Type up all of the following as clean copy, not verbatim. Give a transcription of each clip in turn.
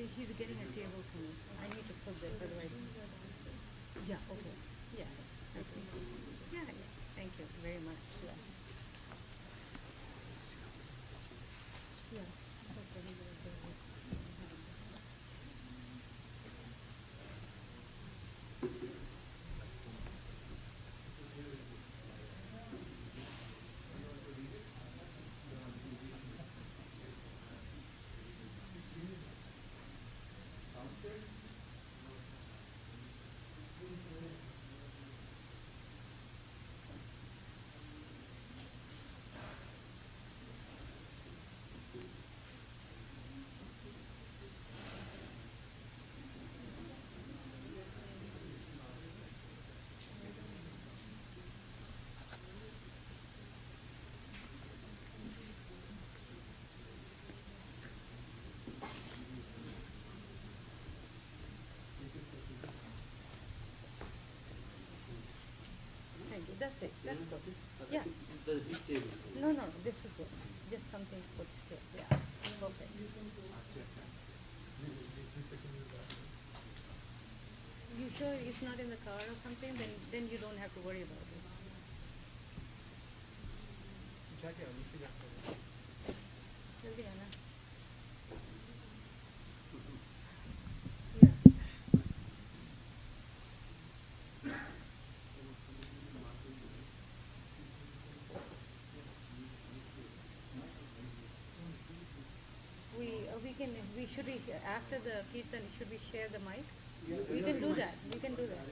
He's getting a table for me. I need to put this, otherwise. Yeah, okay. Yeah. Okay. Yeah, yeah. Thank you very much. Yeah. Yeah. Thank you. That's it. That's good. Yeah. The big table. No, no, this is good. Just something put here. Yeah. Perfect. You sure it's not in the car or something? Then you don't have to worry about it. जल्दी आना. Yeah. We should we after the kirtan should we share the mic? We can do that. We can do that.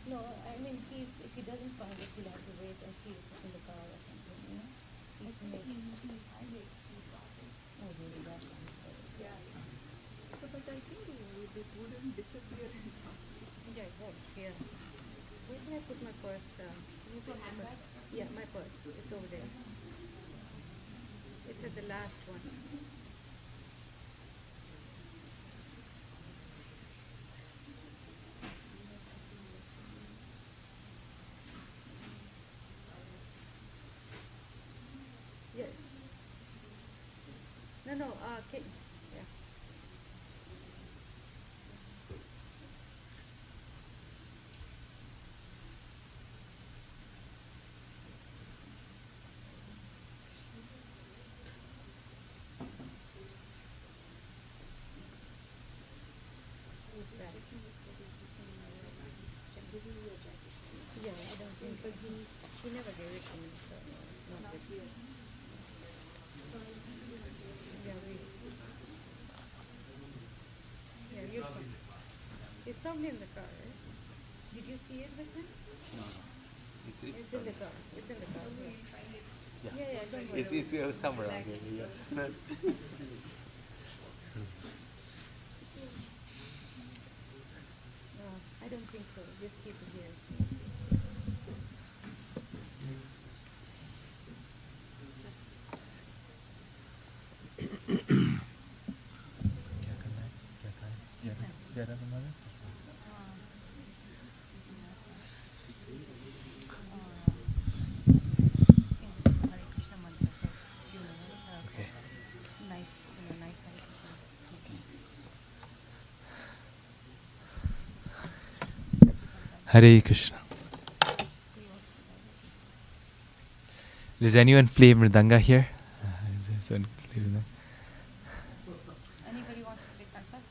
No, I mean if he doesn't find it, he'll have to wait and see if it's in the car or something, you know? He can make oh really that's yeah. So but I think it wouldn't disappear in some place. yeah, it won't. Yeah. Where did I put my purse? So handbag? Yeah, my purse. It's over there. It's at the last one. Yeah. No, okay. Yeah. Who's that? This is your jacket. Yeah, I don't think, but he never gave it to me, so it's not Not good. here. Yeah, you're fine. It's probably in the car, right? Did you see it with him? No. It's It's in the car. It's in the car. Yeah. yeah. Yeah, don't worry. It's somewhere around here. Yes. I don't think so. Just keep it here. क्या था तुम्हारा? Hare Krishna mantra. Okay. Nice Hare Krishna. Hare Krishna. Does anyone play mridanga here? Anybody wants to play kantak?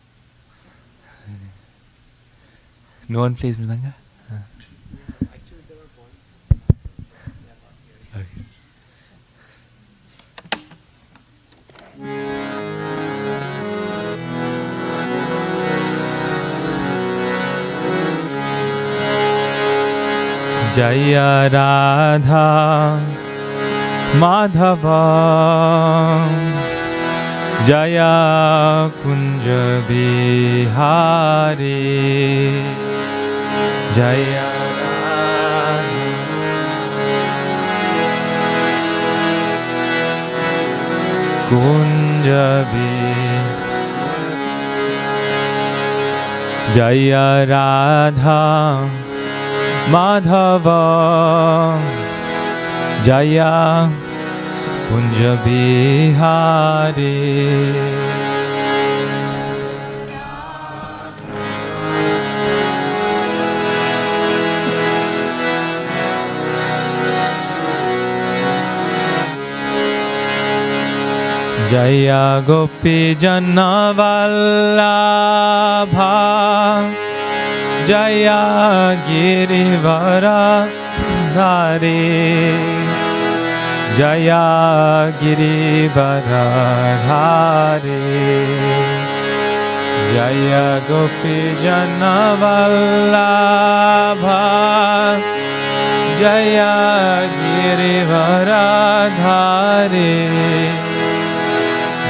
No one plays mridanga? Actually, there were one. Okay. Jaya Radha Madhava Jaya Kunja Bihari Jaya Radha Kunja Bihari Jaya Radha Madhava Jaya Kunja Bihari. Jaya Gopi Jana Vallabha Jaya Girivara Dhari Jaya Girivara Dhari Jaya Gopi Jana Vallabha Jaya Girivara Dhari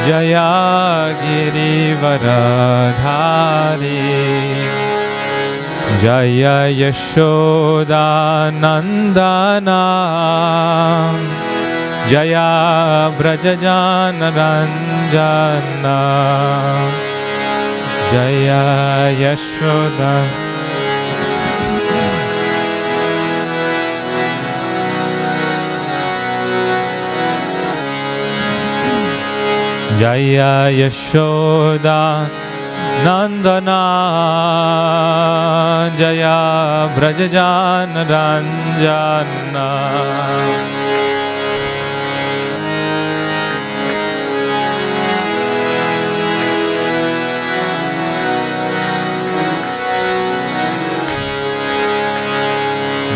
Jaya Girivara Dhari Jaya Yashoda Nandana Jaya Brajajana Ranjana Jaya Yashoda Jaya Yashoda Nandana Jaya Brajajana Ranjana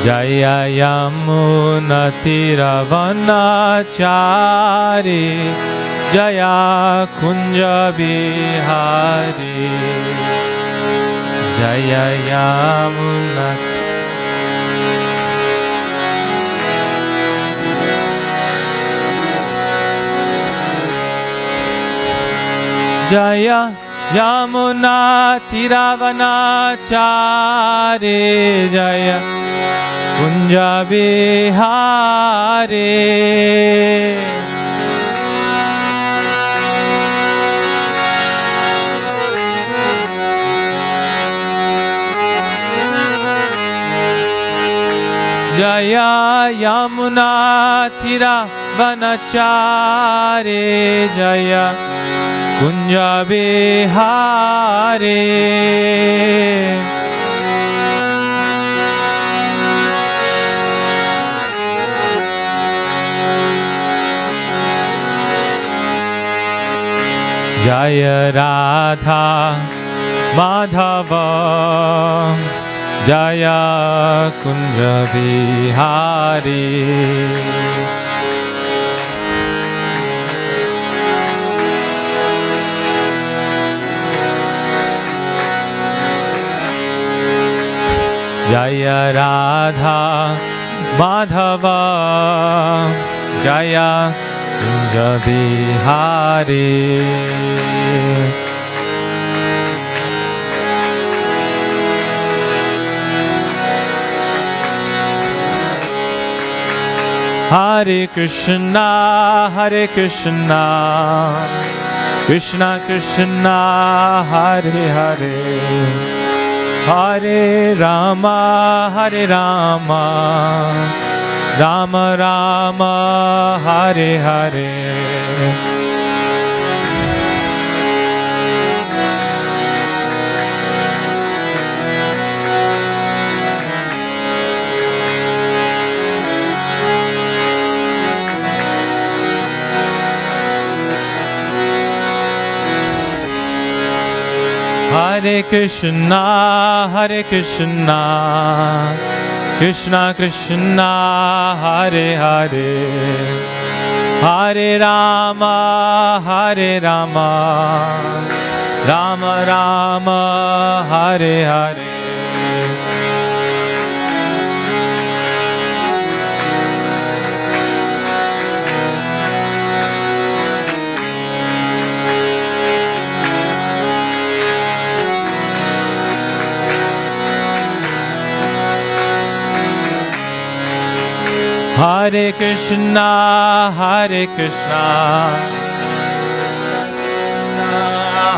Jaya Yamuna Tiravanachari Jaya Kunja Bihari Jaya Yamuna Jaya Yamuna Tiravanachari Jaya Kunja Bihari Jaya Yamuna Tiravanachari Jaya Kunja Bihari Jaya Radha Madhava Jaya Kunja Bihari Jaya Radha Madhava Jaya Kunja Bihari Hare Krishna, Hare Krishna, Krishna Krishna, Hare Hare, Hare Rama, Hare Rama, Rama Rama, Hare Hare. Hare Krishna, Hare Krishna, Krishna Krishna, Hare Hare, Hare Rama, Hare Rama, Rama Rama, Hare Hare. Hare Krishna, Hare Krishna,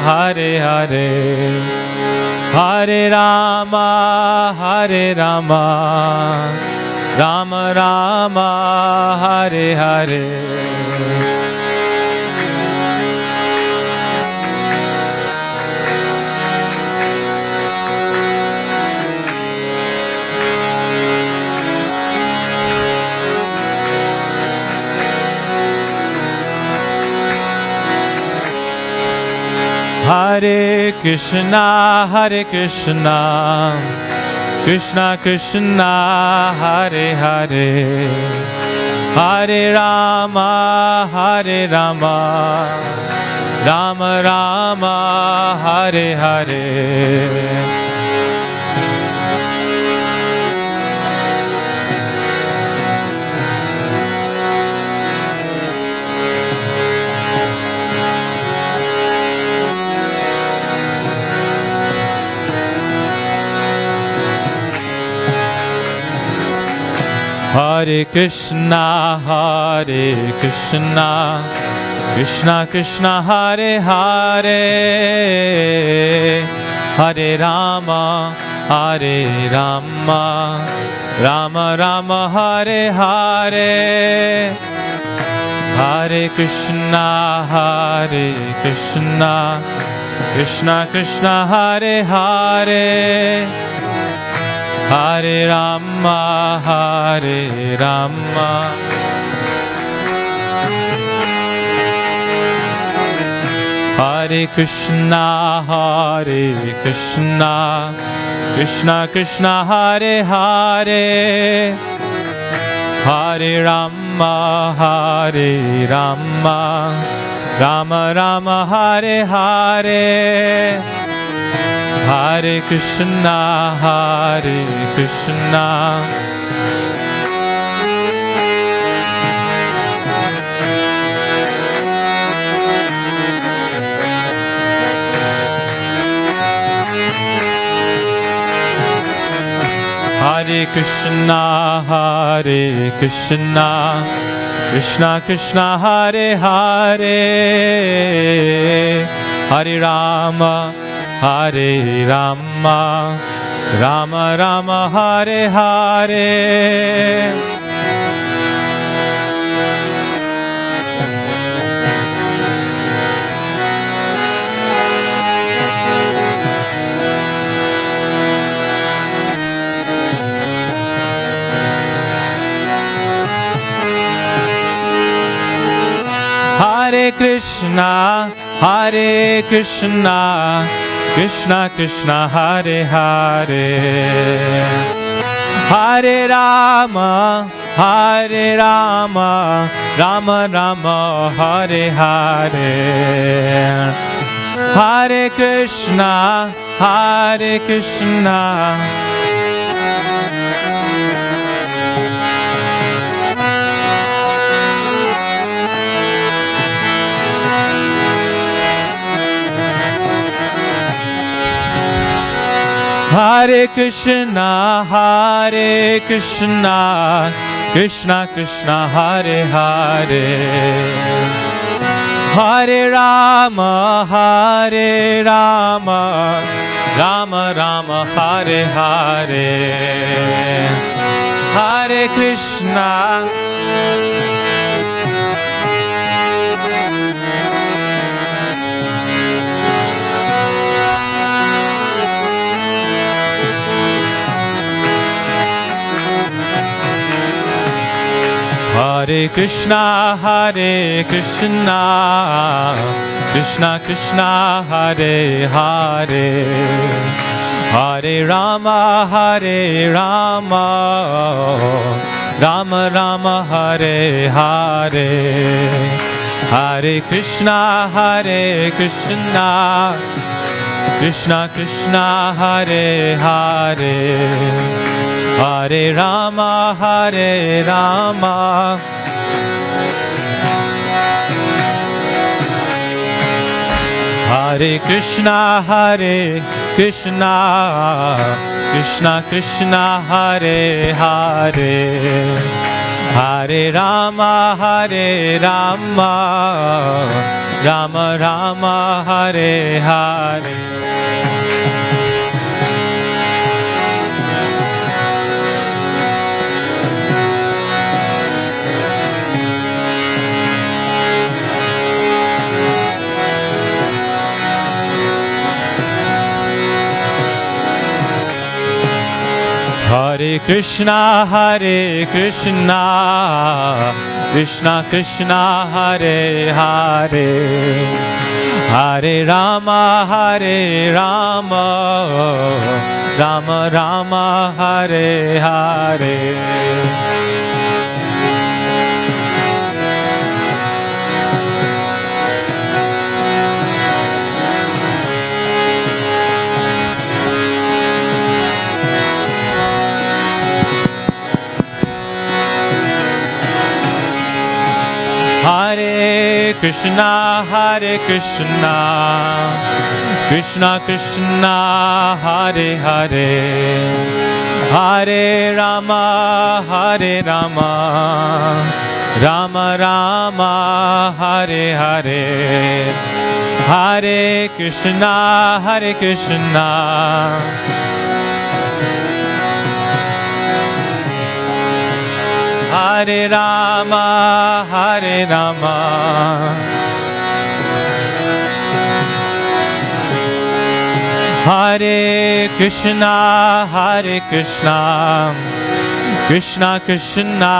Hare Hare, Hare Rama, Hare Rama, Rama Rama, Hare Hare. Hare Krishna, Hare Krishna, Krishna Krishna, Hare Hare, Hare Rama, Hare Rama, Rama Rama, Hare Hare. Hare Krishna, Hare Krishna, Krishna Krishna, Hare Hare, Hare Rama, Hare Rama, Rama Rama, Hare Hare. Hare Krishna, Hare Krishna, Krishna Krishna, Hare Hare, Hare Rama, Hare Rama, Hare Krishna, Hare Krishna, Krishna Krishna, Hare Hare, Hare Rama, Hare Rama, Rama Rama, Hare Hare. Hare Krishna, Hare Krishna, Hare Krishna, Hare Krishna, Krishna Krishna, Hare Hare, Hare Rama, Hare Rama, Rama Rama, Hare Hare. Hare Krishna, Hare Krishna, Krishna Krishna, Hare Hare, Hare Rama, Hare Rama, Rama Rama, Hare Hare. Hare Krishna, Hare Krishna, Hare Krishna, Hare Krishna, Krishna Krishna, Hare Hare, Hare Rama, Hare Rama, Rama Rama, Hare Hare. Hare Krishna, Hare Krishna, Hare Krishna, Krishna Krishna, Hare Hare, Hare Rama, Hare Rama, Rama Rama, Hare Hare. Hare Krishna, Hare Krishna, Krishna Krishna, Hare Hare, Hare Rama, Hare Rama, Hare Krishna, Hare Krishna, Krishna Krishna, Hare Hare, Hare Rama, Hare Rama, Rama Rama, Hare Hare. Hare Krishna, Krishna Krishna, Hare Hare, Hare Rama, Rama Rama, Hare Hare. Hare Krishna, Krishna Krishna, Hare Hare, Hare Rama, Rama Rama, Hare Hare, Hare Krishna, Hare Rama, Hare Krishna, Krishna Krishna,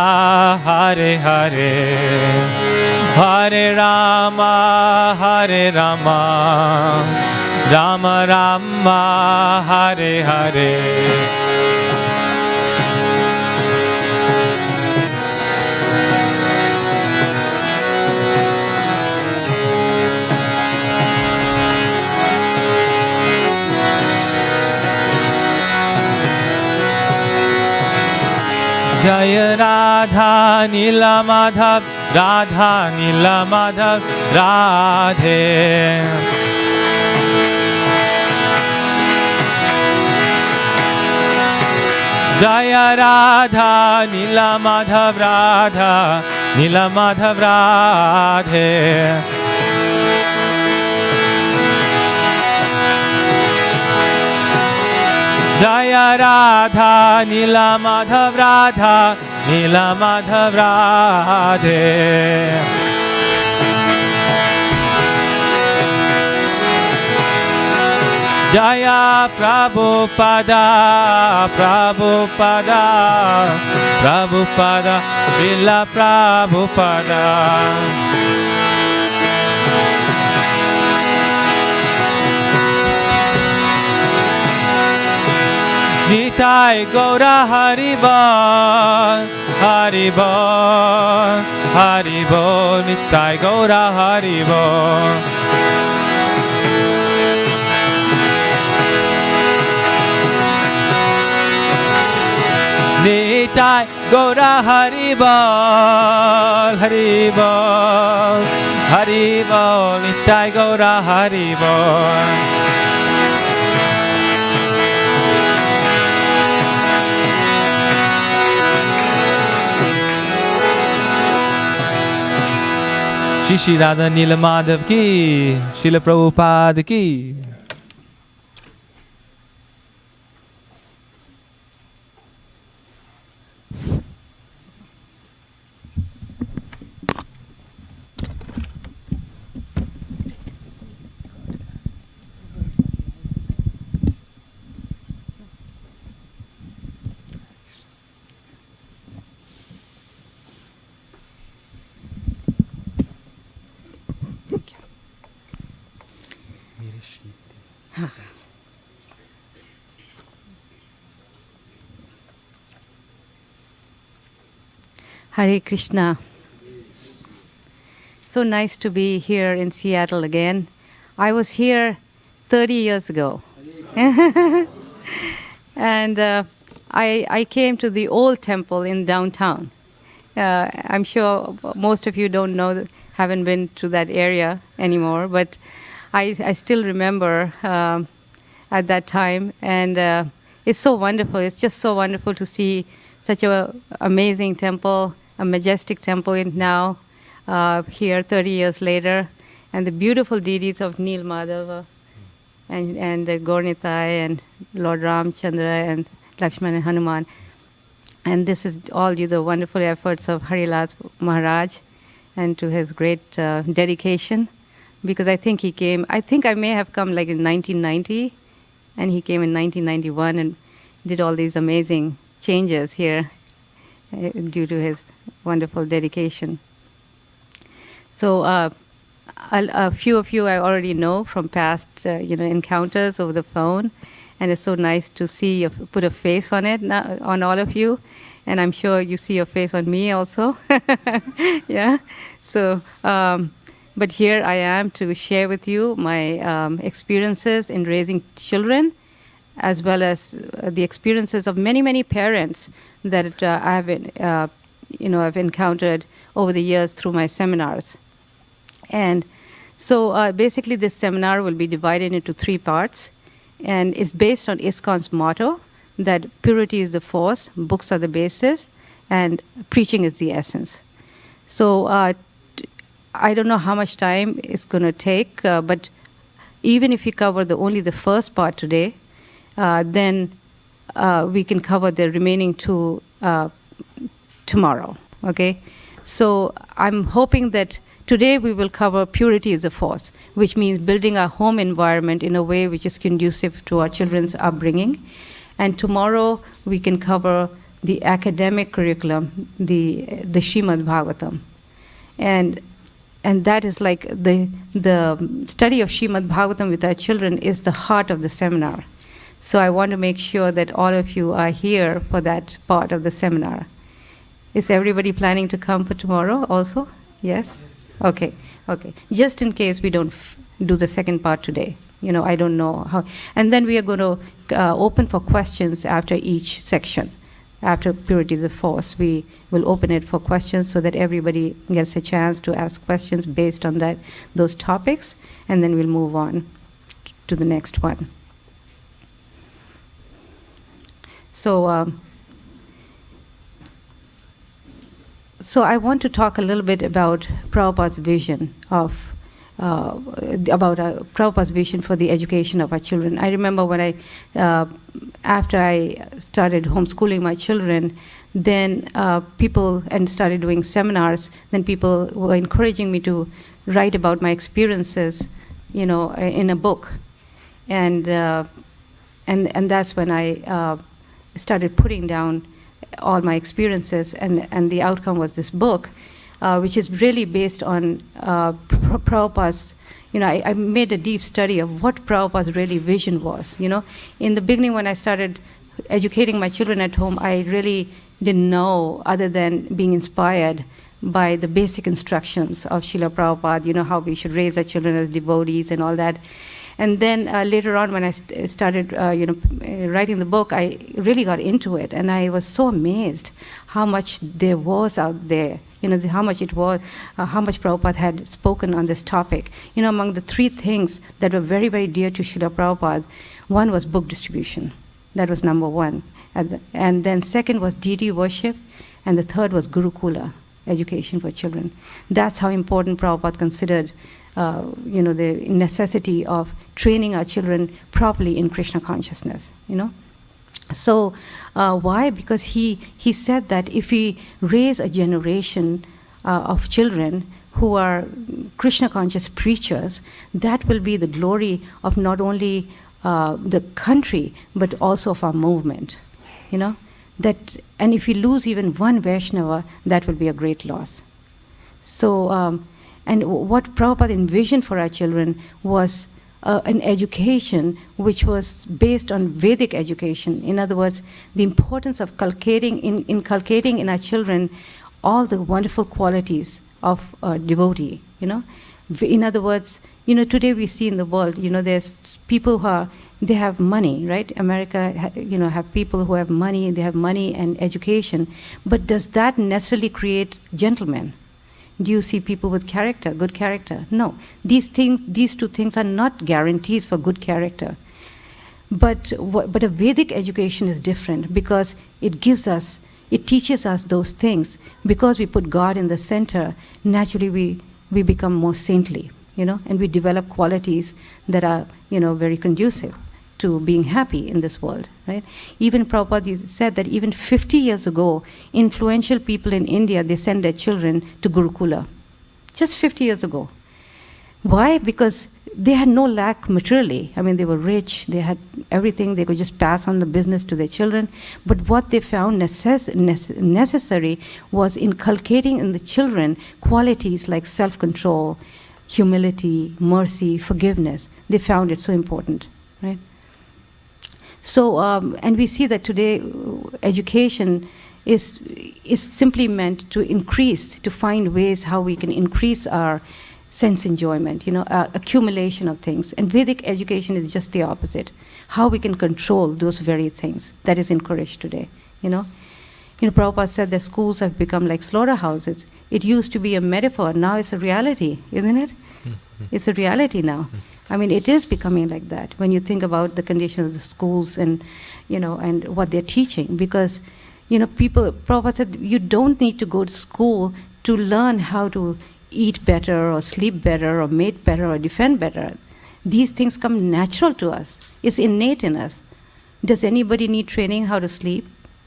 Hare Hare, Hare Rama, Rama Rama, Hare Hare. Jaya Radha Nila Madhav, Radha Nila Madhav, Radhe. Jaya Radha Nila Madhav, Radha Nila Madhav, Radhe. Jaya Radha Nila Madhav, Radha Nila Madhav, Radhe. Jaya Prabhupada, Srila Prabhupada. Nitai Gaura Haribol, Nitai Gaura Haribol. Nitai Gaura Haribol, Nitai Gaura Haribol. Shri Radha Nila Madhav ki, Srila Prabhupada ki. Hare Krishna. So nice to be here in Seattle again. I was here 30 years ago. And I came to the old temple in downtown. I'm sure most of you don't know, haven't been to that area anymore, but I still remember at that time. And it's so wonderful. It's just so wonderful to see such an amazing temple, a majestic temple now, here 30 years later, and the beautiful deities of Nil Madhava and Gaurnitai and Lord Ramchandra and Lakshman and Hanuman. And this is all due to the wonderful efforts of Harilas Maharaj and to his great dedication, because I think I may have come like in 1990, and he came in 1991 and did all these amazing changes here due to his wonderful dedication. So a few of you I already know from past encounters over the phone, and it's so nice to see put a face on it on all of you, and I'm sure you see your face on me also. Yeah. So, but here I am to share with you my experiences in raising children, as well as the experiences of many parents that I have I've encountered over the years through my seminars. And so basically this seminar will be divided into 3 parts, and it's based on ISKCON's motto that purity is the force, books are the basis, and preaching is the essence. So I don't know how much time it's going to take, but even if we cover only the first part today, then we can cover the remaining 2 tomorrow, okay? So I'm hoping that today we will cover purity as a force, which means building our home environment in a way which is conducive to our children's upbringing. And tomorrow we can cover the academic curriculum, the Srimad Bhagavatam. And that is like the study of Srimad Bhagavatam with our children is the heart of the seminar. So I want to make sure that all of you are here for that part of the seminar. Is everybody planning to come for tomorrow also? Yes? Okay. Just in case we don't do the second part today. I don't know how. And then we are going to open for questions after each section. After purity is a force, we will open it for questions so that everybody gets a chance to ask questions based on those topics, and then we'll move on to the next one. So I want to talk a little bit about Prabhupada's vision Prabhupada's vision for the education of our children. I remember when after I started homeschooling my children, then people and started doing seminars, then people were encouraging me to write about my experiences, in a book, and that's when I started putting down all my experiences, and the outcome was this book, which is really based on Prabhupada's. I made a deep study of what Prabhupada's really vision was. In the beginning, when I started educating my children at home, I really didn't know other than being inspired by the basic instructions of Srila Prabhupada. How we should raise our children as devotees and all that. And then later on, when I started, writing the book, I really got into it, and I was so amazed how much there was out there. How much Prabhupada had spoken on this topic. Among the 3 things that were very, very dear to Srila Prabhupada, one was book distribution. That was number 1, and then second was deity worship, and the third was Gurukula, education for children. That's how important Prabhupada considered. The necessity of training our children properly in Krishna consciousness, So why? Because he said that if we raise a generation of children who are Krishna conscious preachers, that will be the glory of not only the country, but also of our movement, That, and if we lose even one Vaishnava, that will be a great loss. So, and what Prabhupada envisioned for our children was an education which was based on Vedic education. In other words, the importance of inculcating in our children all the wonderful qualities of a devotee. In other words, today we see in the world, there's people they have money, right? America, have people who have money. They have money and education, but does that necessarily create gentlemen? Do you see people with character, good character? No. These 2 things are not guarantees for good character. But a Vedic education is different because it teaches us those things. Because we put God in the center, naturally we become more saintly, and we develop qualities that are, very conducive to being happy in this world, right? Even Prabhupada said that even 50 years ago, influential people in India, they sent their children to Gurukula. Just 50 years ago. Why? Because they had no lack materially. I mean, they were rich, they had everything, they could just pass on the business to their children. But what they found necessary was inculcating in the children qualities like self-control, humility, mercy, forgiveness. They found it so important, right? So, and we see that today education is simply meant to increase, to find ways how we can increase our sense enjoyment, accumulation of things. And Vedic education is just the opposite. How we can control those very things that is encouraged today, Prabhupada said that schools have become like slaughterhouses. It used to be a metaphor, now it's a reality, isn't it? It's a reality now. I mean, it is becoming like that when you think about the condition of the schools and, and what they're teaching. Because, Prabhupada said, you don't need to go to school to learn how to eat better or sleep better or mate better or defend better. These things come natural to us. It's innate in us. Does anybody need training how to sleep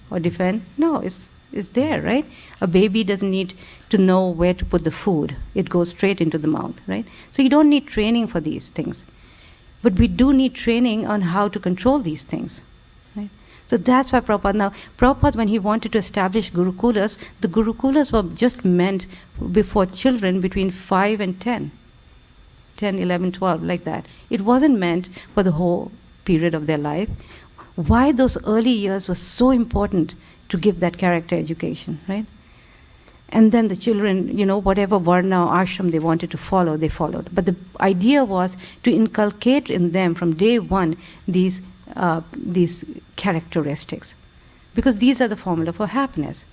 or defend? No, it's there, right? A baby doesn't need to know where to put the food. It goes straight into the mouth, right? So you don't need training for these things. But we do need training on how to control these things, right? So that's why Prabhupada, when he wanted to establish Gurukulas, the Gurukulas were just meant before children between 5 and 10, 11, 12, like that. It wasn't meant for the whole period of their life. Why those early years were so important to give that character education, right? And then the children, whatever varna or ashram they wanted to follow, they followed. But the idea was to inculcate in them from day one these characteristics, because these are the formula for happiness.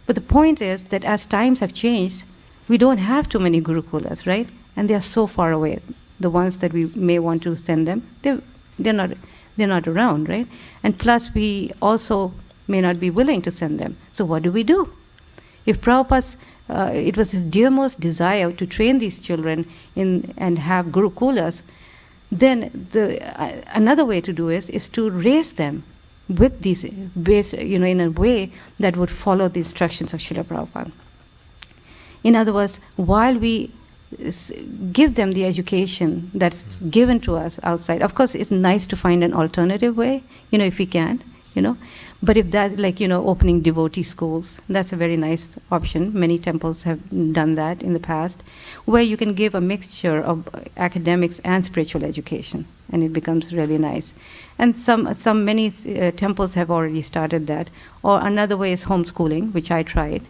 But the point is that as times have changed, we don't have too many Gurukulas, right? And they are so far away. The ones that we may want to send them, they're not around, right? And plus, we also may not be willing to send them. So what do we do? If Prabhupada's, it was his dearmost desire to train these children and have Gurukulas, then another way to do is to raise them with these, in a way that would follow the instructions of Srila Prabhupada. In other words, while we give them the education that's given to us outside, of course it's nice to find an alternative way, if we can, But if that, opening devotee schools, that's a very nice option. Many temples have done that in the past, where you can give a mixture of academics and spiritual education, and it becomes really nice. And many temples have already started that. Or another way is homeschooling, which I tried,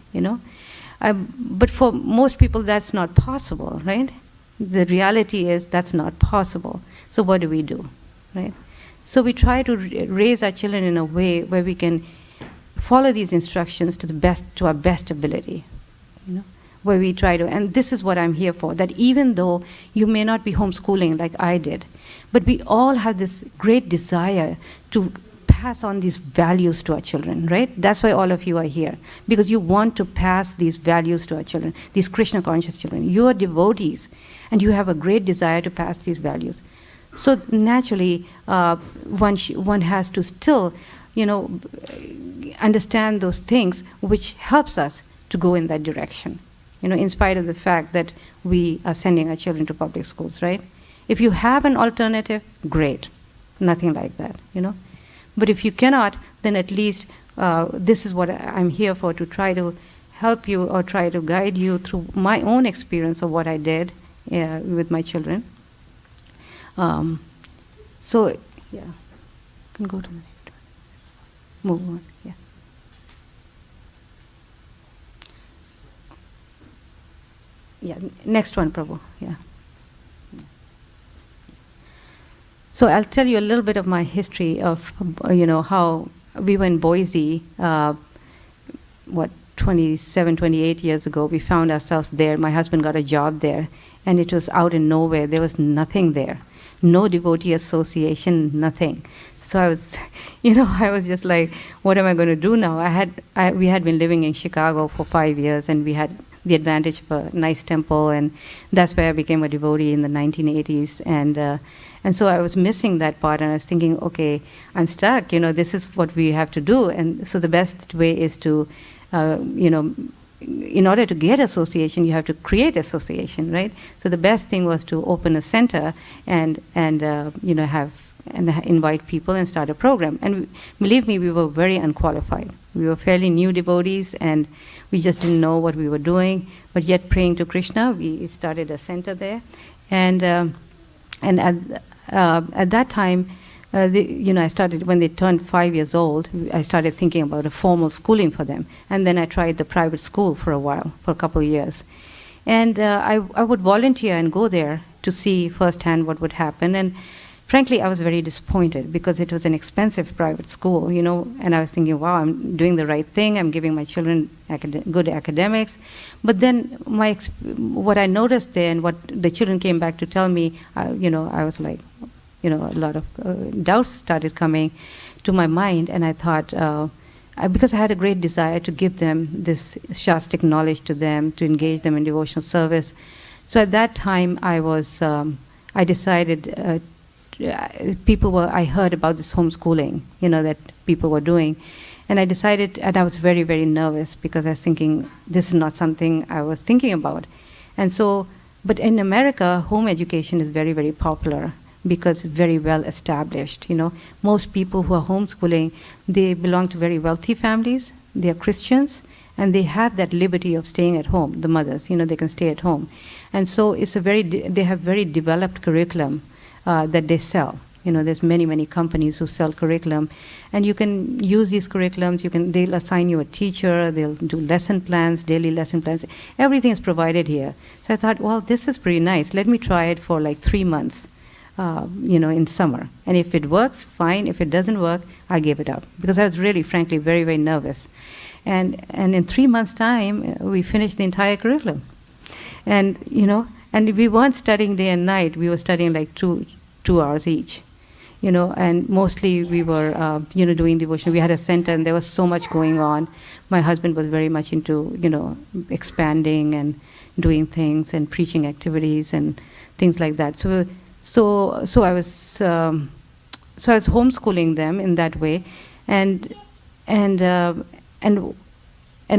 But for most people, that's not possible, right? The reality is that's not possible. So what do we do, right? So we try to raise our children in a way where we can follow these instructions to our best ability, where we try to, and this is what I'm here for, that even though you may not be homeschooling like I did, but we all have this great desire to pass on these values to our children, right? That's why all of you are here, because you want to pass these values to our children, these Krishna conscious children. You are devotees, and you have a great desire to pass these values. So naturally, one has to still, understand those things, which helps us to go in that direction, in spite of the fact that we are sending our children to public schools, right? If you have an alternative, great. Nothing like that, But if you cannot, then at least this is what I'm here for, to try to help you or try to guide you through my own experience of what I did with my children. So, yeah, you can go to the next one. Move on, yeah. Yeah, next one, Prabhu, yeah. So I'll tell you a little bit of my history of, how we were in Boise, 27, 28 years ago. We found ourselves there. My husband got a job there, and it was out in nowhere. There was nothing there. No devotee association, nothing. So I was, I was just like, what am I going to do now? We had been living in Chicago for 5 years, and we had the advantage of a nice temple, and that's where I became a devotee in the 1980s. And so I was missing that part, and I was thinking, okay, I'm stuck. This is what we have to do. And so the best way is to, in order to get association, you have to create association, right? So the best thing was to open a center and invite people and start a program. And believe me, we were very unqualified. We were fairly new devotees, and we just didn't know what we were doing. But yet, praying to Krishna, we started a center there, and at that time, I started when they turned 5 years old. I started thinking about a formal schooling for them, and then I tried the private school for a while, for a couple of years, and I would volunteer and go there to see firsthand what would happen. And frankly, I was very disappointed because it was an expensive private school, and I was thinking, wow, I'm doing the right thing. I'm giving my children good academics. But then what I noticed there and what the children came back to tell me, I was like, a lot of doubts started coming to my mind, and I thought, because I had a great desire to give them this Shastic knowledge to them, to engage them in devotional service. So at that time, I decided, I heard about this homeschooling, that people were doing. And I decided, and I was very, very nervous because I was thinking, this is not something I was thinking about. And so, but in America, home education is very, very popular because it's very well established. Most people who are homeschooling, they belong to very wealthy families, they are Christians, and they have that liberty of staying at home, the mothers, they can stay at home. And so they have very developed curriculum that they sell. There's many, many companies who sell curriculum, and you can use these curriculums. They'll assign you a teacher. They'll do lesson plans, daily lesson plans. Everything is provided here. So I thought, well, this is pretty nice. Let me try it for like 3 months, in summer. And if it works, fine. If it doesn't work, I gave it up because I was really, frankly, very, very nervous. And in 3 months' time, we finished the entire curriculum, and we weren't studying day and night. We were studying like two hours each. And mostly we were, doing devotion. We had a center, and there was so much going on. My husband was very much into, expanding and doing things and preaching activities and things like that. So I was homeschooling them in that way, and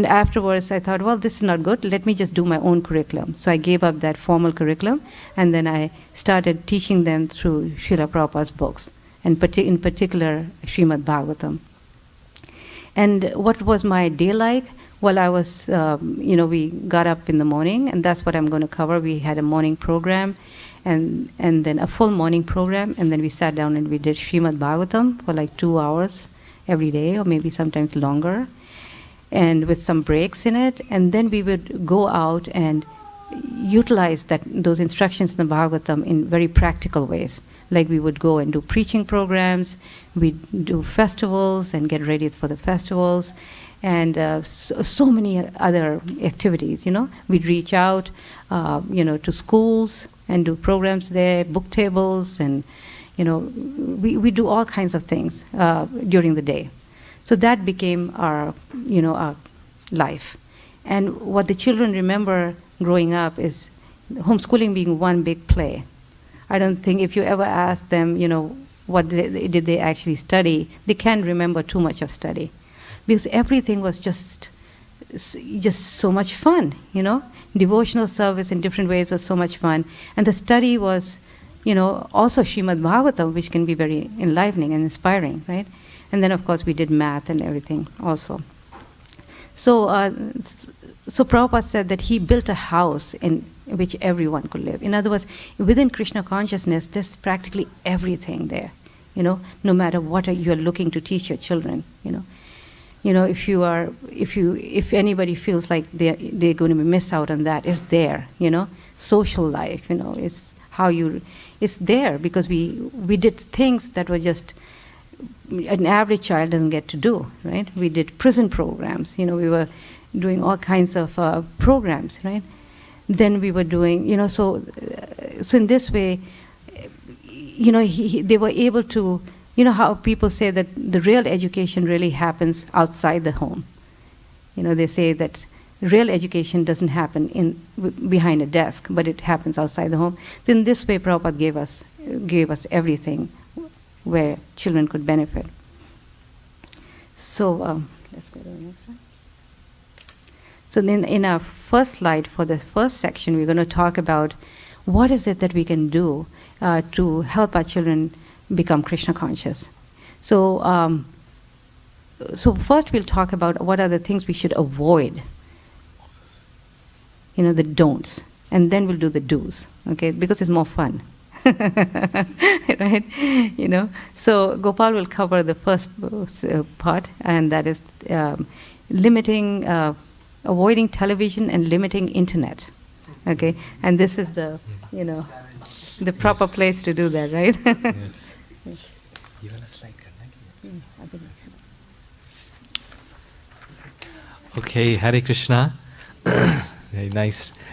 afterwards I thought, well, this is not good. Let me just do my own curriculum. So I gave up that formal curriculum, and then I started teaching them through Srila Prabhupada's books, and in particular Srimad Bhagavatam. And what was my day like? Well, I was, we got up in the morning, and that's what I'm going to cover. We had a morning program, and then a full morning program, and then we sat down and we did Srimad Bhagavatam for like 2 hours every day, or maybe sometimes longer, and with some breaks in it. And then we would go out and utilize those instructions in the Bhagavatam in very practical ways. Like we would go and do preaching programs, we'd do festivals and get ready for the festivals, and so many other activities, We'd reach out, to schools and do programs there, book tables, and, we do all kinds of things during the day. So that became our life. And what the children remember growing up is homeschooling being one big play. I don't think if you ever ask them, what did they actually study, they can't remember too much of study. Because everything was just so much fun, Devotional service in different ways was so much fun. And the study was, also Srimad Bhagavatam, which can be very enlivening and inspiring, right? And then, of course, we did math and everything also. So Prabhupada said that he built a house in which everyone could live. In other words, within Krishna consciousness, there's practically everything there, no matter what you're looking to teach your children, if anybody feels like they're going to miss out on that, it's there, social life, it's there because we did things that were just an average child doesn't get to do, right? We did prison programs, we were doing all kinds of programs, right? Then we were doing, so in this way, they were able to, how people say that the real education really happens outside the home. They say that real education doesn't happen behind a desk, but it happens outside the home. So in this way, Prabhupada gave us everything where children could benefit. So let's go to the next one. So then in our first slide for this first section, we're going to talk about what is it that we can do to help our children become Krishna conscious. So, so first we'll talk about what are the things we should avoid, the don'ts, and then we'll do the do's, okay, because it's more fun. Right? So Gopal will cover the first part, and that is avoiding television and limiting internet. Okay, and this is the the proper place to do that, right? Yes. Okay, Hare Krishna.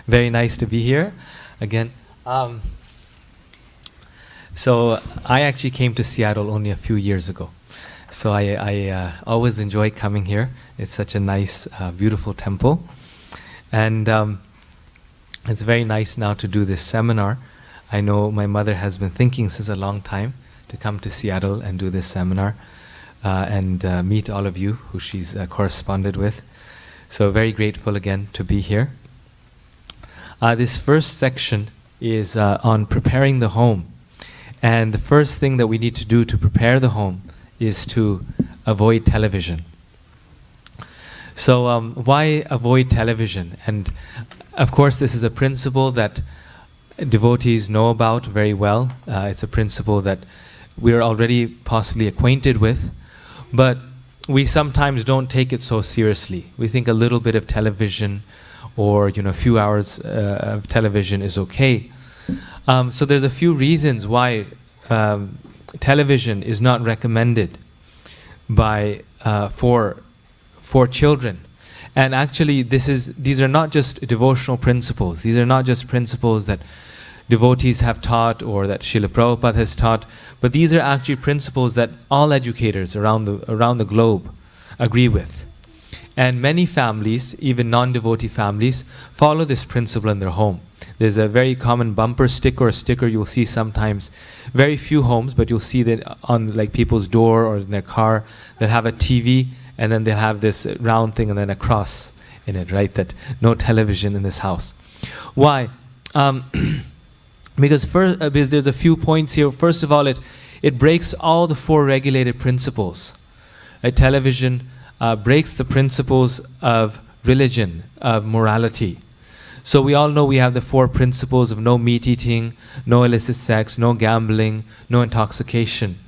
Very nice to be here again. So I actually came to Seattle only a few years ago. So I always enjoy coming here. It's such a nice, beautiful temple. And it's very nice now to do this seminar. I know my mother has been thinking since a long time to come to Seattle and do this seminar and meet all of you who she's corresponded with. So very grateful again to be here. This first section is on preparing the home. And the first thing that we need to do to prepare the home is to avoid television. So why avoid television? And of course this is a principle that devotees know about very well. It's a principle that we're already possibly acquainted with, but we sometimes don't take it so seriously. We think a little bit of television or a few hours of television is okay. So there's a few reasons why television is not recommended by for children. And actually these are not just devotional principles. These are not just principles that devotees have taught or that Srila Prabhupada has taught, but these are actually principles that all educators around the globe agree with. And many families, even non-devotee families, follow this principle in their home. There's a very common bumper sticker or sticker you'll see sometimes. Very few homes, but you'll see that on like people's door or in their car, they'll have a TV and then they'll have this round thing and then a cross in it, right? That no television in this house. Why? Because there's a few points here. First of all, it breaks all the four regulated principles. Right? Television breaks the principles of religion, of morality. So we all know we have the four principles of no meat eating, no illicit sex, no gambling, no intoxication.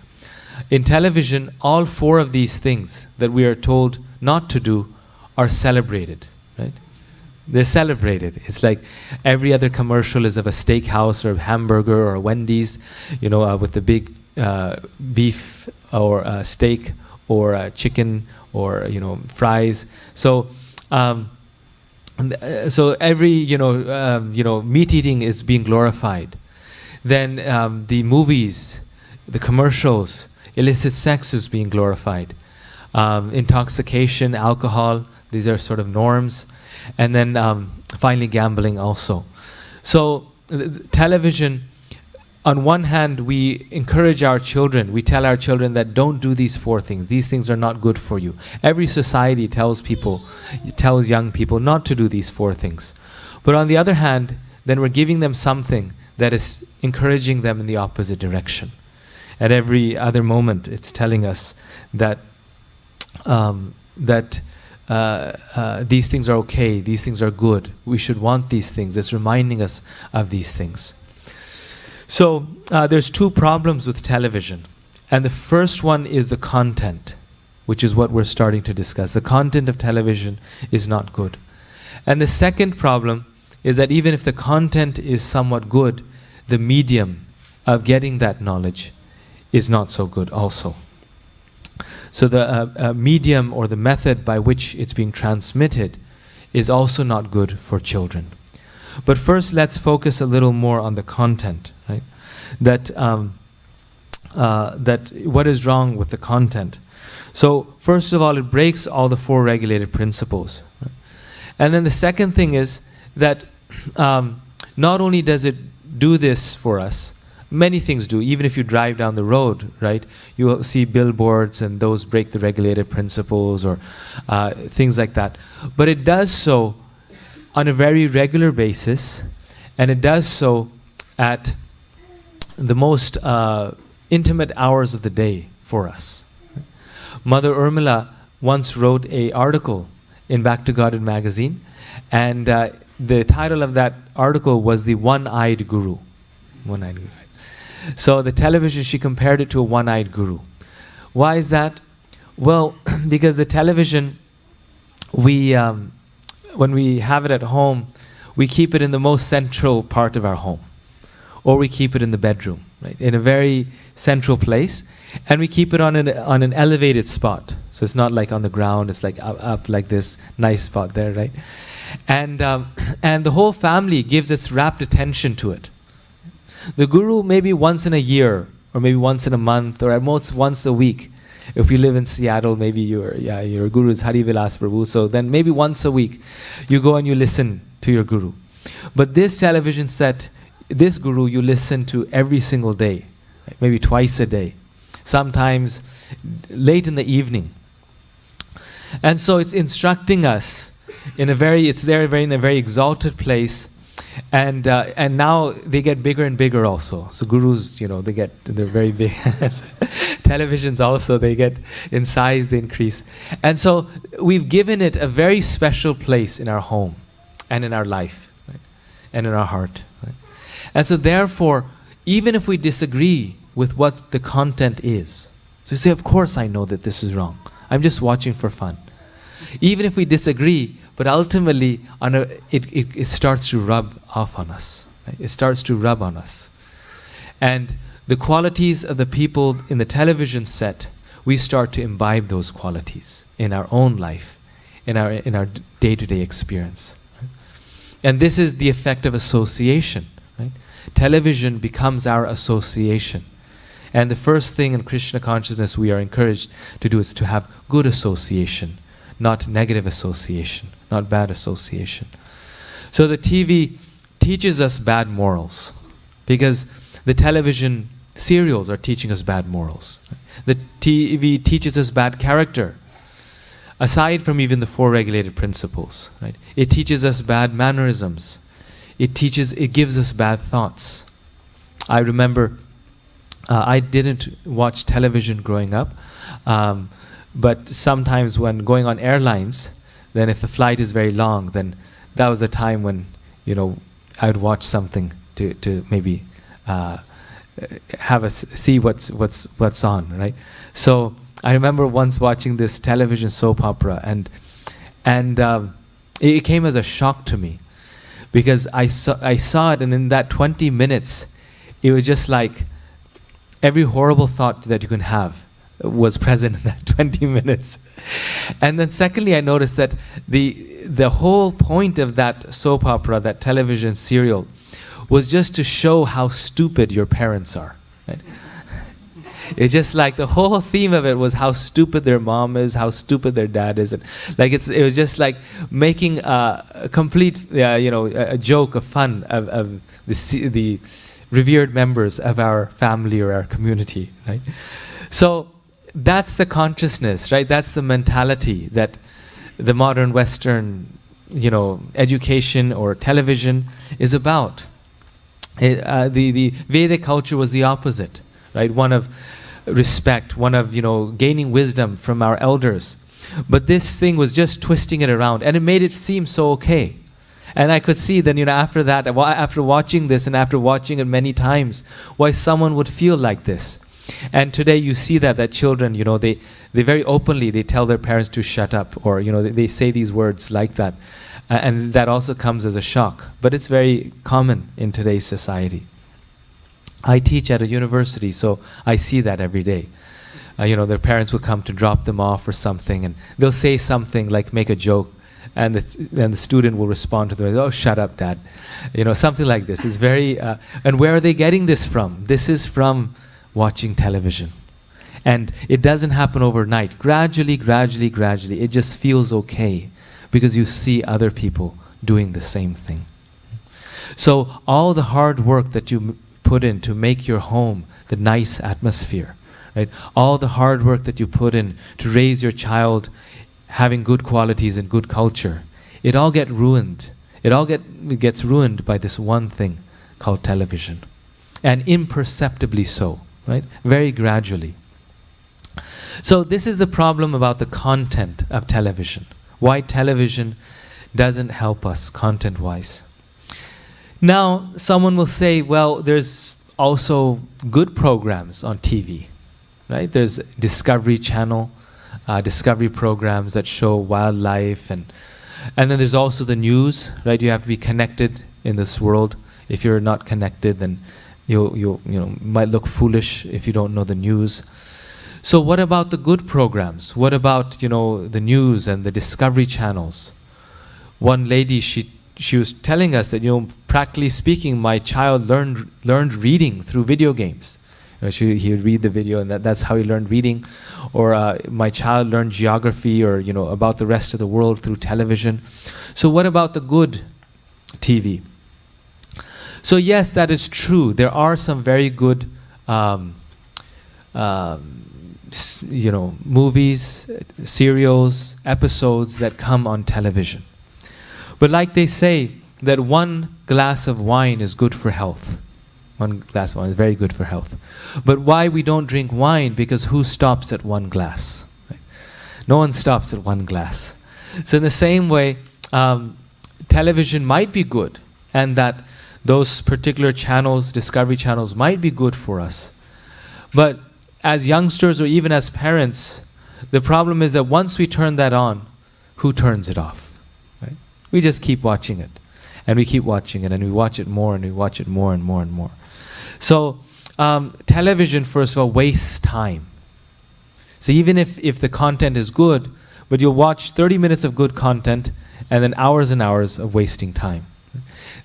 In television, all four of these things that we are told not to do are celebrated, right? They're celebrated. It's like every other commercial is of a steakhouse or a hamburger or a Wendy's, with the big beef or steak or chicken or fries. So so every meat eating is being glorified. Then the movies, the commercials, illicit sex is being glorified. Intoxication, alcohol, these are sort of norms. And then finally gambling also. So television, on one hand, we encourage our children, we tell our children that don't do these four things. These things are not good for you. Every society tells young people not to do these four things. But on the other hand, then we're giving them something that is encouraging them in the opposite direction. At every other moment, it's telling us that these things are okay, these things are good, we should want these things. It's reminding us of these things. So there's two problems with television. And the first one is the content, which is what we're starting to discuss. The content of television is not good. And the second problem is that even if the content is somewhat good, the medium of getting that knowledge is not so good also. So the medium or the method by which it's being transmitted is also not good for children. But first, let's focus a little more on the content, right? That what is wrong with the content. So first of all, it breaks all the four regulated principles. Right? And then the second thing is that not only does it do this for us, many things do. Even if you drive down the road, right, you will see billboards and those break the regulated principles or things like that. But it does so on a very regular basis, and it does so at the most intimate hours of the day for us. Mother Urmila once wrote an article in Back to Godhead magazine, and the title of that article was The One-Eyed Guru. One-Eyed Guru. So the television, she compared it to a one-eyed guru. Why is that? Well, because the television, when we have it at home, we keep it in the most central part of our home, or we keep it in the bedroom, right, in a very central place, and we keep it on an elevated spot. So it's not like on the ground; it's like up like this nice spot there, right? And the whole family gives its rapt attention to it. The guru maybe once in a year, or maybe once in a month, or at most once a week. If you live in Seattle, maybe your guru is Hari Vilas Prabhu, so then maybe once a week you go and you listen to your guru. But this television set, this guru you listen to every single day, right? Maybe twice a day, sometimes late in the evening. And so it's instructing us in a very exalted place. And now they get bigger and bigger also. So gurus, they're very big. Televisions also, they get in size, they increase. And so we've given it a very special place in our home and in our life, right? And in our heart. Right? And so therefore, even if we disagree with what the content is, so you say, of course I know that this is wrong. I'm just watching for fun. Even if we disagree, but ultimately, it starts to rub off on us. Right? It starts to rub on us. And the qualities of the people in the television set, we start to imbibe those qualities in our own life, in our day-to-day experience. Right? And this is the effect of association. Right? Television becomes our association. And the first thing in Krishna consciousness we are encouraged to do is to have good association, not negative association, not bad association. So the TV teaches us bad morals because the television serials are teaching us bad morals. The TV teaches us bad character, aside from even the four regulated principles. Right? It teaches us bad mannerisms. It gives us bad thoughts. I remember I didn't watch television growing up, but sometimes when going on airlines, then if the flight is very long, then that was a time when, I would watch something to maybe see what's on, right? So I remember once watching this television soap opera, and it came as a shock to me, because I saw it, and in that 20 minutes, it was just like every horrible thought that you can have was present in that 20 minutes. And then secondly, I noticed that the whole point of that soap opera, that television serial, was just to show how stupid your parents are. Right? It's just like the whole theme of it was how stupid their mom is, how stupid their dad is. And like it was just like making a complete, a joke, a fun of the revered members of our family or our community. Right? So that's the consciousness, right? That's the mentality that the modern Western, education or television is about. The Vedic culture was the opposite, right? One of respect, one of, gaining wisdom from our elders. But this thing was just twisting it around, and it made it seem so okay. And I could see then, after that, after watching this and after watching it many times, why someone would feel like this. And today you see that children, they very openly, they tell their parents to shut up, or, they say these words like that. And that also comes as a shock. But it's very common in today's society. I teach at a university, so I see that every day. Their parents will come to drop them off or something, and they'll say something like, make a joke, and the student will respond to them, oh, shut up, Dad. Something like this. It's very, and where are they getting this from? This is from watching television. And it doesn't happen overnight. Gradually, it just feels okay because you see other people doing the same thing. So all the hard work that you put in to make your home the nice atmosphere, right? All the hard work that you put in to raise your child having good qualities and good culture, it all get ruined It all gets ruined by this one thing called television. And imperceptibly so, right? Very gradually. So this is the problem about the content of television. Why television doesn't help us content-wise. Now, someone will say, well, there's also good programs on TV, right? There's Discovery Channel, discovery programs that show wildlife, and then there's also the news, right? You have to be connected in this world. If you're not connected, then you might look foolish if you don't know the news. So what about the good programs? What about, the news and the Discovery channels? One lady, she was telling us that, practically speaking, my child learned reading through video games. He would read the video, and that's how he learned reading. Or my child learned geography, or about the rest of the world through television. So what about the good TV? So yes, that is true. There are some very good movies, serials, episodes that come on television. But like they say, that one glass of wine is good for health. One glass of wine is very good for health. But why we don't drink wine? Because who stops at one glass? Right? No one stops at one glass. So in the same way, television might be good, and that those particular channels, Discovery channels, might be good for us. But as youngsters or even as parents, the problem is that once we turn that on, who turns it off? Right? We just keep watching it. And we keep watching it, and we watch it more, and we watch it more and more and more. So television, first of all, wastes time. So even if the content is good, but you'll watch 30 minutes of good content, and then hours and hours of wasting time.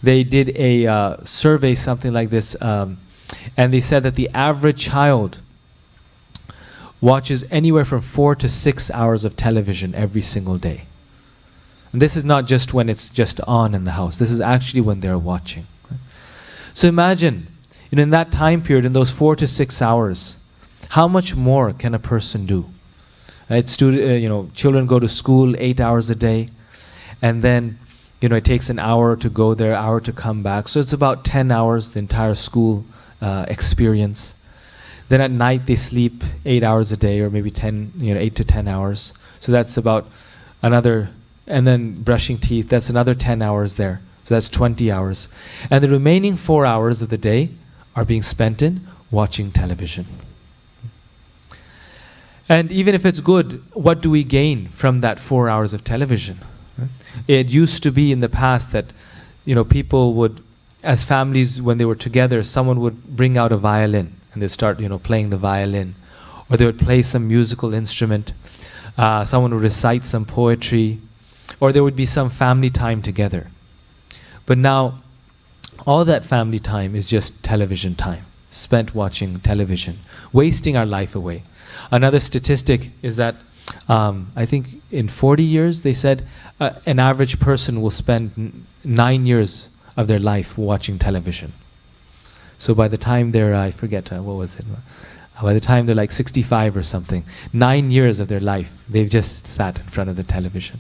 They did a survey, something like this, and they said that the average child watches anywhere from 4 to 6 hours of television every single day. And this is not just when it's just on in the house. This is actually when they're watching. So imagine, in that time period, in those 4 to 6 hours, how much more can a person do? Right? Children go to school 8 hours a day, and then it takes an hour to go there, hour to come back. So it's about 10 hours, the entire school experience. Then at night they sleep 8 hours a day, or maybe 8 to 10 hours. So that's about another, and then brushing teeth, that's another 10 hours there. So that's 20 hours. And the remaining 4 hours of the day are being spent in watching television. And even if it's good, what do we gain from that 4 hours of television? It used to be in the past that, people would, as families, when they were together, someone would bring out a violin and they'd start, playing the violin. Or they would play some musical instrument. Someone would recite some poetry. Or there would be some family time together. But now, all that family time is just television time, spent watching television, wasting our life away. Another statistic is that I think in 40 years, they said an average person will spend 9 years of their life watching television. So by the time they're, I forget, what was it? By the time they're like 65 or something, 9 years of their life, they've just sat in front of the television.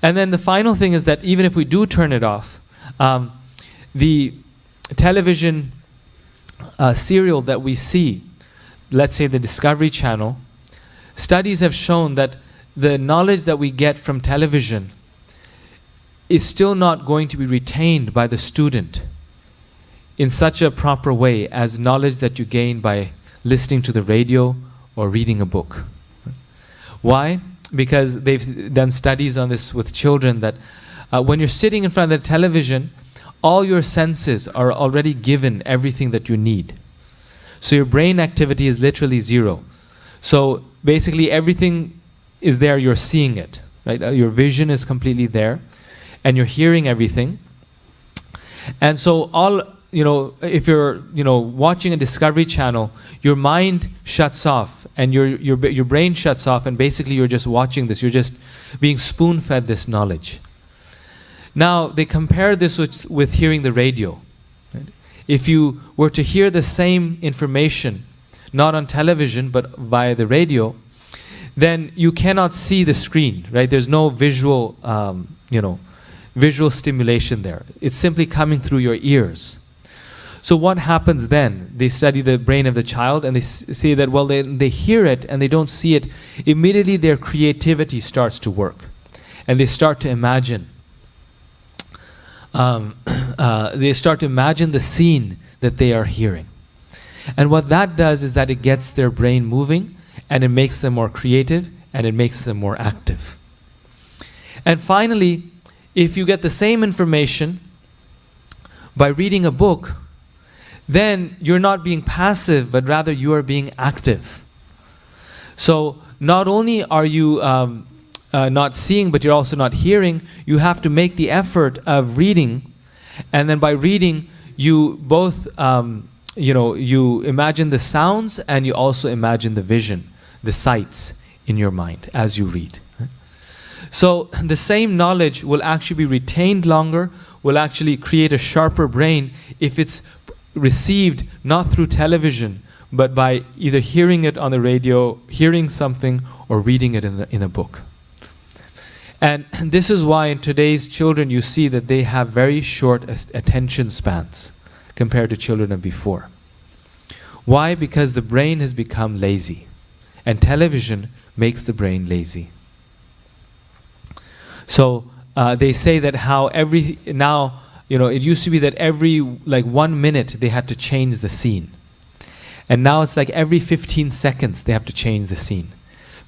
And then the final thing is that even if we do turn it off, the television serial that we see, let's say the Discovery Channel, studies have shown that the knowledge that we get from television is still not going to be retained by the student in such a proper way as knowledge that you gain by listening to the radio or reading a book. Why? Because they've done studies on this with children that when you're sitting in front of the television, all your senses are already given everything that you need. So your brain activity is literally zero. So basically everything is there, you're seeing it, right? Your vision is completely there, and you're hearing everything. And so if you're watching a Discovery Channel, your mind shuts off and your brain shuts off, and basically you're just watching this. You're just being spoon-fed this knowledge. Now they compare this with hearing the radio. Right? If you were to hear the same information, not on television but via the radio, then you cannot see the screen. Right? There's no visual, visual stimulation there. It's simply coming through your ears. So what happens then? They study the brain of the child and they say that, well, they hear it and they don't see it. Immediately their creativity starts to work. And they start to imagine. They start to imagine the scene that they are hearing. And what that does is that it gets their brain moving and it makes them more creative and it makes them more active. And finally, if you get the same information by reading a book, then you're not being passive, but rather you are being active. So not only are you not seeing, but you're also not hearing, you have to make the effort of reading. And then by reading, you both, you imagine the sounds and you also imagine the vision, the sights in your mind as you read. So the same knowledge will actually be retained longer, will actually create a sharper brain if it's received not through television, but by either hearing it on the radio, hearing something, or reading it in a book. And this is why in today's children you see that they have very short attention spans compared to children of before. Why? Because the brain has become lazy, and television makes the brain lazy. So they say that how it used to be that every 1 minute they had to change the scene. And now it's like every 15 seconds they have to change the scene.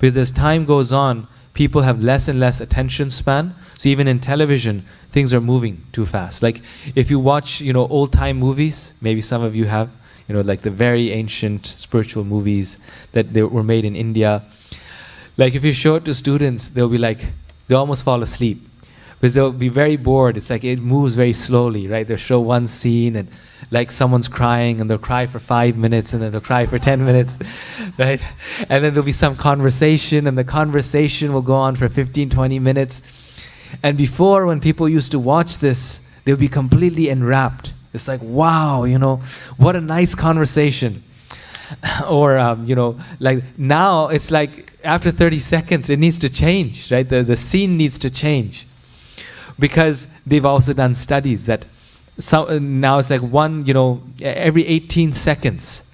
Because as time goes on, people have less and less attention span. So even in television, things are moving too fast. Like if you watch, old-time movies, maybe some of you have, like the very ancient spiritual movies that they were made in India. Like if you show it to students, they'll almost fall asleep. Because they'll be very bored. It's like it moves very slowly, right? They'll show one scene and like someone's crying and they'll cry for 5 minutes and then they'll cry for 10 minutes, right? And then there'll be some conversation and the conversation will go on for 15, 20 minutes. And before, when people used to watch this, they'll be completely enwrapped. It's like, wow, what a nice conversation. Or, like now it's like after 30 seconds, it needs to change, right? The scene needs to change. Because they've also done studies that now it's like every 18 seconds,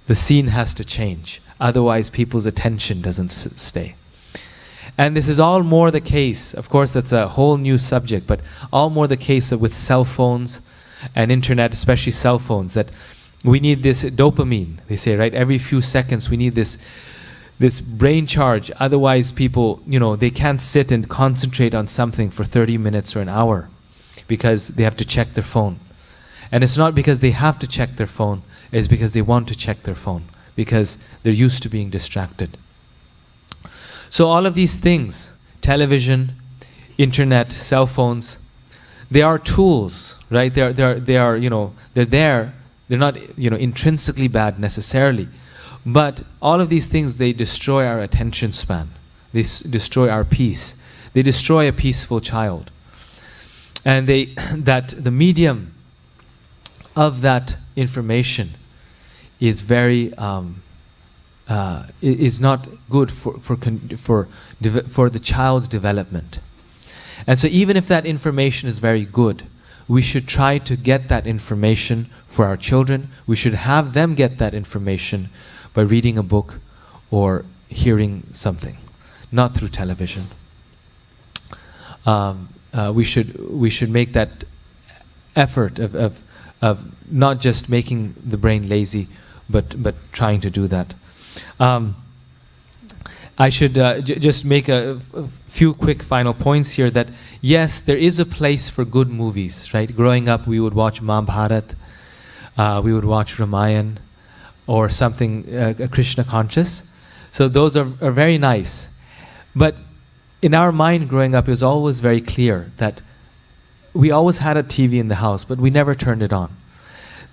the scene has to change. Otherwise, people's attention doesn't stay. And this is all more the case. Of course, that's a whole new subject, but all more the case with cell phones and internet, especially cell phones, that we need this dopamine, they say, right? Every few seconds, we need this brain charge. Otherwise people, they can't sit and concentrate on something for 30 minutes or an hour because they have to check their phone. And it's not because they have to check their phone, it's because they want to check their phone because they're used to being distracted. So all of these things, television, internet, cell phones, they are tools, right? They are they're there. They're not, intrinsically bad necessarily. But all of these things, they destroy our attention span. They destroy our peace. They destroy a peaceful child. And that the medium of that information is very is not good for the child's development. And so even if that information is very good, we should try to get that information for our children. We should have them get that information by reading a book or hearing something, not through television. We should make that effort of not just making the brain lazy, but trying to do that. I should just make a few quick final points here that yes, there is a place for good movies, right? Growing up, we would watch Mahabharata, we would watch Ramayana, or something Krishna conscious. So those are very nice. But in our mind growing up, it was always very clear that we always had a TV in the house, but we never turned it on.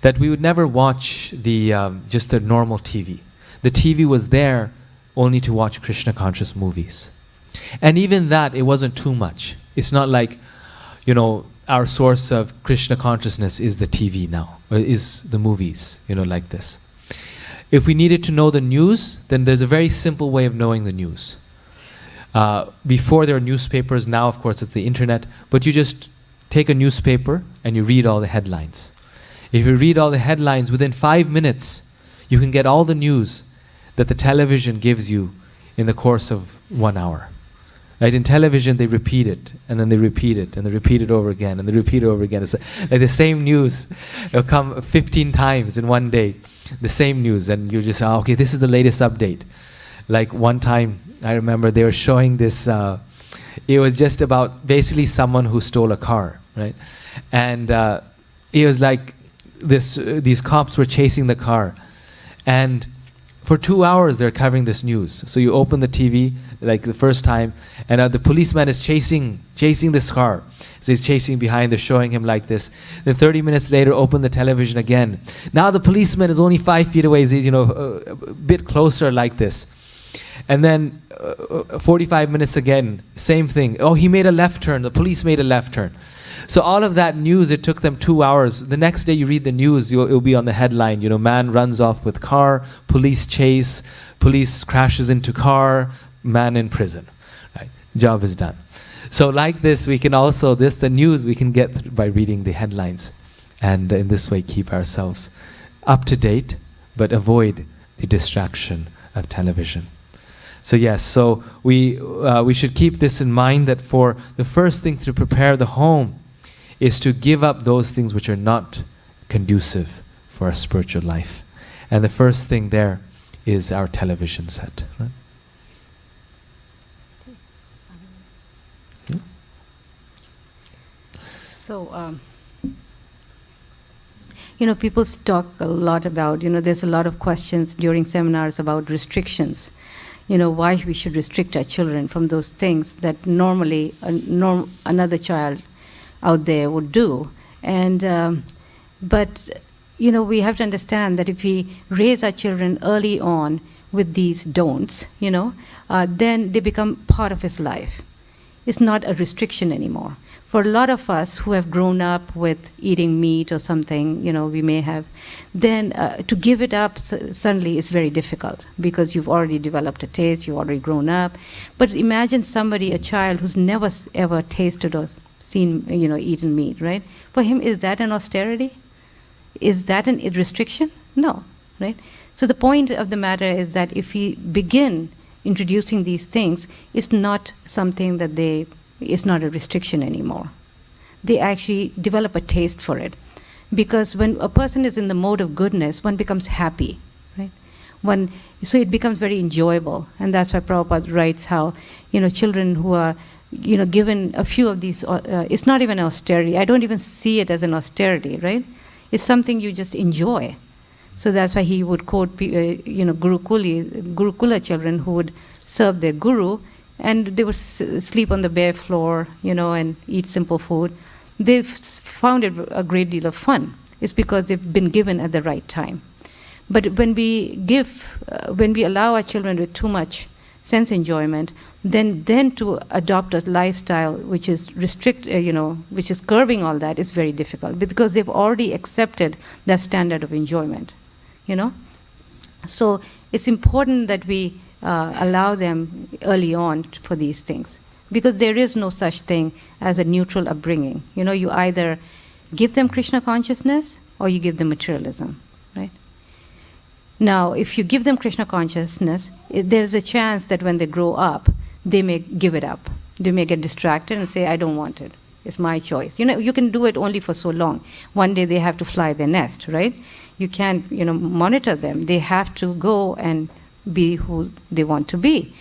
That we would never watch just the normal TV. The TV was there only to watch Krishna conscious movies. And even that, it wasn't too much. It's not like, our source of Krishna consciousness is the TV now, or is the movies, like this. If we needed to know the news, then there's a very simple way of knowing the news. Before there were newspapers, now of course it's the internet, but you just take a newspaper and you read all the headlines. If you read all the headlines, within 5 minutes, you can get all the news that the television gives you in the course of 1 hour. Right? In television, they repeat it, and then they repeat it, and they repeat it over again, and they repeat it over again. It's like the same news. It'll come 15 times in one day, the same news, and you just, okay, this is the latest update. Like one time, I remember they were showing this, it was just about basically someone who stole a car, right? And it was like these cops were chasing the car, and for 2 hours they're covering this news. So you open the TV like the first time, and the policeman is chasing this car. So he's chasing behind, they're showing him like this. Then 30 minutes later, open the television again. Now the policeman is only 5 feet away, he's a bit closer like this. And then 45 minutes again, same thing. Oh, he made a left turn, the police made a left turn. So all of that news, it took them 2 hours. The next day you read the news, it'll be on the headline, man runs off with car, police chase, police crashes into car, man in prison. Right? Job is done. So like this, we can also, the news we can get by reading the headlines. And in this way keep ourselves up to date, but avoid the distraction of television. So yes, so we should keep this in mind, that for the first thing to prepare the home is to give up those things which are not conducive for our spiritual life. And the first thing there is our television set. Right? So, people talk a lot about, there's a lot of questions during seminars about restrictions. Why we should restrict our children from those things that normally another child out there would do. And but we have to understand that if we raise our children early on with these don'ts, then they become part of his life. It's not a restriction anymore. For a lot of us who have grown up with eating meat or something, we may have, then to give it up suddenly is very difficult, because you've already developed a taste, you've already grown up. But imagine a child who's never ever tasted or seen, eaten meat, right? For him, is that an austerity? Is that a restriction? No, right? So the point of the matter is that if we begin introducing these things, it's not something that it's not a restriction anymore. They actually develop a taste for it. Because when a person is in the mode of goodness, one becomes happy, right? So it becomes very enjoyable. And that's why Prabhupada writes how, children who are, given a few of these, it's not even austerity. I don't even see it as an austerity, right? It's something you just enjoy. So that's why he would quote, Gurukula children who would serve their guru, and they would sleep on the bare floor, and eat simple food. They've found it a great deal of fun. It's because they've been given at the right time. But when we allow our children with too much sense enjoyment, then to adopt a lifestyle which is which is curbing all that is very difficult, because they've already accepted that standard of enjoyment, So it's important that we allow them early on for these things, because there is no such thing as a neutral upbringing. You either give them Krishna consciousness or you give them materialism, right? Now, if you give them Krishna consciousness, there's a chance that when they grow up, they may give it up. They may get distracted and say, I don't want it. It's my choice. You can do it only for so long. One day they have to fly their nest, right? You can't, monitor them. They have to go and be who they want to be.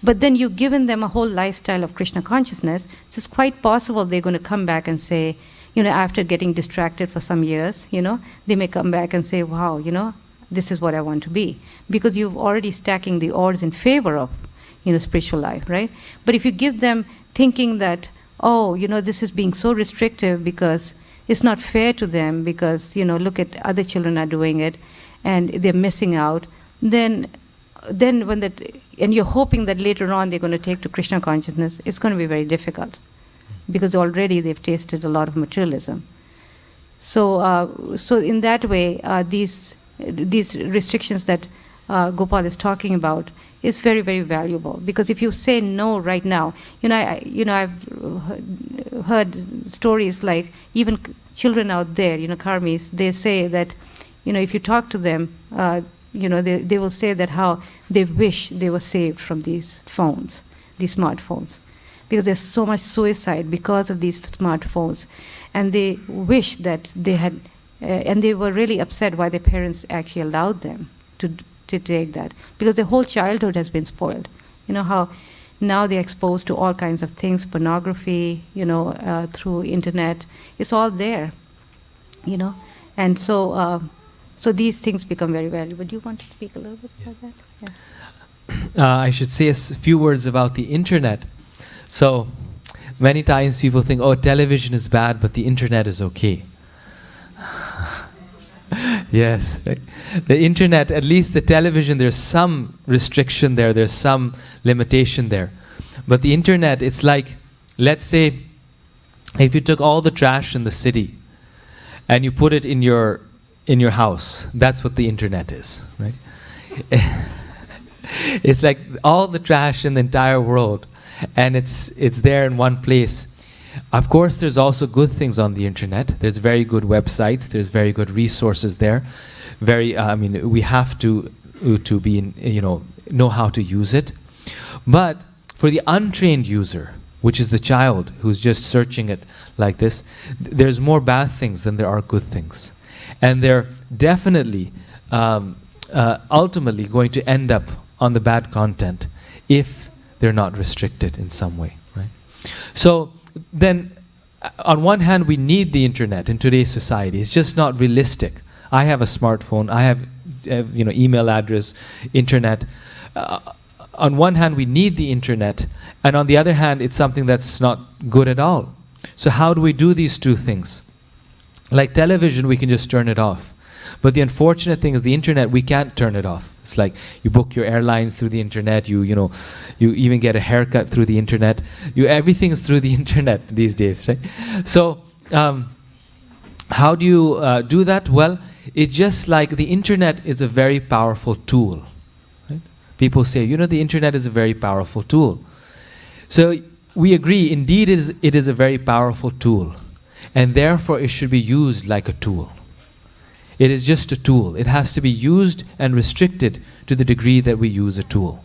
But then you've given them a whole lifestyle of Krishna consciousness, so it's quite possible they're going to come back and say, after getting distracted for some years, they may come back and say, wow, this is what I want to be. Because you've already stacking the odds in favor of, spiritual life, right? But if you give them thinking that, this is being so restrictive because it's not fair to them, because, look at other children are doing it and they're missing out, then and you're hoping that later on they're going to take to Krishna consciousness, it's going to be very difficult, because already they've tasted a lot of materialism. So in that way, these restrictions that Gopal is talking about is very, very valuable. Because if you say no right now, I've heard stories like even children out there, karmis, they say that, if you talk to them, they will say that how they wish they were saved from these phones, these smartphones. Because there's so much suicide because of these smartphones. And they wish that they had, and they were really upset why their parents actually allowed them to take that. Because their whole childhood has been spoiled. How now they're exposed to all kinds of things, pornography, through internet. It's all there, And so these things become very valuable. Do you want to speak a little bit about that? Yeah. I should say a few words about the internet. So, many times people think, oh, television is bad, but the internet is okay. Yes, right? The internet, at least the television, there's some restriction there, there's some limitation there. But the internet, it's like, let's say, if you took all the trash in the city and you put it in your house, that's what the internet is, right? It's like all the trash in the entire world, and it's there in one place. Of course, there's also good things on the internet. There's very good websites. There's very good resources there. We have to be know how to use it. But for the untrained user, which is the child who's just searching it like this, there's more bad things than there are good things, and they're definitely ultimately going to end up on the bad content if they're not restricted in some way, right? So then, on one hand, we need the internet in today's society. It's just not realistic. I have a smartphone. I have, email address, internet. On one hand, we need the internet, and on the other hand, it's something that's not good at all. So how do we do these two things? Like television, we can just turn it off. But the unfortunate thing is the internet, we can't turn it off. It's like you book your airlines through the internet, you even get a haircut through the internet. Everything is through the internet these days, right? So how do you do that? Well, it's just like the internet is a very powerful tool. Right? People say, the internet is a very powerful tool. So we agree, indeed it is a very powerful tool. And therefore it should be used like a tool. It is just a tool. It has to be used and restricted to the degree that we use a tool.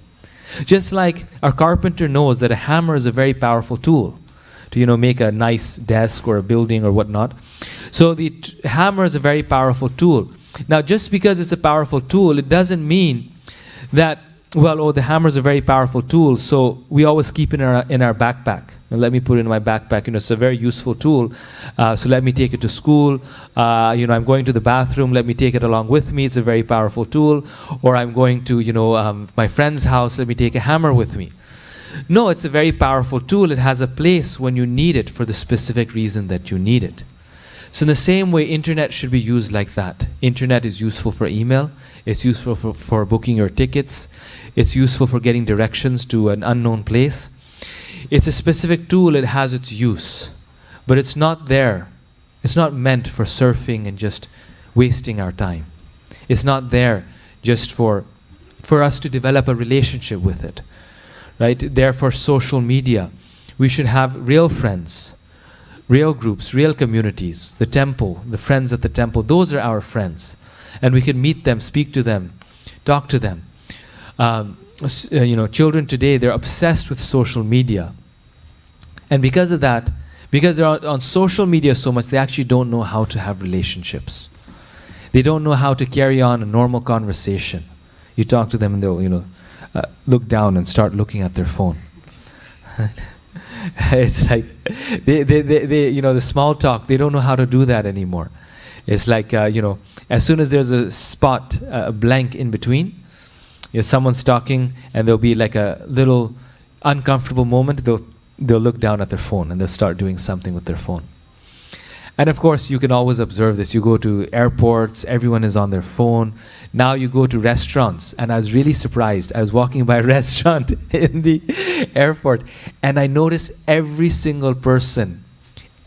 Just like our carpenter knows that a hammer is a very powerful tool to make a nice desk or a building or whatnot. So the hammer is a very powerful tool. Now just because it's a powerful tool, it doesn't mean that, the hammer is a very powerful tool, so we always keep it in our backpack. And let me put it in my backpack. It's a very useful tool. So let me take it to school. I'm going to the bathroom. Let me take it along with me. It's a very powerful tool. Or I'm going to, my friend's house. Let me take a hammer with me. No, it's a very powerful tool. It has a place when you need it for the specific reason that you need it. So in the same way, internet should be used like that. Internet is useful for email. It's useful for booking your tickets. It's useful for getting directions to an unknown place. It's a specific tool, it has its use, but it's not there. It's not meant for surfing and just wasting our time. It's not there just for us to develop a relationship with it, right? Therefore, social media, we should have real friends, real groups, real communities. The temple, the friends at the temple, those are our friends. And we can meet them, speak to them, talk to them. Children today, they're obsessed with social media. And because of that, because they're on social media so much, they actually don't know how to have relationships. They don't know how to carry on a normal conversation. You talk to them and they'll, look down and start looking at their phone. It's like, they the small talk, they don't know how to do that anymore. It's like, as soon as there's a spot, a blank in between, someone's talking and there'll be like a little uncomfortable moment, they'll look down at their phone and they'll start doing something with their phone. And of course, you can always observe this. You go to airports, everyone is on their phone. Now you go to restaurants, and I was really surprised. I was walking by a restaurant in the airport, and I noticed every single person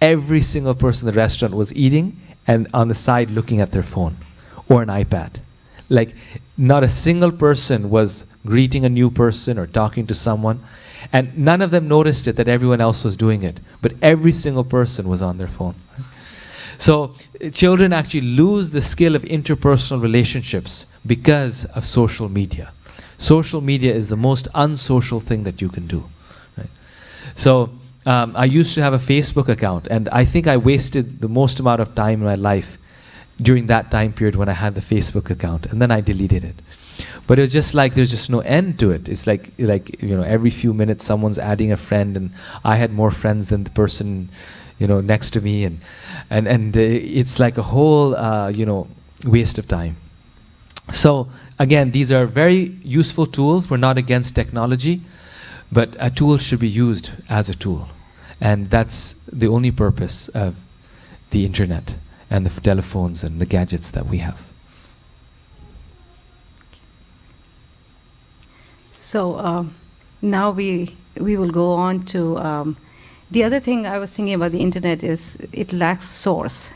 in the restaurant was eating and on the side looking at their phone or an iPad. Like, not a single person was greeting a new person or talking to someone. And none of them noticed it that everyone else was doing it. But every single person was on their phone. So children actually lose the skill of interpersonal relationships because of social media. Social media is the most unsocial thing that you can do. Right? So I used to have a Facebook account, and I think I wasted the most amount of time in my life during that time period when I had the Facebook account, and then I deleted it. But it was just like there's just no end to it. It's like every few minutes someone's adding a friend, and I had more friends than the person next to me, and it's like a whole waste of time. So again, these are very useful tools. We're not against technology, but a tool should be used as a tool, and that's the only purpose of the internet and the telephones and the gadgets that we have. So now we will go on to the other thing I was thinking about the internet is it lacks source.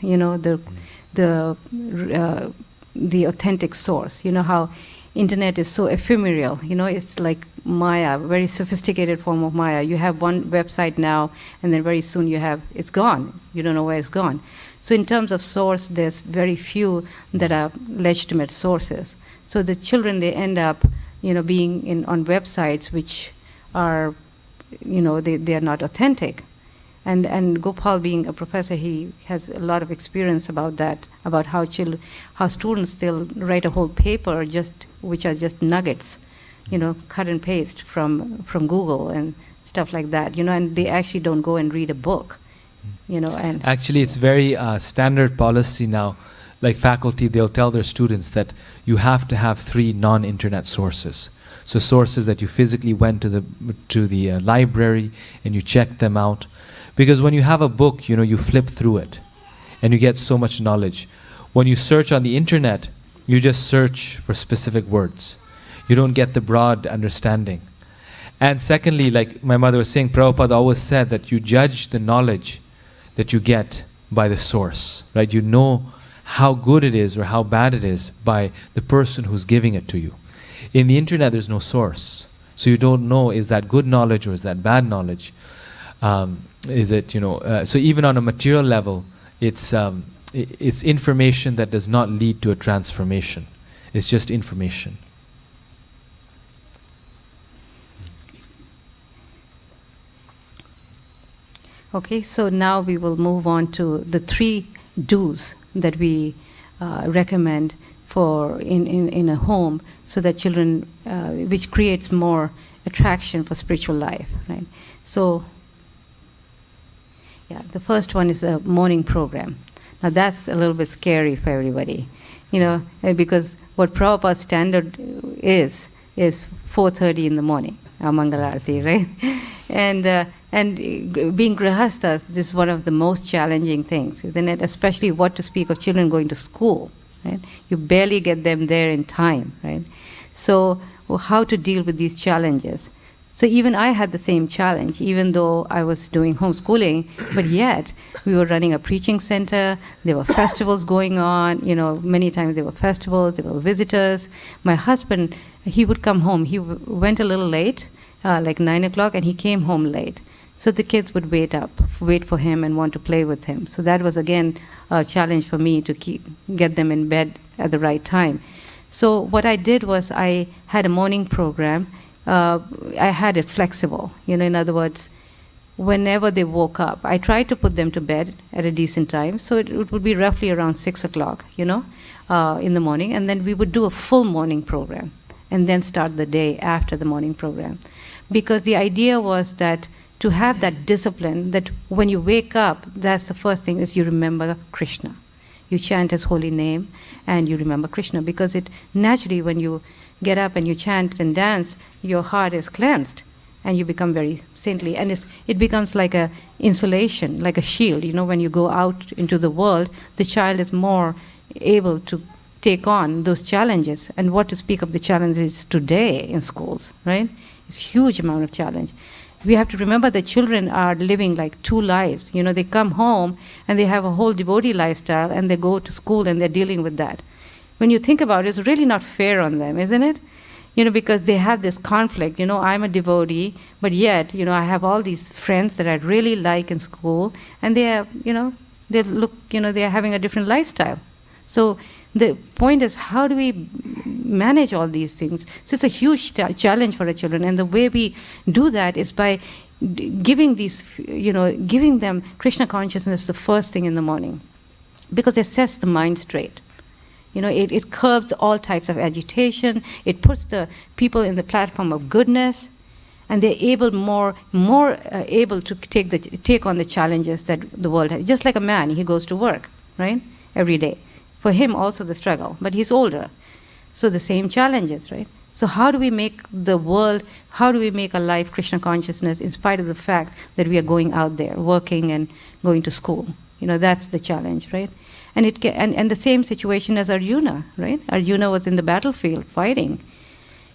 The authentic source. You know how internet is so ephemeral. It's like Maya, very sophisticated form of Maya. You have one website now, and then very soon it's gone. You don't know where it's gone. So in terms of source, there's very few that are legitimate sources. So the children, they end up being on websites which are, they are not authentic. And Gopal, being a professor, he has a lot of experience about that, about how students, they'll write a whole paper which are just nuggets, cut and paste from Google and stuff like that, and they actually don't go and read a book, and actually it's very standard policy now. Like faculty, they'll tell their students that you have to have 3 non-internet sources. So sources that you physically went to the library and you checked them out. Because when you have a book, you flip through it and you get so much knowledge. When you search on the internet, you just search for specific words. You don't get the broad understanding. And secondly, like my mother was saying, Prabhupada always said that you judge the knowledge that you get by the source, right? You know how good it is or how bad it is by the person who's giving it to you. In the internet, there's no source. So you don't know, is that good knowledge or is that bad knowledge? Is it, so even on a material level, it's information that does not lead to a transformation. It's just information. Okay, so now we will move on to the 3 do's that we recommend for in a home, so that children, which creates more attraction for spiritual life, right? So, the first one is a morning program. Now that's a little bit scary for everybody, because what Prabhupada's standard is 4:30 in the morning, Mangalarti, right? And being grihasthas, this is one of the most challenging things, isn't it? Especially what to speak of children going to school, right? You barely get them there in time, right? So how to deal with these challenges? So even I had the same challenge, even though I was doing homeschooling, but yet we were running a preaching center, there were festivals going on, many times there were festivals, there were visitors. My husband, he would come home, he went a little late, like 9 o'clock, and he came home late. So the kids would wait for him and want to play with him. So that was again a challenge for me to get them in bed at the right time. So what I did was I had a morning program. I had it flexible, in other words, whenever they woke up, I tried to put them to bed at a decent time, so it would be roughly around 6 o'clock, in the morning, and then we would do a full morning program, and then start the day after the morning program. Because the idea was that to have that discipline, that when you wake up, that's the first thing is you remember Krishna. You chant his holy name, and you remember Krishna, because it naturally, when you get up and you chant and dance, your heart is cleansed and you become very saintly. And it becomes like a insulation, like a shield. When you go out into the world, the child is more able to take on those challenges. And what to speak of the challenges today in schools, right? It's a huge amount of challenge. We have to remember that children are living like 2 lives. They come home and they have a whole devotee lifestyle, and they go to school and they're dealing with that. when you think about it, it's really not fair on them, isn't it? Because they have this conflict. I'm a devotee, but yet, I have all these friends that I really like in school, and they are, they look, they are having a different lifestyle. So the point is, how do we manage all these things? So it's a huge challenge for our children, and the way we do that is by giving giving them Krishna consciousness the first thing in the morning, because it sets the mind straight. It curbs all types of agitation. It puts the people in the platform of goodness, and they're more able to take on the challenges that the world has. Just like a man, he goes to work, right, every day. For him also the struggle, but he's older, so the same challenges, right? So how do we make a life Krishna consciousness in spite of the fact that we are going out there, working and going to school? That's the challenge, right? And and the same situation as Arjuna, right? Arjuna was in the battlefield fighting.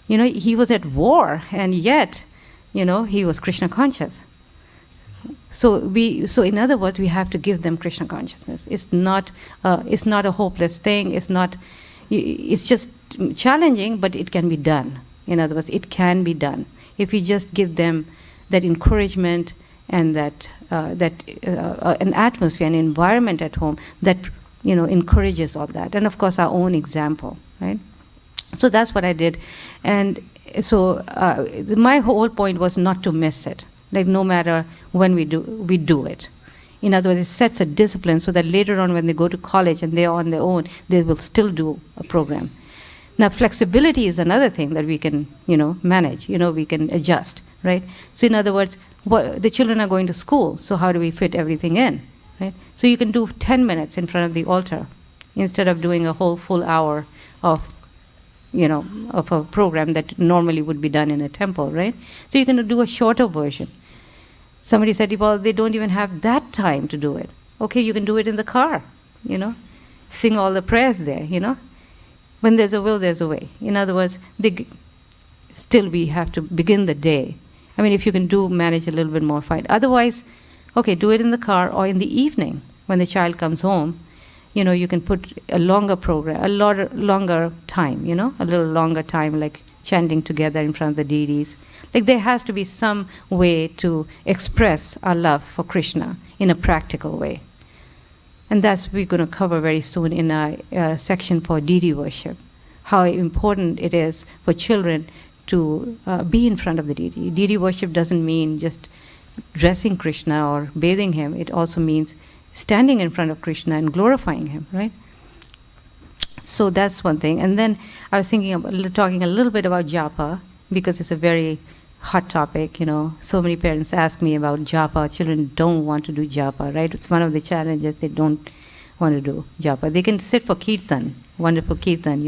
He was at war, and yet, he was Krishna conscious. So in other words, we have to give them Krishna consciousness. It's not a hopeless thing. It's just challenging, but it can be done. In other words, it can be done if we just give them that encouragement and that an atmosphere, an environment at home that encourages all that, and of course our own example, right? So that's what I did, and so my whole point was not to miss it. Like, no matter when we do it. In other words, it sets a discipline so that later on when they go to college and they are on their own, they will still do a program. Now, flexibility is another thing that we can, manage. We can adjust, right? So in other words, the children are going to school, so how do we fit everything in, right? So you can do 10 minutes in front of the altar instead of doing a whole full hour of a program that normally would be done in a temple, right? So you can do a shorter version. Somebody said, well, they don't even have that time to do it. Okay, you can do it in the car, Sing all the prayers there, When there's a will, there's a way. In other words, still we have to begin the day. I mean, if you can manage a little bit more, fine. Otherwise, okay, do it in the car or in the evening when the child comes home. You can put a longer program, a longer time, a little longer time, like chanting together in front of the deities. Like, there has to be some way to express our love for Krishna in a practical way. And that's we're going to cover very soon in our section for deity worship, how important it is for children to be in front of the deity. Deity worship doesn't mean just dressing Krishna or bathing him. It also means standing in front of Krishna and glorifying him, right? So that's one thing. And then I was thinking about talking a little bit about japa, because it's a very hot topic. So many parents ask me about japa. Children don't want to do japa, right? It's one of the challenges. They don't want to do japa. They can sit for kirtan, wonderful kirtan,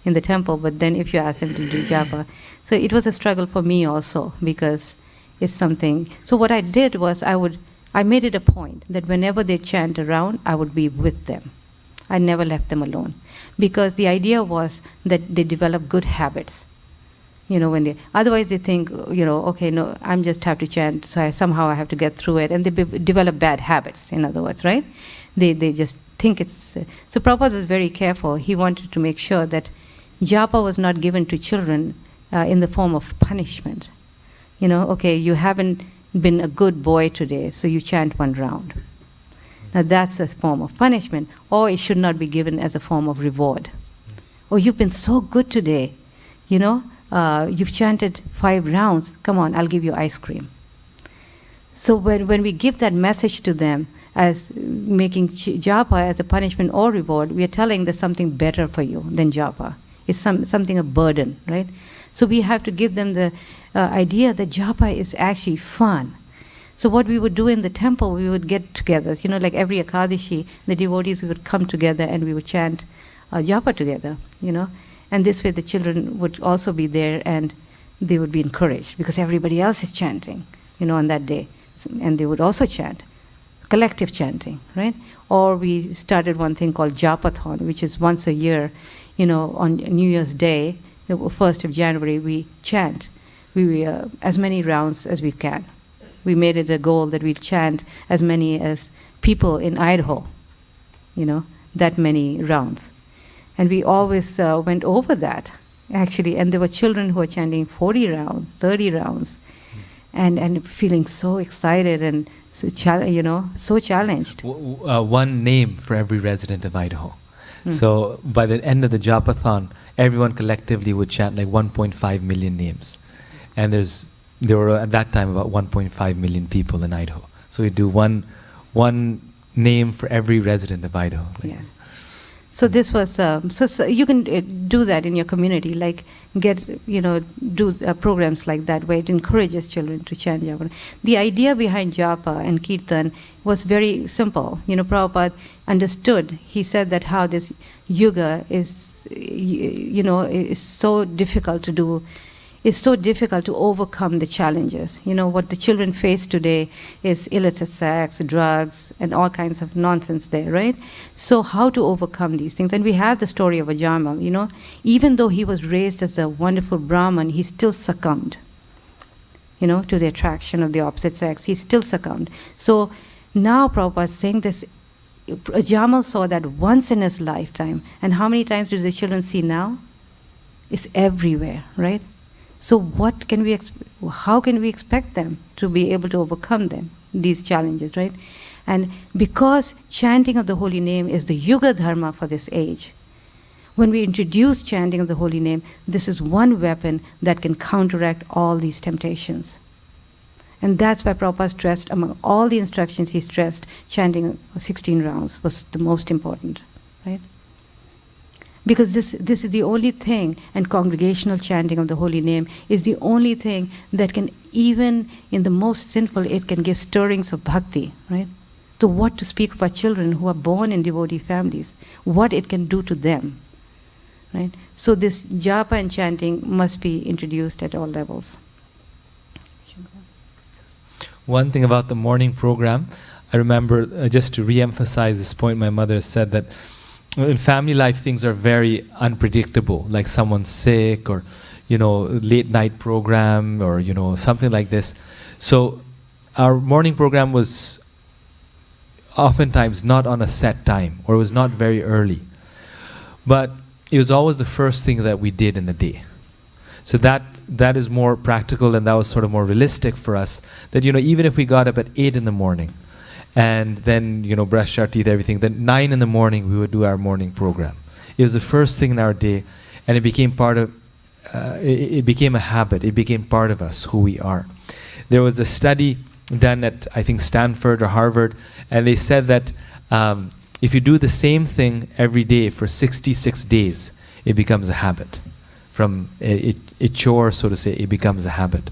in the temple, but then if you ask them to do japa. So it was a struggle for me also, because it's something. So what I did was I made it a point that whenever they chant around, I would be with them. I never left them alone, because the idea was that they develop good habits. Otherwise they think, okay, no, I'm just have to chant, so somehow I have to get through it, and they develop bad habits. In other words, right? They just think it's. So Prabhupada was very careful. He wanted to make sure that japa was not given to children in the form of punishment. Okay, you haven't been a good boy today, so you chant one round. Now that's a form of punishment, or it should not be given as a form of reward. Oh, you've been so good today, you've chanted 5 rounds, come on, I'll give you ice cream. So when we give that message to them as making japa as a punishment or reward, we are telling there's something better for you than japa. It's something a burden, right? So we have to give them the idea that japa is actually fun. So what we would do in the temple, we would get together, like every Ekadashi, the devotees would come together and we would chant japa together, And this way the children would also be there and they would be encouraged because everybody else is chanting, on that day. And they would also chant, collective chanting, right? Or we started one thing called Japathon, which is once a year, on New Year's Day, the 1st of January, we chant. We as many rounds as we can. We made it a goal that we'd chant as many as people in Idaho, that many rounds. And we always went over that, actually. And there were children who were chanting 40 rounds, 30 rounds, and feeling so excited and so so challenged. One name for every resident of Idaho. So by the end of the Japathon, everyone collectively would chant like 1.5 million names. And there were at that time about 1.5 million people in Idaho. So we do one name for every resident of Idaho. Yes. So this was so you can do that in your community, like do programs like that where it encourages children to chant japa. The idea behind japa and kirtan was very simple. Prabhupada understood. He said that how this yuga is is so difficult to do. It's so difficult to overcome the challenges. What the children face today is illicit sex, drugs, and all kinds of nonsense there, right? So how to overcome these things? And we have the story of Ajamal, even though he was raised as a wonderful Brahmin, he still succumbed, to the attraction of the opposite sex. He still succumbed. So now Prabhupada is saying this, Ajamal saw that once in his lifetime. And how many times do the children see now? It's everywhere, right? So what can we how can we expect them to be able to overcome these challenges, right? And because chanting of the holy name is the yuga dharma for this age, when we introduce chanting of the holy name, this is one weapon that can counteract all these temptations. And that's why Prabhupada stressed, among all the instructions he stressed, chanting 16 rounds was the most important, right? Because this is the only thing, and congregational chanting of the holy name is the only thing that can, even in the most sinful, it can give stirrings of bhakti, right? So what to speak about children who are born in devotee families, what it can do to them, right? So this japa and chanting must be introduced at all levels. One thing about the morning program, I remember, just to re-emphasize this point, my mother said that in family life things are very unpredictable, like someone's sick or late night program or something like this. So our morning program was oftentimes not on a set time, or it was not very early, but it was always the first thing that we did in the day. So that is more practical, and that was sort of more realistic for us, that even if we got up at 8 in the morning and then brush our teeth, everything, then 9 in the morning we would do our morning program. It was the first thing in our day, and it became part of it became a habit. It became part of us, who we are. There was a study done at, I think, Stanford or Harvard, and they said that if you do the same thing every day for 66 days, it becomes a habit. From a chore, so to say, it becomes a habit.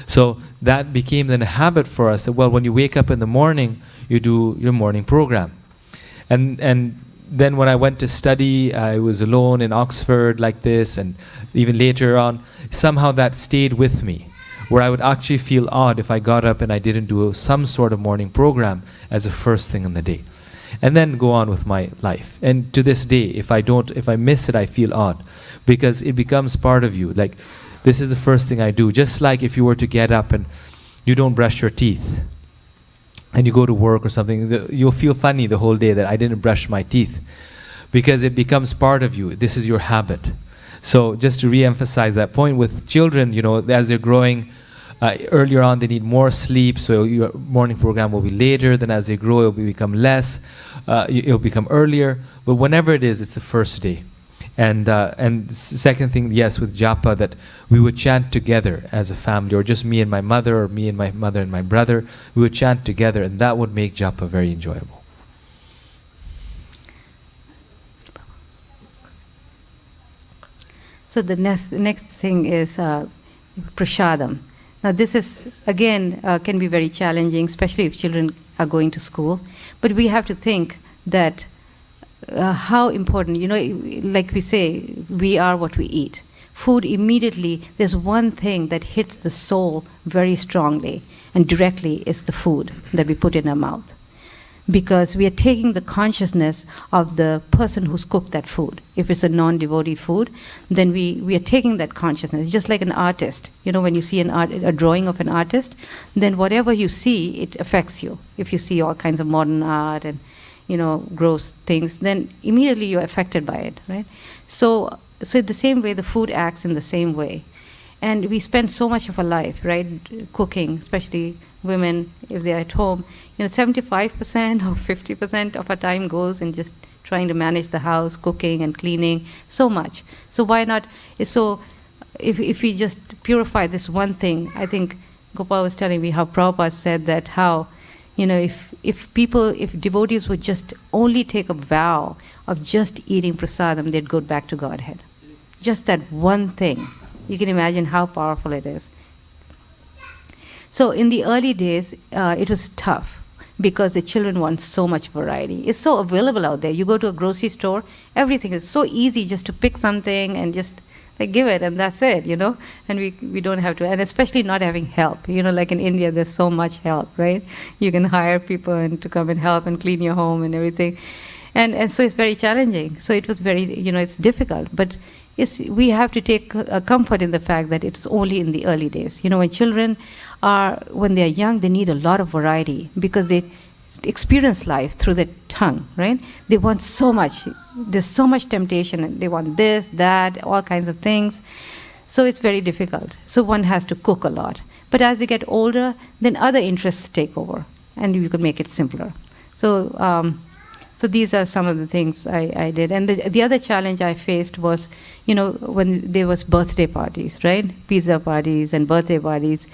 So that became then a habit for us, that, well, when you wake up in the morning, you do your morning program. And then when I went to study, I was alone in Oxford like this, and even later on, somehow that stayed with me, where I would actually feel odd if I got up and I didn't do some sort of morning program as the first thing in the day, and then go on with my life. And to this day, if I miss it, I feel odd, because it becomes part of you. Like, this is the first thing I do. Just like if you were to get up and you don't brush your teeth, and you go to work or something, you'll feel funny the whole day that I didn't brush my teeth, because it becomes part of you. This is your habit. So just to re-emphasize that point with children, as they're growing, earlier on they need more sleep, so your morning program will be later. Then as they grow, it will become less. It'll become earlier. But whenever it is, it's the first day. And second thing, yes, with japa, that we would chant together as a family, or just me and my mother, or me and my mother and my brother. We would chant together, and that would make japa very enjoyable. So the next thing is Prashadam. Now this is, again, can be very challenging, especially if children are going to school. But we have to think that how important, like we say, we are what we eat. Food immediately, there's one thing that hits the soul very strongly and directly, is the food that we put in our mouth. Because we are taking the consciousness of the person who's cooked that food. If it's a non-devotee food, then we are taking that consciousness. Just like an artist. When you see a drawing of an artist, then whatever you see, it affects you. If you see all kinds of modern art and gross things, then immediately you're affected by it, right? So the same way, the food acts in the same way. And we spend so much of our life, right, cooking, especially women, if they're at home. 75% or 50% of our time goes in just trying to manage the house, cooking and cleaning, so much. So why not? So if we just purify this one thing, I think Gopal was telling me how Prabhupada said that how, if devotees would just only take a vow of just eating prasadam, they'd go back to Godhead. Just that one thing. You can imagine how powerful it is. So in the early days, it was tough because the children want so much variety. It's so available out there. You go to a grocery store, everything is so easy just to pick something and just give it, and that's it, And we don't have to, and especially not having help. Like in India, there's so much help, right? You can hire people and to come and help and clean your home and everything. And so it's very challenging. So it was very, it's difficult. But we have to take a comfort in the fact that it's only in the early days. When children when they're young, they need a lot of variety because they experience life through their tongue, right? They want so much. There's so much temptation. And they want this, that, all kinds of things. So it's very difficult. So one has to cook a lot. But as they get older, then other interests take over, and you can make it simpler. So these are some of the things I did. And the other challenge I faced was, when there was birthday parties, right? Pizza parties and birthday parties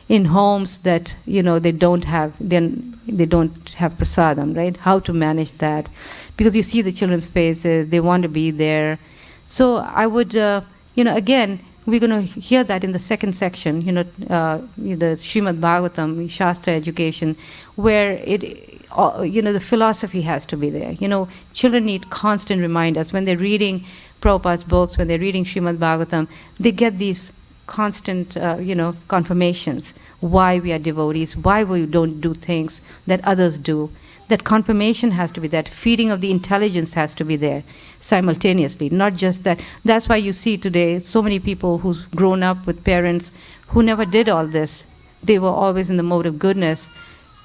in homes that, they don't have prasadam, right? How to manage that. Because you see the children's faces, they want to be there. So I would, again, we're going to hear that in the second section, the Srimad Bhagavatam, Shastra education, where the philosophy has to be there. Children need constant reminders. When they're reading Prabhupada's books, when they're reading Srimad Bhagavatam, they get these constant, confirmations. Why we are devotees, why we don't do things that others do. That confirmation has to be there. That feeding of the intelligence has to be there simultaneously, not just that. That's why you see today so many people who've grown up with parents who never did all this. They were always in the mode of goodness.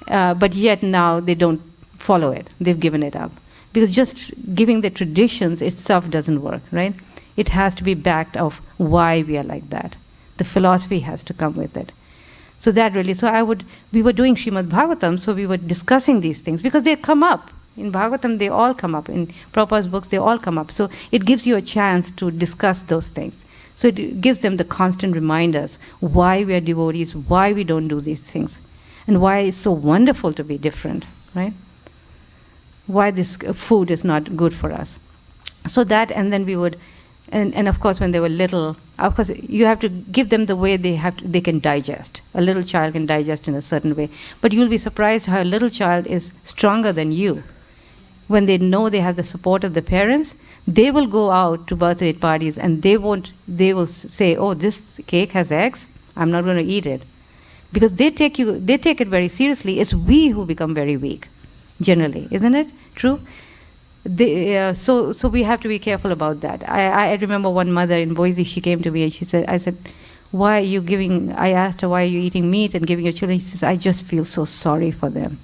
But yet now they don't follow it. They've given it up. Because just giving the traditions itself doesn't work, right? It has to be backed of why we are like that. The philosophy has to come with it. So that really, we were doing Srimad Bhagavatam, so we were discussing these things because they come up. In Bhagavatam, they all come up. In Prabhupada's books, they all come up. So it gives you a chance to discuss those things. So it gives them the constant reminders why we are devotees, why we don't do these things. And why it's so wonderful to be different, right? Why this food is not good for us. So that, and then we would, and of course when they were little, of course you have to give them the way they can digest. A little child can digest in a certain way. But you'll be surprised how a little child is stronger than you. When they know they have the support of the parents, they will go out to birthday parties and they will say, oh, this cake has eggs, I'm not going to eat it. Because they take it very seriously. It's we who become very weak, generally, isn't it true? So we have to be careful about that. I remember one mother in Boise, she came to me and I said, why are you giving? I asked her, why are you eating meat and giving your children? She says, I just feel so sorry for them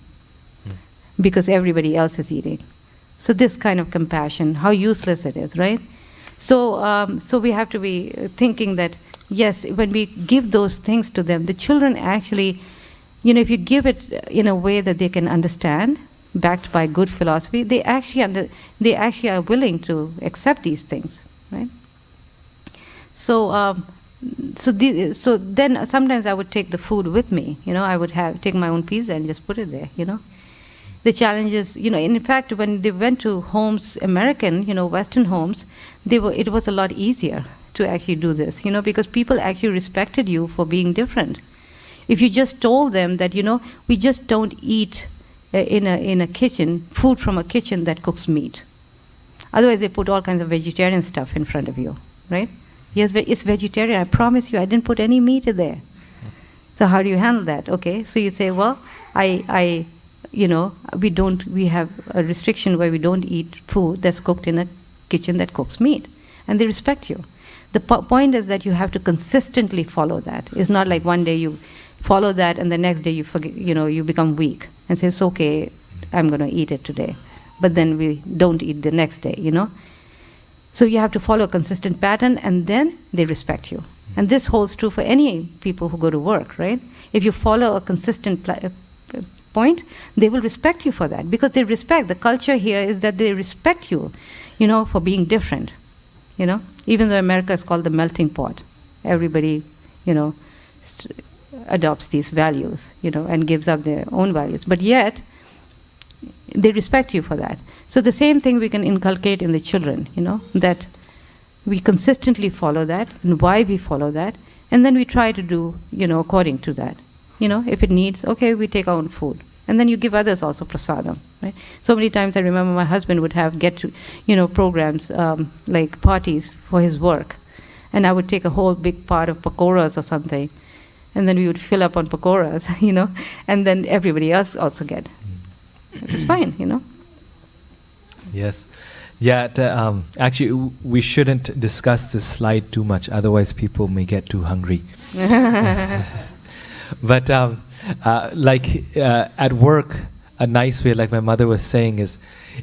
because everybody else is eating. So this kind of compassion, how useless it is, right? So we have to be thinking that. Yes, when we give those things to them, the children actually, if you give it in a way that they can understand, backed by good philosophy, they actually are willing to accept these things, right? So then sometimes I would take the food with me. I would take my own pizza and just put it there. The challenge is, in fact, when they went to homes, American, Western homes, it was a lot easier to actually do this, because people actually respected you for being different. If you just told them that, we just don't eat in a kitchen, food from a kitchen that cooks meat. Otherwise, they put all kinds of vegetarian stuff in front of you, right? Yes, it's vegetarian. I promise you, I didn't put any meat in there. So how do you handle that? Okay, so you say, well, we have a restriction where we don't eat food that's cooked in a kitchen that cooks meat, and they respect you. The point is that you have to consistently follow that. It's not like one day you follow that and the next day you forget, you become weak and say, it's okay, I'm going to eat it today. but then we don't eat the next day, you know. So you have to follow a consistent pattern, and then they respect you. And this holds true for any people who go to work, right? If you follow a consistent point, they will respect you for that, because they respect, the culture here is that they respect you, you know, for being different, you know. Even though America is called the melting pot, everybody, you know, adopts these values, you know, and gives up their own values. But yet, they respect you for that. So the same thing we can inculcate in the children, you know, that we consistently follow that, and why we follow that, and then we try to do, you know, according to that. You know, if it needs, okay, we take our own food. And then you give others also prasadam, right? So many times I remember my husband would have programs, like parties for his work. And I would take a whole big pot of pakoras or something. And then we would fill up on pakoras, you know, and then everybody else also get. It's fine, you know. Yes. Yeah, actually, we shouldn't discuss this slide too much, otherwise people may get too hungry. But at work, a nice way, like my mother was saying, is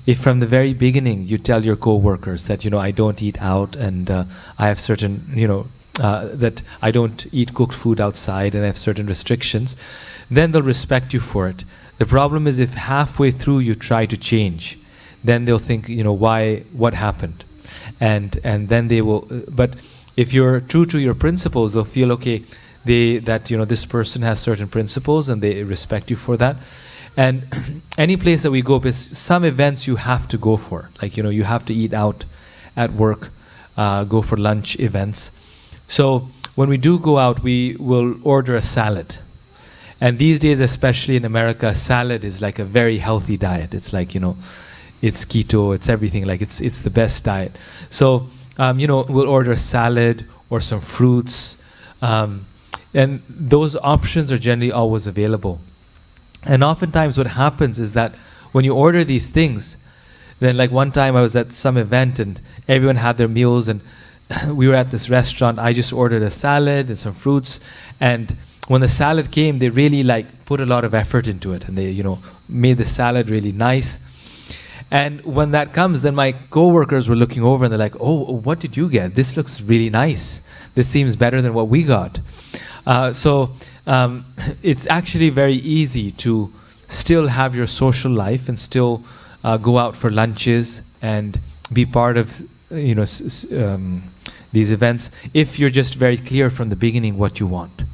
if from the very beginning you tell your co-workers that, you know, I don't eat out, and I have certain, you know, that I don't eat cooked food outside, and I have certain restrictions, then they'll respect you for it. The problem is if halfway through you try to change, then they'll think, you know, what happened? And then they will, but if you're true to your principles, they'll feel, okay, that, you know, this person has certain principles and they respect you for that. And any place that we go, because some events you have to go for, like, you know, you have to eat out at work, go for lunch events. So when we do go out, we will order a salad. And these days, especially in America, salad is like a very healthy diet. It's like, you know, it's keto, it's everything, like it's the best diet. So, you know, we'll order a salad or some fruits, and those options are generally always available. And oftentimes what happens is that when you order these things, then like one time I was at some event and everyone had their meals, and we were at this restaurant, I just ordered a salad and some fruits, and when the salad came, they really like put a lot of effort into it, and they, you know, made the salad really nice. And when that comes, then my co-workers were looking over and they're like, oh, what did you get? This looks really nice. This seems better than what we got. So it's actually very easy to still have your social life and still go out for lunches and be part of, you know, these events if you're just very clear from the beginning what you want.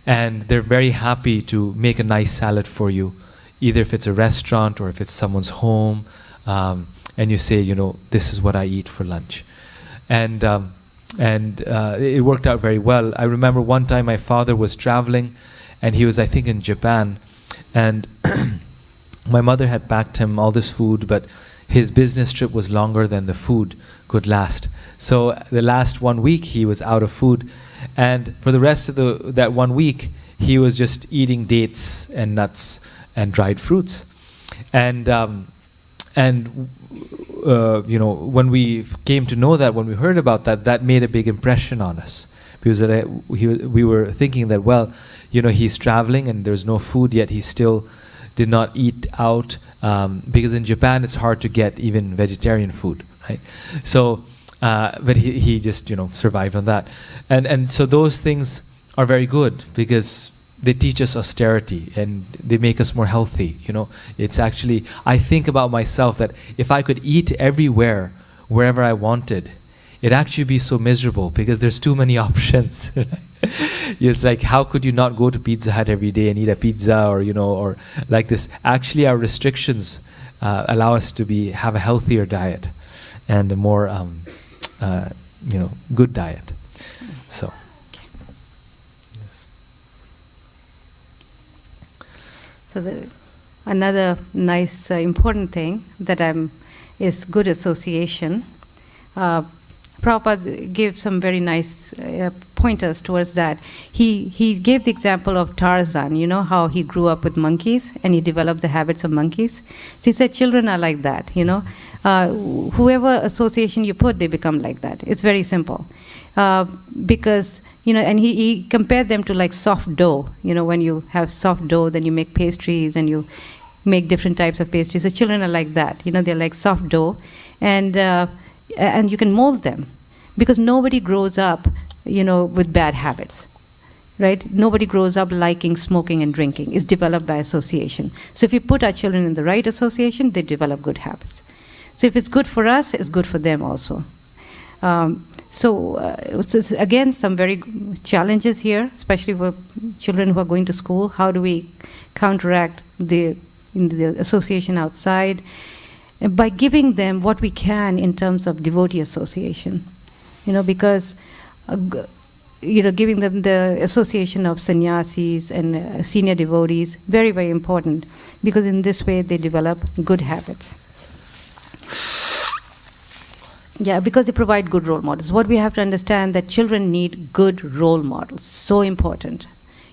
And they're very happy to make a nice salad for you, either if it's a restaurant or if it's someone's home, and you say, you know, this is what I eat for lunch. And it worked out very well. I remember one time my father was traveling, and he was, I think, in Japan, and my mother had packed him all this food, but his business trip was longer than the food could last. So the last 1 week he was out of food, and for the rest of that 1 week he was just eating dates and nuts and dried fruits. And you know, when we came to know that, when we heard about that, that made a big impression on us, because we were thinking that, well, you know, he's traveling and there's no food, yet he still did not eat out, because in Japan it's hard to get even vegetarian food, right? So, but he just, you know, survived on that, and so those things are very good because they teach us austerity and they make us more healthy. You know, it's actually, I think about myself that if I could eat everywhere, wherever I wanted, it'd actually be so miserable because there's too many options. It's like, how could you not go to Pizza Hut every day and eat a pizza, or, you know, or like this? Actually, our restrictions allow us to have a healthier diet and a more, you know, good diet. So. So another nice, important thing that is good association. Prabhupada gave some very nice pointers towards that. He gave the example of Tarzan, you know, how he grew up with monkeys and he developed the habits of monkeys. So he said children are like that, you know. Whoever association you put, they become like that. It's very simple. Because, you know, and he compared them to like soft dough. You know, when you have soft dough, then you make pastries and you make different types of pastries. The children are like that. They're like soft dough, and you can mold them, because nobody grows up, with bad habits. Right? Nobody grows up liking smoking and drinking. It's developed by association. So if we put our children in the right association, they develop good habits. So if it's good for us, it's good for them also. So again, some very challenges here, especially for children who are going to school. How do we counteract the association outside? By giving them what we can in terms of devotee association. Because giving them the association of sannyasis and senior devotees, very, very important, because in this way they develop good habits. Yeah, because they provide good role models. What we have to understand, that children need good role models. So important.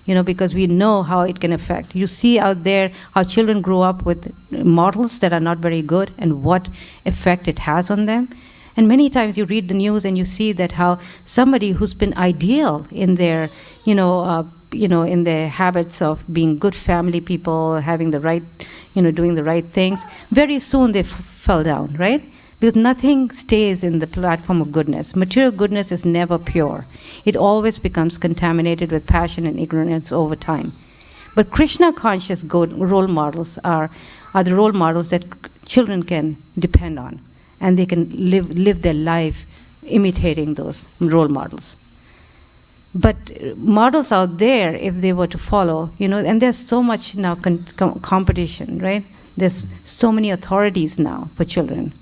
Because we know how it can affect. You see out there how children grow up with models that are not very good, and what effect it has on them. And many times you read the news and you see that how somebody who's been ideal in their, in their habits of being good family people, having the right, doing the right things, very soon they fell down, right? Because nothing stays in the platform of goodness. Material goodness is never pure. It always becomes contaminated with passion and ignorance over time. But Krishna conscious role models are the role models that children can depend on. And they can live their life imitating those role models. But models out there, if they were to follow, and there's so much now competition, right? There's so many authorities now for children.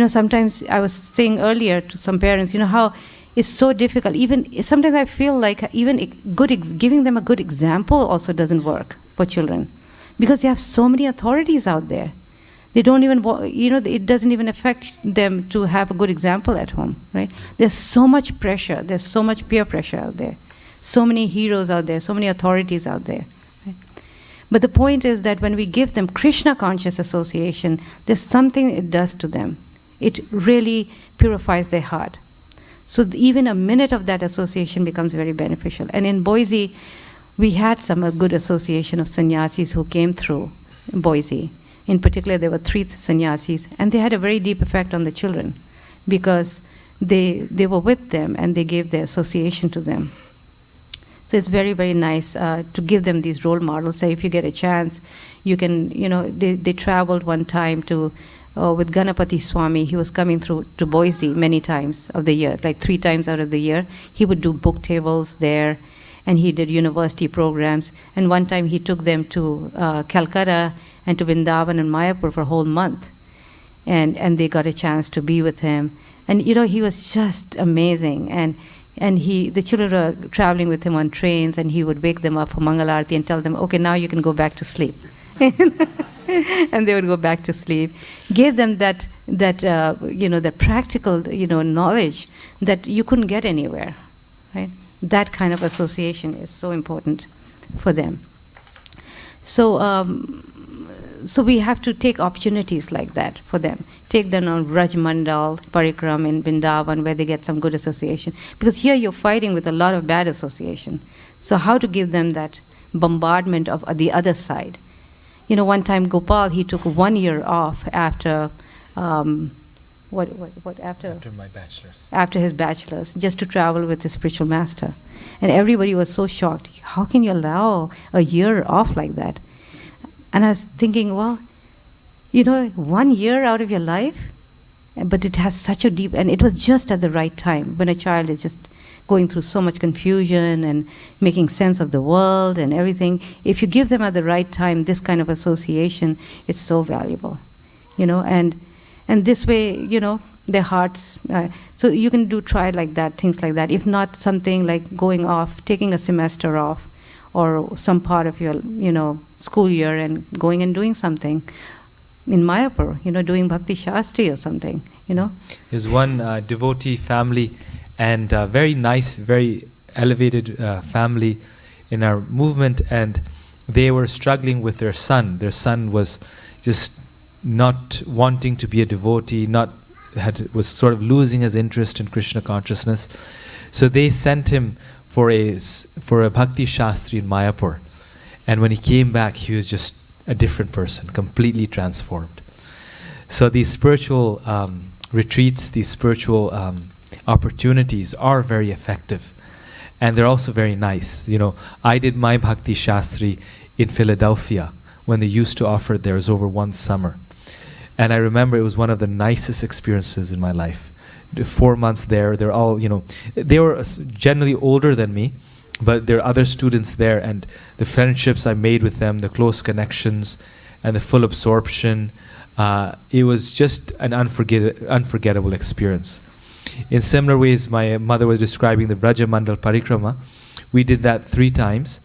Sometimes I was saying earlier to some parents, how it's so difficult. Even sometimes I feel like even giving them a good example also doesn't work for children, because you have so many authorities out there. They don't even, it doesn't even affect them to have a good example at home, right? There's so much pressure. There's so much peer pressure out there. So many heroes out there. So many authorities out there. Right? But the point is that when we give them Krishna conscious association, there's something it does to them. It really purifies their heart. So even a minute of that association becomes very beneficial. And in Boise, we had some good association of sannyasis who came through Boise. In particular, there were 3 sannyasis, and they had a very deep effect on the children, because they were with them and they gave their association to them. So it's very, very nice to give them these role models. So if you get a chance, you can, they traveled one time to with Ganapati Swami. He was coming through to Boise many times of the year, like 3 times out of the year. He would do book tables there, and he did university programs. And one time he took them to Calcutta and to Vrindavan and Mayapur for a whole month. And they got a chance to be with him. And he was just amazing. And the children were traveling with him on trains, and he would wake them up for Mangalarti and tell them, okay, now you can go back to sleep. And they would go back to sleep. Gave them that practical, knowledge that you couldn't get anywhere, right? That kind of association is so important for them. So we have to take opportunities like that for them. Take them on Raj Mandal, Parikram in Vrindavan, where they get some good association. Because here you're fighting with a lot of bad association. So how to give them that bombardment of the other side? One time Gopal, he took 1 year off after, after my bachelor's. After his bachelor's, just to travel with his spiritual master. And everybody was so shocked. How can you allow a year off like that? And I was thinking, well, 1 year out of your life, but it has such a deep, and it was just at the right time, when a child is just going through so much confusion and making sense of the world and everything. If you give them at the right time this kind of association, it's so valuable, and this way, their hearts, so you can try like that, things like that. If not, something like going off, taking a semester off, or some part of your, school year, and going and doing something in Mayapur, doing Bhakti Shastri or something, There's one devotee family, and very nice, very elevated family in our movement, and they were struggling with their son. Their son was just not wanting to be a devotee, was sort of losing his interest in Krishna consciousness. So they sent him for a Bhakti Shastri in Mayapur. And when he came back, he was just a different person, completely transformed. So these spiritual retreats, these spiritual opportunities are very effective. And they're also very nice. You know, I did my Bhakti Shastri in Philadelphia when they used to offer it there. It was over one summer. And I remember it was one of the nicest experiences in my life. The 4 months there, they're all, you know, they were generally older than me, but there are other students there, and the friendships I made with them, the close connections, and the full absorption, it was just an unforgettable experience. In similar ways, my mother was describing the Braja Mandal Parikrama. We did that 3 times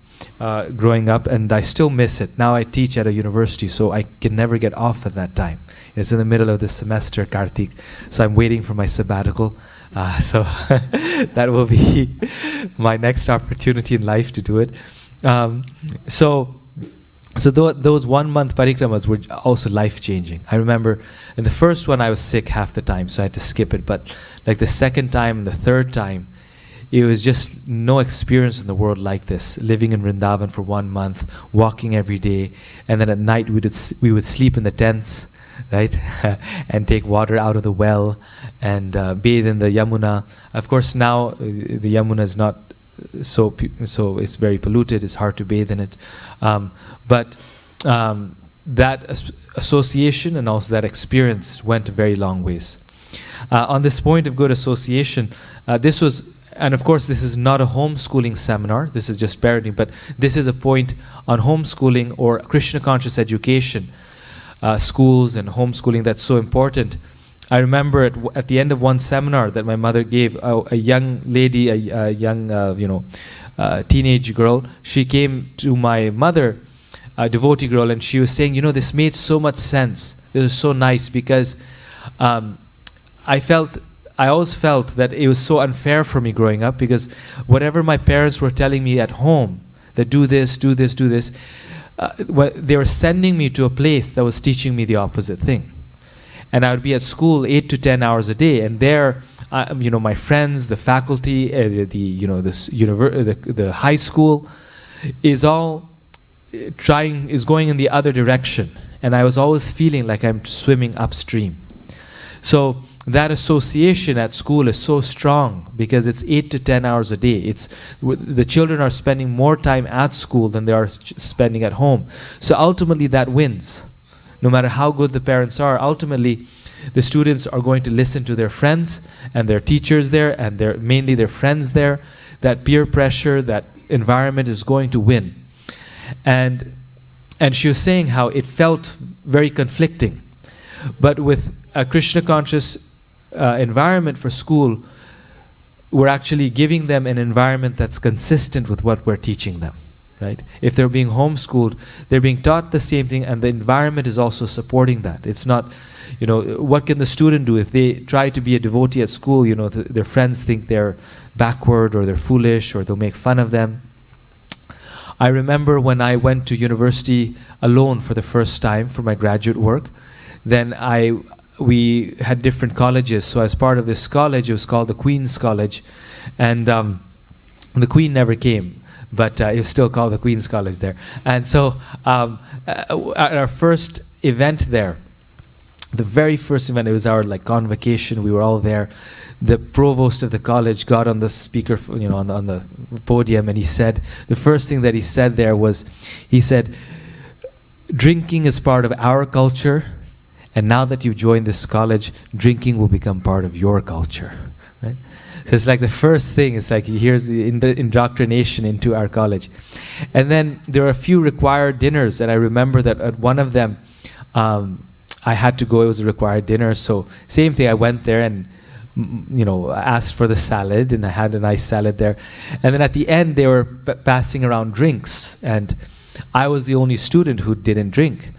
growing up, and I still miss it. Now I teach at a university, so I can never get off at that time. It's in the middle of the semester, Kartik, so I'm waiting for my sabbatical. So that will be my next opportunity in life to do it. So those 1 month parikramas were also life-changing. I remember in the first one I was sick half the time, so I had to skip it. But like the second time and the third time, it was just no experience in the world like this. Living in Vrindavan for 1 month, walking every day, and then at night we would sleep in the tents, right? And take water out of the well and bathe in the Yamuna. Of course, now the Yamuna is not so it's very polluted. It's hard to bathe in it. But that association and also that experience went a very long ways. On this point of good association, this was, and of course this is not a homeschooling seminar, this is just parenting, but this is a point on homeschooling or Krishna conscious education, schools and homeschooling that's so important. I remember at the end of one seminar that my mother gave, a young lady, a young teenage girl, she came to my mother, a devotee girl, and she was saying, you know, this made so much sense. It was so nice because I always felt that it was so unfair for me growing up, because whatever my parents were telling me at home, that do this, do this, do this, they were sending me to a place that was teaching me the opposite thing. And I would be at school 8 to 10 hours a day, and there, you know, my friends, the faculty, the high school is all is going in the other direction, and I was always feeling like I'm swimming upstream. So that association at school is so strong because it's 8 to 10 hours a day. The children are spending more time at school than they are spending at home. So ultimately that wins. No matter how good the parents are, ultimately the students are going to listen to their friends and their teachers there, and mainly their friends there. That peer pressure, that environment is going to win. And she was saying how it felt very conflicting. But with a Krishna conscious environment for school, we're actually giving them an environment that's consistent with what we're teaching them. Right? If they're being homeschooled, they're being taught the same thing, and the environment is also supporting that. It's not, you know, what can the student do if they try to be a devotee at school? You know, their friends think they're backward or they're foolish or they'll make fun of them. I remember when I went to university alone for the first time for my graduate work, then we had different colleges. So as part of this college, it was called the Queen's College, and the Queen never came. But it was still called the Queen's College there. And so at our first event there, the very first event, it was our convocation, we were all there. The provost of the college got on the speaker, on the podium, and he said, the first thing that he said there was, he said, drinking is part of our culture, and now that you've joined this college, drinking will become part of your culture. Right? So it's like the first thing, it's like here's the indoctrination into our college. And then there are a few required dinners, and I remember that at one of them, I had to go, it was a required dinner, so same thing, I went there and asked for the salad, and I had a nice salad there. And then at the end, they were passing around drinks, and I was the only student who didn't drink.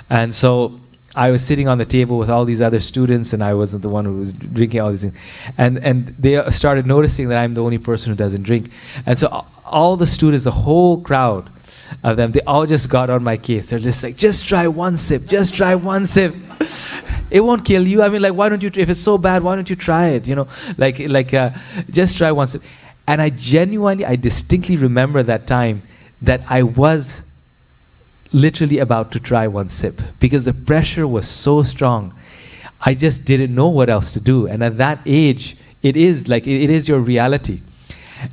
And so I was sitting on the table with all these other students, and I wasn't the one who was drinking all these things. And they started noticing that I'm the only person who doesn't drink. And so all the students, the whole crowd of them, they all just got on my case. They're just like, just try one sip, just try one sip. It won't kill you. I mean, why don't you, if it's so bad, why don't you try it? Just try one sip. And I distinctly remember that time that I was literally about to try one sip because the pressure was so strong. I just didn't know what else to do. And at that age, it is like, it is your reality.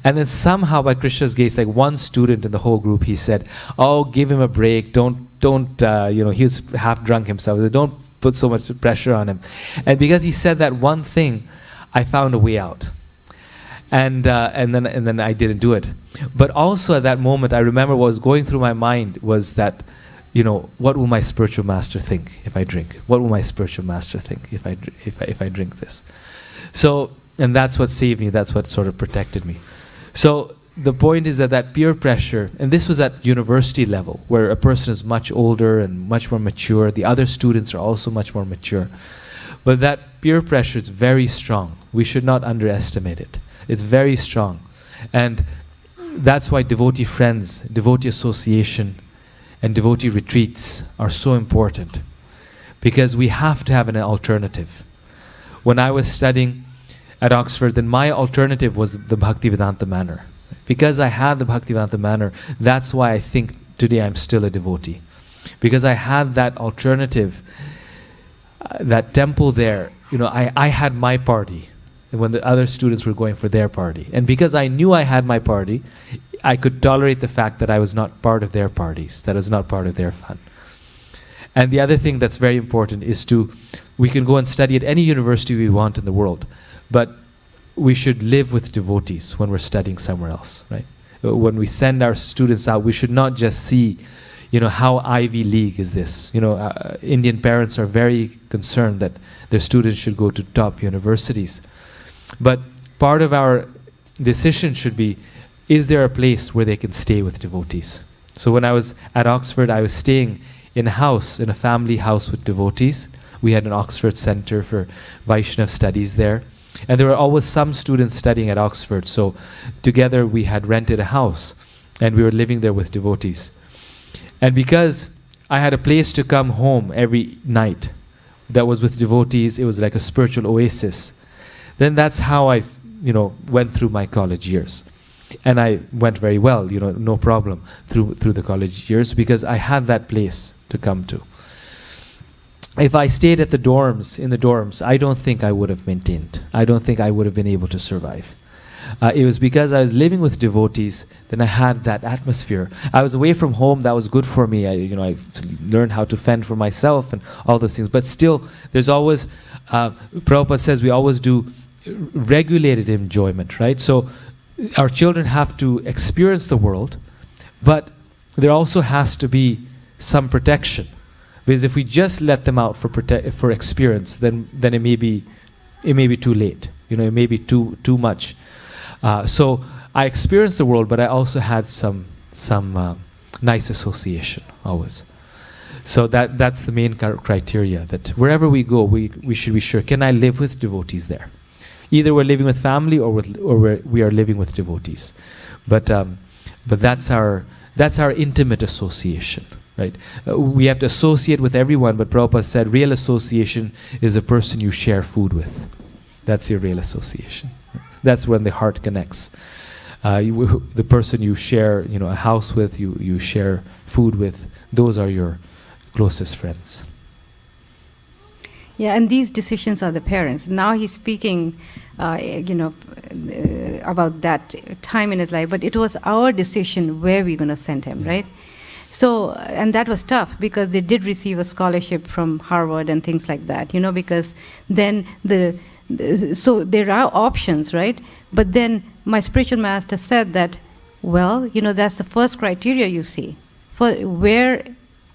And then somehow by Krishna's grace, like one student in the whole group, he said, oh, give him a break. Don't, he was half drunk himself. So don't put so much pressure on him. And because he said that one thing, I found a way out. And then I didn't do it. But also at that moment, I remember what was going through my mind was that, what will my spiritual master think if I drink? What will my spiritual master think if I drink this? So, and that's what saved me. That's what sort of protected me. So the point is that peer pressure, and this was at university level, where a person is much older and much more mature. The other students are also much more mature. But that peer pressure is very strong. We should not underestimate it. It's very strong. And that's why devotee friends, devotee association, and devotee retreats are so important. Because we have to have an alternative. When I was studying at Oxford, then my alternative was the Bhaktivedanta manor. Because I had the Bhaktivedanta manor, that's why I think today I'm still a devotee. Because I had that alternative, that temple there, I had my party when the other students were going for their party. And because I knew I had my party, I could tolerate the fact that I was not part of their parties, that I was not part of their fun. And the other thing that's very important is we can go and study at any university we want in the world, but we should live with devotees when we're studying somewhere else, right? When we send our students out, we should not just see, how Ivy League is this. Indian parents are very concerned that their students should go to top universities. But part of our decision should be, is there a place where they can stay with devotees? So when I was at Oxford, I was staying in a family house with devotees. We had an Oxford Center for Vaishnav studies there. And there were always some students studying at Oxford. So together we had rented a house and we were living there with devotees. And because I had a place to come home every night that was with devotees, it was like a spiritual oasis. Then that's how I, went through my college years. And I went very well, no problem through the college years because I had that place to come to. If I stayed in the dorms, I don't think I would have maintained. I don't think I would have been able to survive. It was because I was living with devotees, then I had that atmosphere. I was away from home, that was good for me. I learned how to fend for myself and all those things. But still, there's always, Prabhupada says we always do regulated enjoyment, right? So our children have to experience the world, but there also has to be some protection. Because if we just let them out for experience, then it may be too late. It may be too much. So I experienced the world, but I also had some nice association always. So that's the main criteria. That wherever we go, we should be sure: can I live with devotees there? Either we're living with family or we are living with devotees. But that's our intimate association. Right? We have to associate with everyone, but Prabhupada said real association is a person you share food with. That's your real association. That's when the heart connects. The person you share, a house with, you share food with, those are your closest friends. Yeah, and these decisions are the parents. Now he's speaking, about that time in his life, but it was our decision where we're going to send him, right? So, and that was tough because they did receive a scholarship from Harvard and things like that, because then so there are options, right? But then my spiritual master said that, well, that's the first criteria you see. For where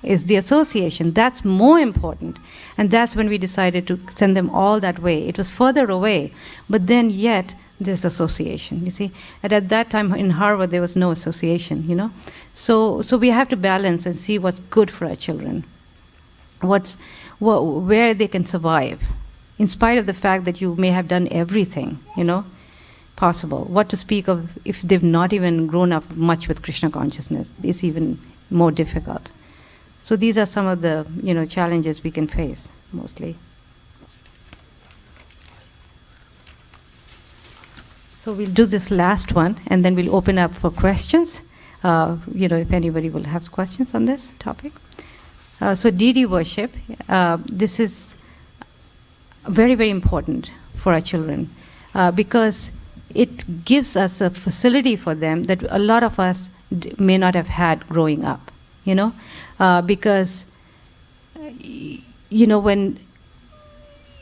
is the association? That's more important. And that's when we decided to send them all that way. It was further away, but then yet there's association, you see. And at that time in Harvard, there was no association, So we have to balance and see what's good for our children, where they can survive, in spite of the fact that you may have done everything, possible. What to speak of if they've not even grown up much with Krishna consciousness is even more difficult. So these are some of the, challenges we can face, mostly. So we'll do this last one, and then we'll open up for questions. if anybody will have questions on this topic. So deity worship, this is very, very important for our children because it gives us a facility for them that a lot of us may not have had growing up, because, when,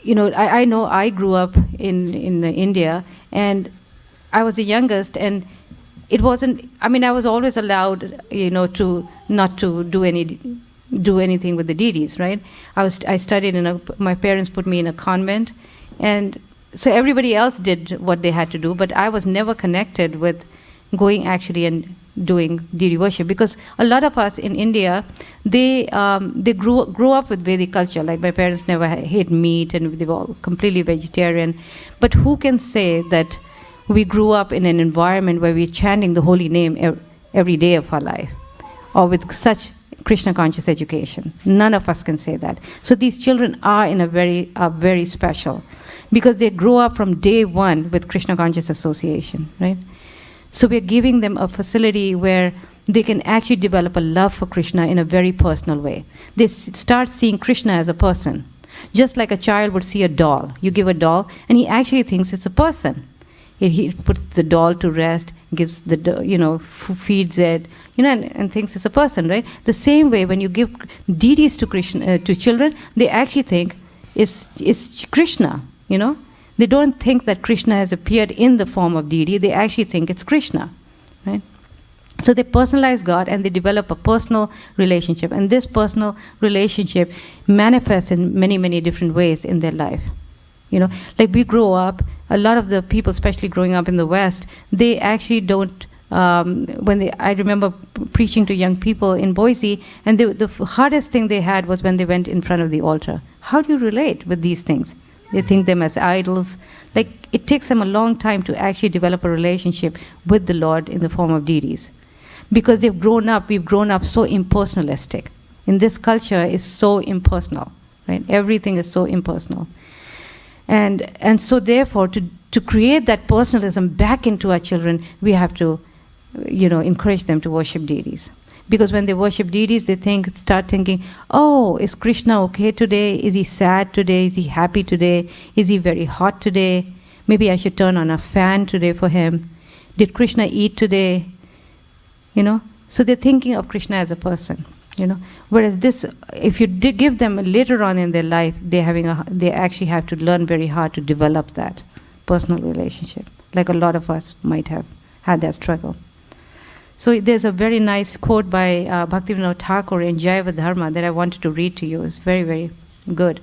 I know I grew up in India, and I was the youngest, and it wasn't, I was always allowed, to not to do anything with the deities, right? I studied my parents put me in a convent, and so everybody else did what they had to do, but I was never connected with going actually and doing deity worship, because a lot of us in India, they grew up with Vedic culture. Like my parents never ate meat, and they were all completely vegetarian. But who can say that we grew up in an environment where we're chanting the holy name every day of our life, or with such Krishna conscious education? None of us can say that. So these children are very special, because they grow up from day one with Krishna conscious association, right? So we're giving them a facility where they can actually develop a love for Krishna in a very personal way. They start seeing Krishna as a person, just like a child would see a doll. You give a doll, and he actually thinks it's a person. He puts the doll to rest, gives feeds it, and thinks it's a person, right? The same way, when you give deities to Krishna, to children, they actually think it's Krishna, They don't think that Krishna has appeared in the form of deity. They actually think it's Krishna, right? So they personalize God, and they develop a personal relationship. And this personal relationship manifests in many, many different ways in their life. Like we grow up, a lot of the people, especially growing up in the West, they actually don't, I remember preaching to young people in Boise, and the hardest thing they had was when they went in front of the altar. How do you relate with these things? They think them as idols. Like, it takes them a long time to actually develop a relationship with the Lord in the form of deities. Because we've grown up so impersonalistic. In this culture, it's so impersonal, right? Everything is so impersonal. And so therefore, to create that personalism back into our children, we have to, encourage them to worship deities. Because when they worship deities, they start thinking, oh, is Krishna okay today? Is he sad today? Is he happy today? Is he very hot today? Maybe I should turn on a fan today for him. Did Krishna eat today? So they're thinking of Krishna as a person. Whereas this, if you give them later on in their life, they actually have to learn very hard to develop that personal relationship. Like a lot of us might have had that struggle. So there's a very nice quote by Bhaktivinoda Thakur in Jaiva Dharma that I wanted to read to you. It's very, very good.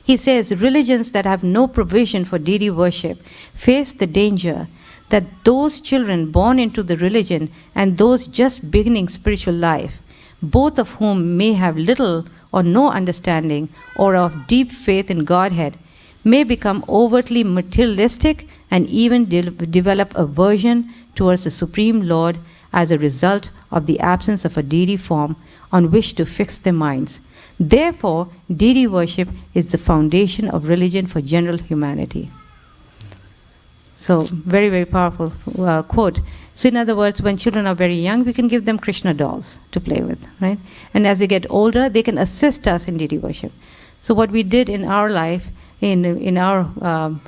He says, religions that have no provision for deity worship face the danger that those children born into the religion and those just beginning spiritual life, both of whom may have little or no understanding or of deep faith in Godhead, may become overtly materialistic and even develop aversion towards the Supreme Lord as a result of the absence of a deity form on which to fix their minds. Therefore, deity worship is the foundation of religion for general humanity. So, very, very powerful quote. So in other words, when children are very young, we can give them Krishna dolls to play with, right? And as they get older, they can assist us in deity worship. So what we did in our life, in our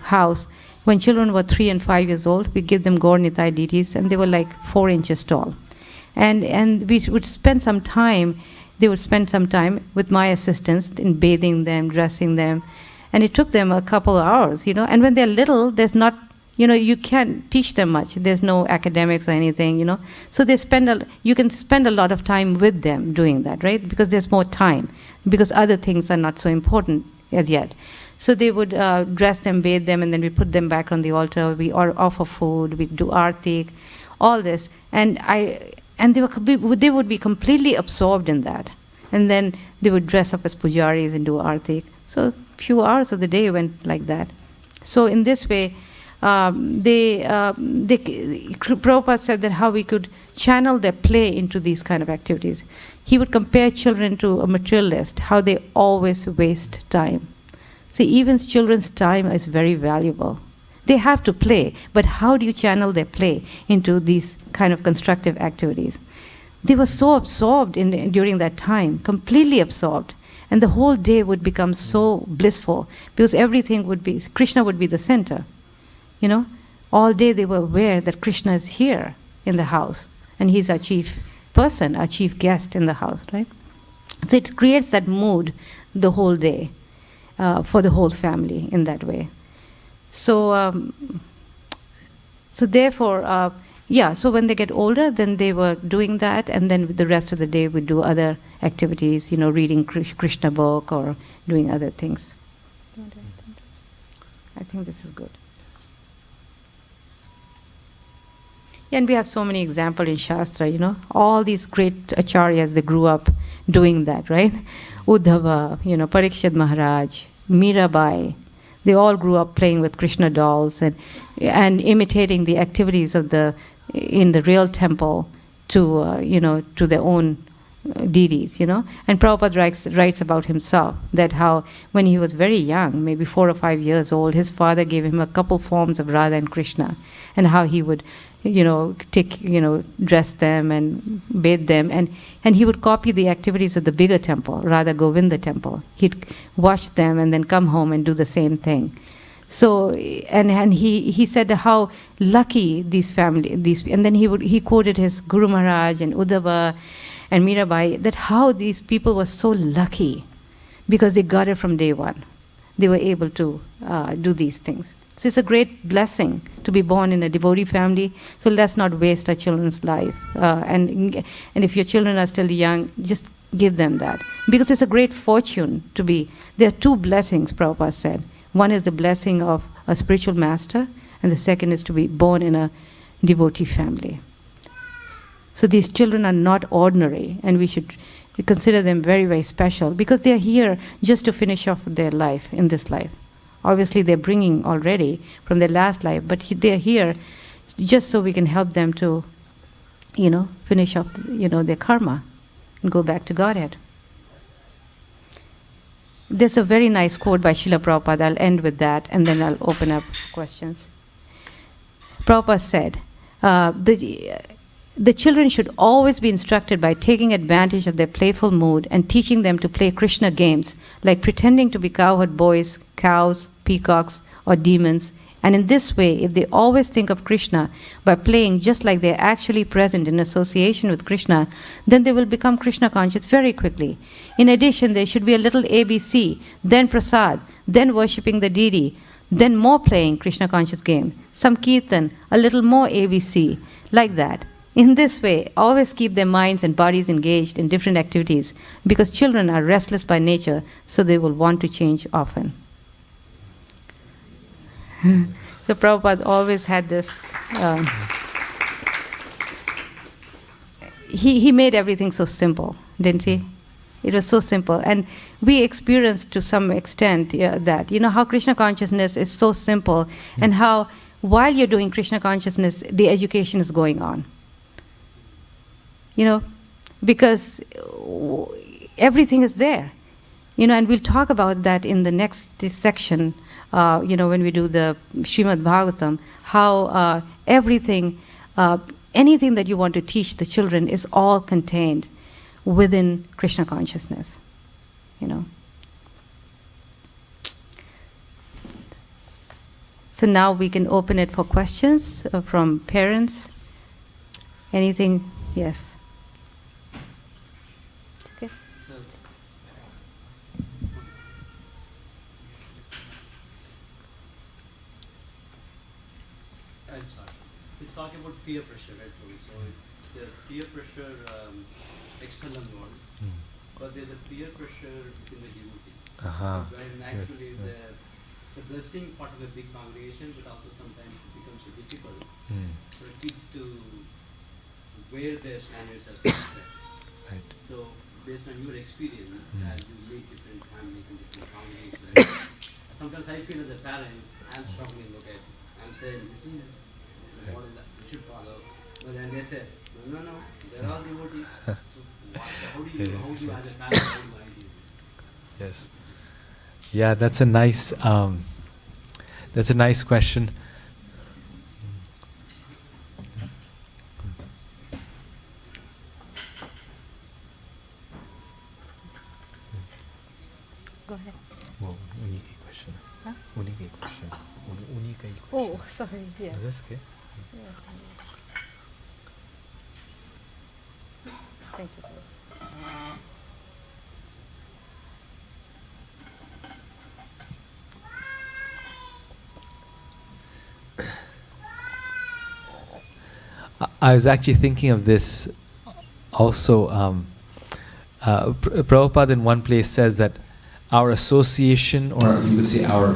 house, when children were 3 and 5 years old, we give them Gaur Nitai deities, and they were like 4 inches tall. And we would spend some time, they would spend some time with my assistants in bathing them, dressing them. And it took them a couple of hours, And when they're little, there's not, you can't teach them much. There's no academics or anything, So you can spend a lot of time with them doing that, right? Because there's more time. Because other things are not so important as yet. So they would dress them, bathe them, and then we put them back on the altar. We offer food, we do artik, all this. And they would be completely absorbed in that. And then they would dress up as pujaris and do artik. So a few hours of the day went like that. So in this way, Prabhupada said that how we could channel their play into these kind of activities. He would compare children to a materialist, how they always waste time. See, even children's time is very valuable. They have to play, but how do you channel their play into these kind of constructive activities? They were so absorbed during that time, completely absorbed. And the whole day would become so blissful because everything would be, Krishna would be the center. You know, all day they were aware that Krishna is here in the house and he's our chief person, our chief guest in the house, right? So it creates that mood the whole day for the whole family in that way. So, so therefore, so when they get older, then they were doing that, and then the rest of the day we do other activities, you know, reading Krishna book or doing other things. I think this is good. Yeah, and we have so many examples in Shastra, you know, all these great acharyas, they grew up doing that, right? Uddhava, you know, Parikshit Maharaj, Mirabai, they all grew up playing with Krishna dolls and imitating the activities of in the real temple to, you know, to their own deities, you know. And Prabhupada writes about himself, that how when he was very young, maybe 4 or 5 years old, his father gave him a couple forms of Radha and Krishna, and how he would, you know, dress them and bathe them, and he would copy the activities of the bigger temple, Radha Govinda temple. He'd wash them and then come home and do the same thing. So, and he said how lucky and then he quoted his Guru Maharaj and Uddhava and Mirabai, that how these people were so lucky because they got it from day one. They were able to do these things. So it's a great blessing to be born in a devotee family. So let's not waste our children's life. And if your children are still young, just give them that. Because it's a great fortune to be. There are 2 blessings, Prabhupada said. One is the blessing of a spiritual master, and the second is to be born in a devotee family. So these children are not ordinary, and we should consider them very, very special, because they are here just to finish off their life in this life. Obviously, they're bringing already from their last life, but they're here just so we can help them to, you know, finish off, you know, their karma and go back to Godhead. There's a very nice quote by Srila Prabhupada. I'll end with that, and then I'll open up questions. Prabhupada said, the children should always be instructed by taking advantage of their playful mood and teaching them to play Krishna games, like pretending to be cowherd boys, cows, peacocks, or demons. And in this way, if they always think of Krishna by playing just like they're actually present in association with Krishna, then they will become Krishna conscious very quickly. In addition, there should be a little ABC, then prasad, then worshipping the deity, then more playing Krishna conscious game, some kirtan, a little more ABC, like that. In this way, always keep their minds and bodies engaged in different activities, because children are restless by nature, so they will want to change often. So Prabhupada always had this, he made everything so simple, didn't he? It was so simple. And we experienced to some extent that, you know, how Krishna consciousness is so simple, and how while you're doing Krishna consciousness, the education is going on. You know, because everything is there. You know, and we'll talk about that in the next section, you know, when we do the Srimad Bhagavatam, how everything, anything that you want to teach the children is all contained within Krishna consciousness, you know. So now we can open it for questions from parents. Anything? Yes. Okay. We talk about peer pressure, right? So the peer pressure, external world, but there's a peer pressure within the devotees. So where naturally the blessing part of a big congregation, but also sometimes it becomes difficult for kids to where their standards are set. Right. So based on your experience, as you lead different families and different congregations, sometimes I feel as a parent, I'm struggling. Okay, I'm saying this is the model that you should follow, but then they say, no, they're all devotees. So how do you as a parent, how do you guide you? Yes. Yeah, that's a nice question. Go ahead. Well, unique question. Huh? Unique question. Unique question. Oh, sorry. Yeah. Is this okay? Thank you, sir. I was actually thinking of this also. Prabhupada in one place says that our association, or you would say our,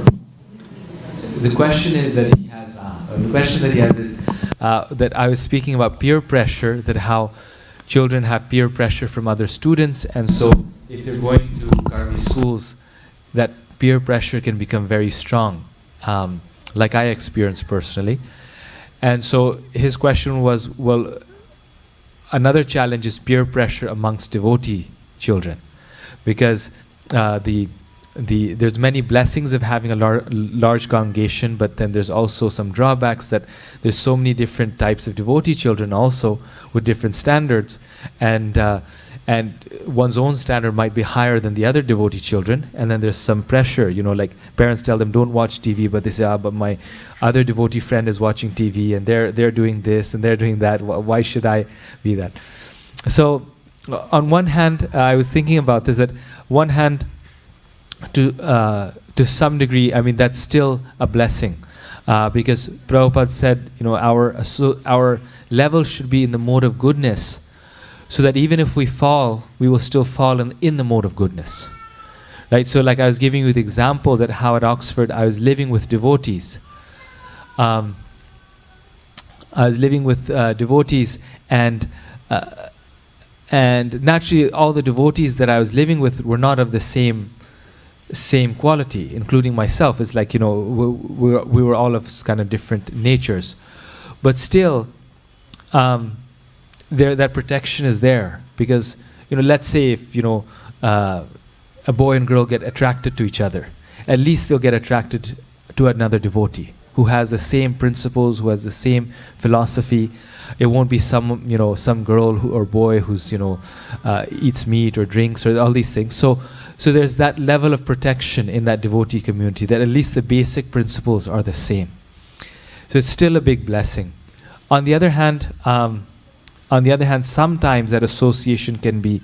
the question that he has, is that I was speaking about peer pressure, that how children have peer pressure from other students, and so if they're going to Karmi schools, that peer pressure can become very strong, like I experienced personally. And so his question was, well, another challenge is peer pressure amongst devotee children, because there's many blessings of having a large congregation, but then there's also some drawbacks, that there's so many different types of devotee children also with different standards, and one's own standard might be higher than the other devotee children, and then there's some pressure, like parents tell them don't watch TV, but they say, but my other devotee friend is watching TV and they're doing this and they're doing that, why should I be that? So on one hand, I was thinking about this, that one hand, to some degree, I mean, that's still a blessing, because Prabhupada said, our level should be in the mode of goodness, so that even if we fall, we will still fall in the mode of goodness. Right? So like I was giving you the example that how at Oxford I was living with devotees. I was living with devotees, and naturally all the devotees that I was living with were not of the same quality, including myself. It's like, we were all of kind of different natures. But still, that protection is there, because let's say if a boy and girl get attracted to each other, at least they'll get attracted to another devotee who has the same principles, who has the same philosophy. It won't be some girl or boy who's eats meat or drinks or all these things. So there's that level of protection in that devotee community, that at least the basic principles are the same. So it's still a big blessing. On the other hand, sometimes that association can be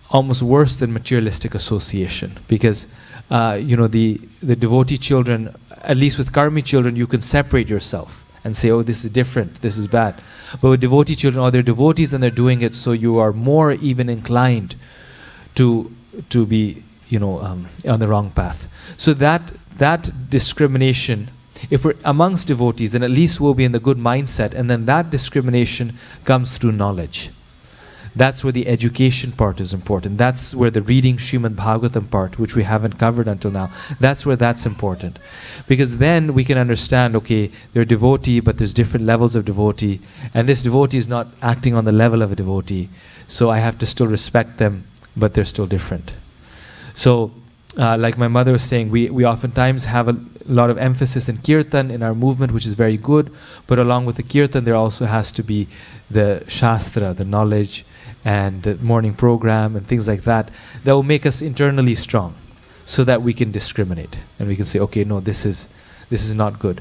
almost worse than materialistic association, because the devotee children, at least with karmi children, you can separate yourself and say, oh, this is different, this is bad. But with devotee children, they're devotees and they're doing it, so you are more even inclined to be on the wrong path. So that discrimination, if we're amongst devotees, then at least we'll be in the good mindset, and then that discrimination comes through knowledge. That's where the education part is important. That's where the reading Srimad Bhagavatam part, which we haven't covered until now, that's where that's important. Because then we can understand, okay, they're devotee, but there's different levels of devotee, and this devotee is not acting on the level of a devotee, so I have to still respect them, but they're still different. So, like my mother was saying, we oftentimes have a lot of emphasis in kirtan in our movement, which is very good, but along with the kirtan there also has to be the shastra, the knowledge, and the morning program and things like that will make us internally strong, so that we can discriminate and we can say, okay, no, this is not good.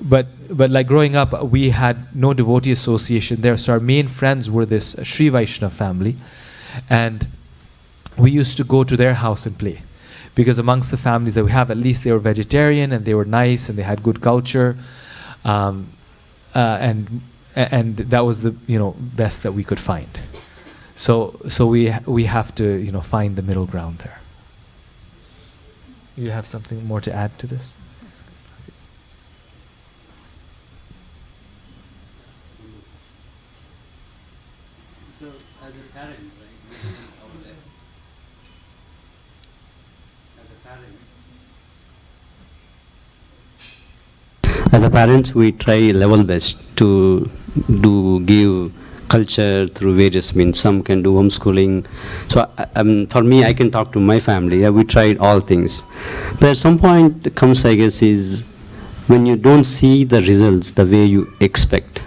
But like growing up, we had no devotee association there, so our main friends were this Sri Vaishnava family, and we used to go to their house and play, because amongst the families that we have, at least they were vegetarian and they were nice and they had good culture, and that was the best that we could find. So we have to find the middle ground there. You have something more to add to this? So as a parent, right, we do our best. As a parents, we try level best to give culture through various means. Some can do homeschooling. So for me, I can talk to my family. We tried all things. But at some point comes, I guess, is when you don't see the results the way you expect.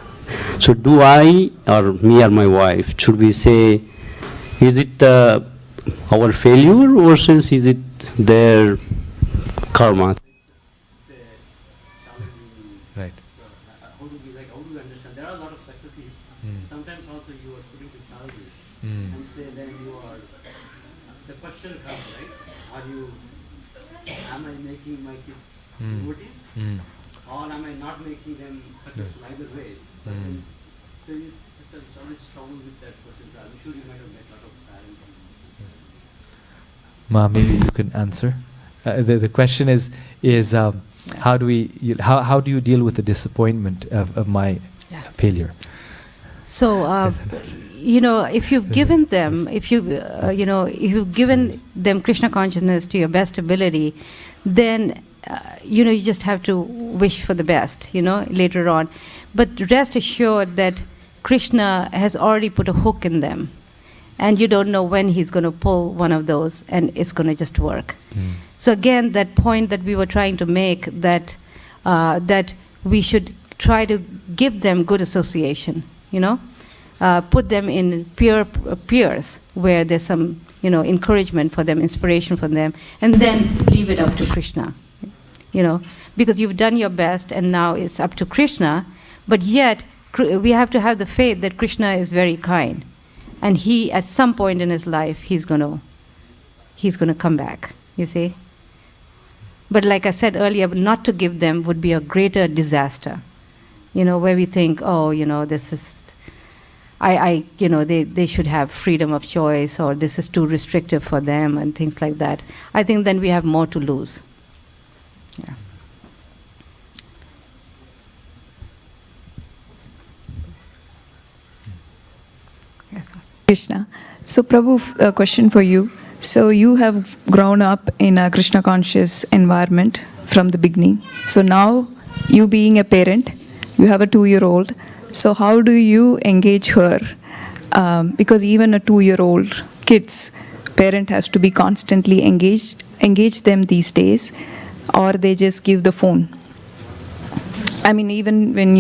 So do I, or me or my wife, should we say, is it our failure versus is it their karma. It's a challenging. Right. So, how do we understand? There are a lot of successes. Sometimes also you are putting to challenges and say then you are. The question comes, right? Am I making my kids devotees, or am I not making them successful either ways? But so it's always strong with that question. So I'm sure you might have met a lot of parents. Ma, maybe you can answer. The question is how do you deal with the disappointment of my failure? So, if you've given them, if you've given them Krishna consciousness to your best ability, then, you just have to wish for the best, later on. But rest assured that Krishna has already put a hook in them. And you don't know when he's going to pull one of those and it's going to just work. So again, that point that we were trying to make, that that we should try to give them good association, put them in peers where there's some, encouragement for them, inspiration for them, and then leave it up to Krishna, because you've done your best and now it's up to Krishna, but yet we have to have the faith that Krishna is very kind. And he, at some point in his life, he's gonna come back, you see. But like I said earlier, not to give them would be a greater disaster, where we think, this is, they should have freedom of choice, or this is too restrictive for them, and things like that. I think then we have more to lose. Yeah. Krishna. So Prabhu, a question for you. So you have grown up in a Krishna conscious environment from the beginning. So now, you being a parent, you have a 2-year-old. So how do you engage her? Because even a 2-year-old kids, parent has to be constantly engage them these days, or they just give the phone. I mean, even when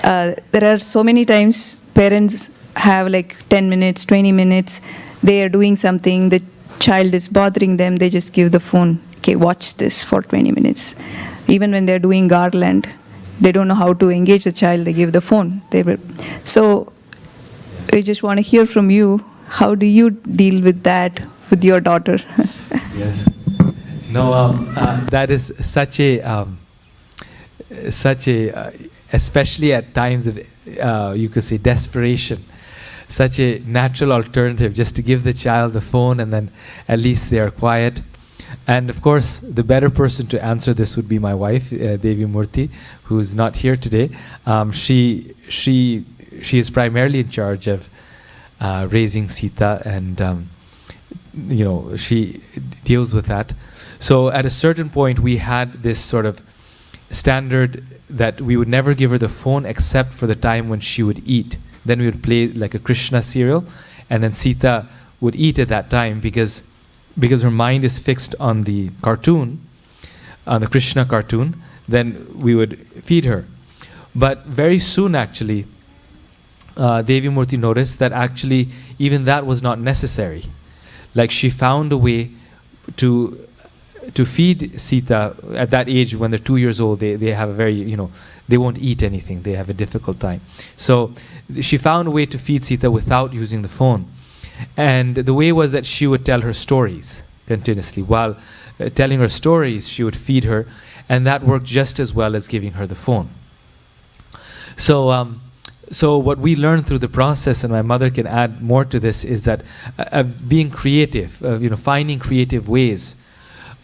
there are so many times parents have like 10 minutes, 20 minutes, they are doing something, the child is bothering them, they just give the phone, okay, watch this for 20 minutes. Even when they're doing garland, they don't know how to engage the child, they give the phone. So, I just want to hear from you, how do you deal with that with your daughter? Yes. No, that is such a, especially at times of, you could say, desperation, such a natural alternative, just to give the child the phone and then at least they are quiet. And of course, the better person to answer this would be my wife, Devi Murthy, who is not here today. She is primarily in charge of raising Sita, and she deals with that. So at a certain point, we had this sort of standard that we would never give her the phone except for the time when she would eat. Then we would play like a Krishna serial, and then Sita would eat at that time because her mind is fixed on the cartoon, on the Krishna cartoon. Then we would feed her. But very soon, actually, Devi Murthy noticed that actually even that was not necessary. Like, she found a way to feed Sita at that age. When they're 2 years old, they have a very, they won't eat anything. They have a difficult time. So she found a way to feed Sita without using the phone. And the way was that she would tell her stories continuously. While telling her stories, she would feed her, and that worked just as well as giving her the phone. So what we learned through the process, and my mother can add more to this, is that being creative, finding creative ways.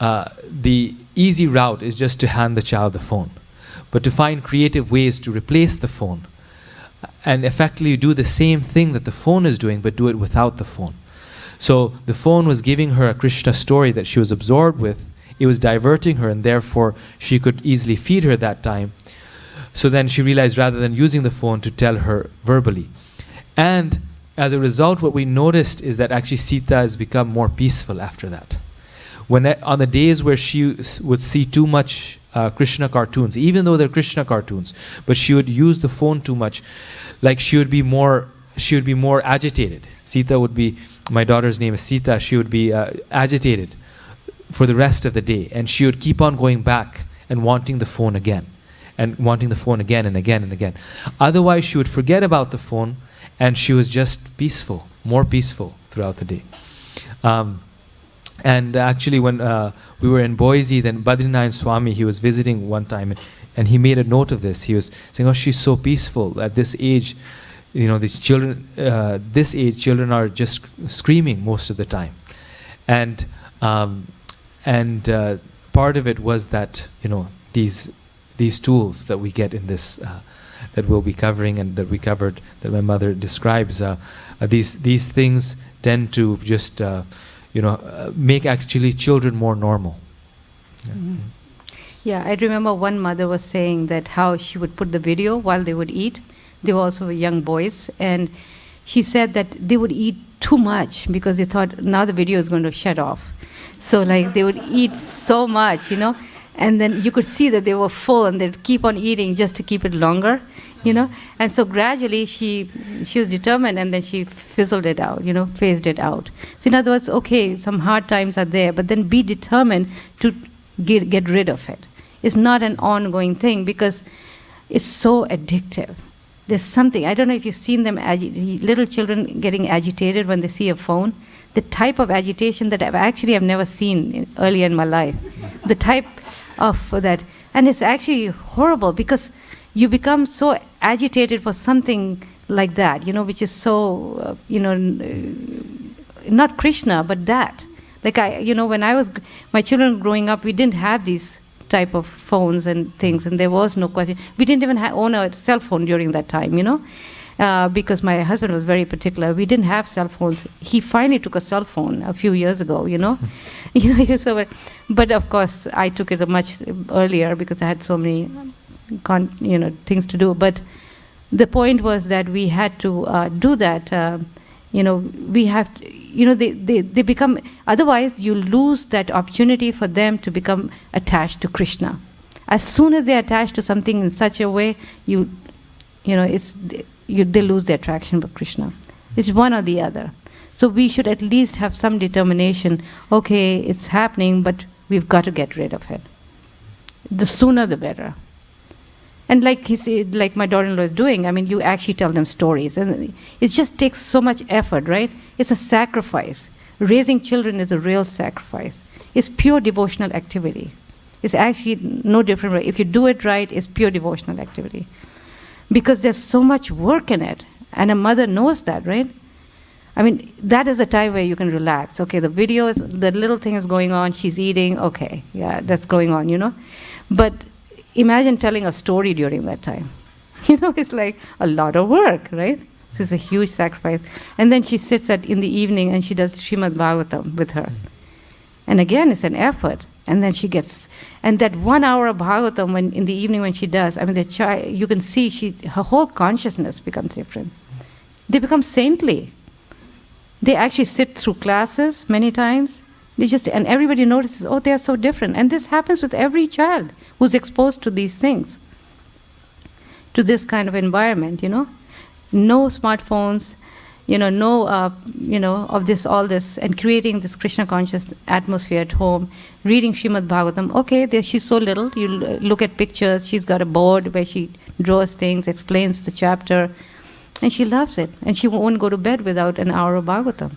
The easy route is just to hand the child the phone. But to find creative ways to replace the phone and effectively do the same thing that the phone is doing, but do it without the phone. So the phone was giving her a Krishna story that she was absorbed with. It was diverting her, and therefore she could easily feed her that time. So then she realized, rather than using the phone, to tell her verbally. And as a result, what we noticed is that actually Sita has become more peaceful after that. On the days where she would see too much Krishna cartoons, even though they're Krishna cartoons, but she would use the phone too much, like she would be more agitated. Sita would be, my daughter's name is Sita, she would be agitated for the rest of the day. And she would keep on going back and wanting the phone again. And wanting the phone again and again and again. Otherwise, she would forget about the phone, and she was just peaceful, more peaceful throughout the day. And actually, when we were in Boise, then Badrinath Swami, he was visiting one time, and he made a note of this. He was saying, "Oh, she's so peaceful at this age. These children, this age, children are just screaming most of the time." And part of it was that these tools that we get in this, that we'll be covering and that we covered, that my mother describes, these things tend to just make actually children more normal. Yeah. Mm-hmm. Yeah, I remember one mother was saying that how she would put the video while they would eat. They were also young boys, and she said that they would eat too much because they thought now the video is going to shut off. So like they would eat so much, and then you could see that they were full and they'd keep on eating just to keep it longer, And so gradually she was determined, and then she fizzled it out, phased it out. So in other words, okay, some hard times are there, but then be determined to get rid of it. It's not an ongoing thing because it's so addictive. There's something, I don't know if you've seen them, little children getting agitated when they see a phone. The type of agitation that I've never seen earlier in my life. The type of that. And it's actually horrible because you become so agitated for something like that, which is so, not Krishna, but that. Like when my children growing up, we didn't have these type of phones and things, and there was no question. We didn't even own a cell phone during that time, because my husband was very particular. We didn't have cell phones. He finally took a cell phone a few years ago, but of course I took it much earlier because I had so many things to do. But the point was that we had to do that. We have to, they become, otherwise you lose that opportunity for them to become attached to Krishna. As soon as they're attached to something in such a way, they lose their attraction for Krishna. It's one or the other. So we should at least have some determination. Okay, it's happening, but we've got to get rid of it. The sooner the better. And like my daughter-in-law is doing, you actually tell them stories. And it just takes so much effort, right? It's a sacrifice. Raising children is a real sacrifice. It's pure devotional activity. It's actually no different. If you do it right, it's pure devotional activity. Because there's so much work in it. And a mother knows that, right? That is a time where you can relax. Okay, the little thing is going on, she's eating, okay, yeah, that's going on, But imagine telling a story during that time. It's like a lot of work, right? This is a huge sacrifice. And then she sits in the evening and she does Srimad Bhagavatam with her. And again, it's an effort. And then and that 1 hour of Bhagavatam in the evening when she does, the child, you can see her whole consciousness becomes different. They become saintly. They actually sit through classes many times. And everybody notices, oh, they are so different. And this happens with every child who's exposed to these things, to this kind of environment, No smartphones, no, of all this, and creating this Krishna conscious atmosphere at home, reading Srimad Bhagavatam. Okay, she's so little. You look at pictures. She's got a board where she draws things, explains the chapter, and she loves it. And she won't go to bed without an hour of Bhagavatam.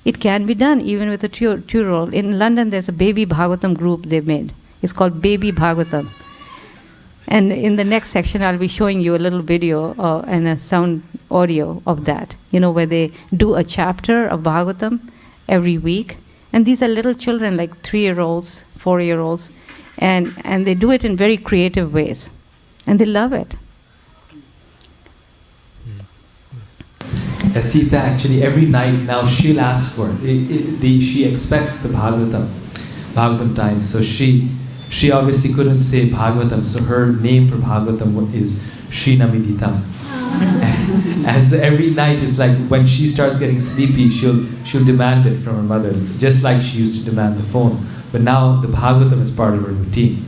It can be done even with a 2-year-old. In London, there's a baby Bhagavatam group they made. It's called Baby Bhagavatam. And in the next section, I'll be showing you a little video and a sound audio of that, where they do a chapter of Bhagavatam every week. And these are little children, like 3-year-olds, 4-year-olds, and they do it in very creative ways. And they love it. Sita actually every night now she'll ask for it. She expects the Bhagavatam time. So she obviously couldn't say Bhagavatam, so her name for Bhagavatam is Srinamiditam. And so every night it's like when she starts getting sleepy, she'll demand it from her mother, just like she used to demand the phone. But now the Bhagavatam is part of her routine.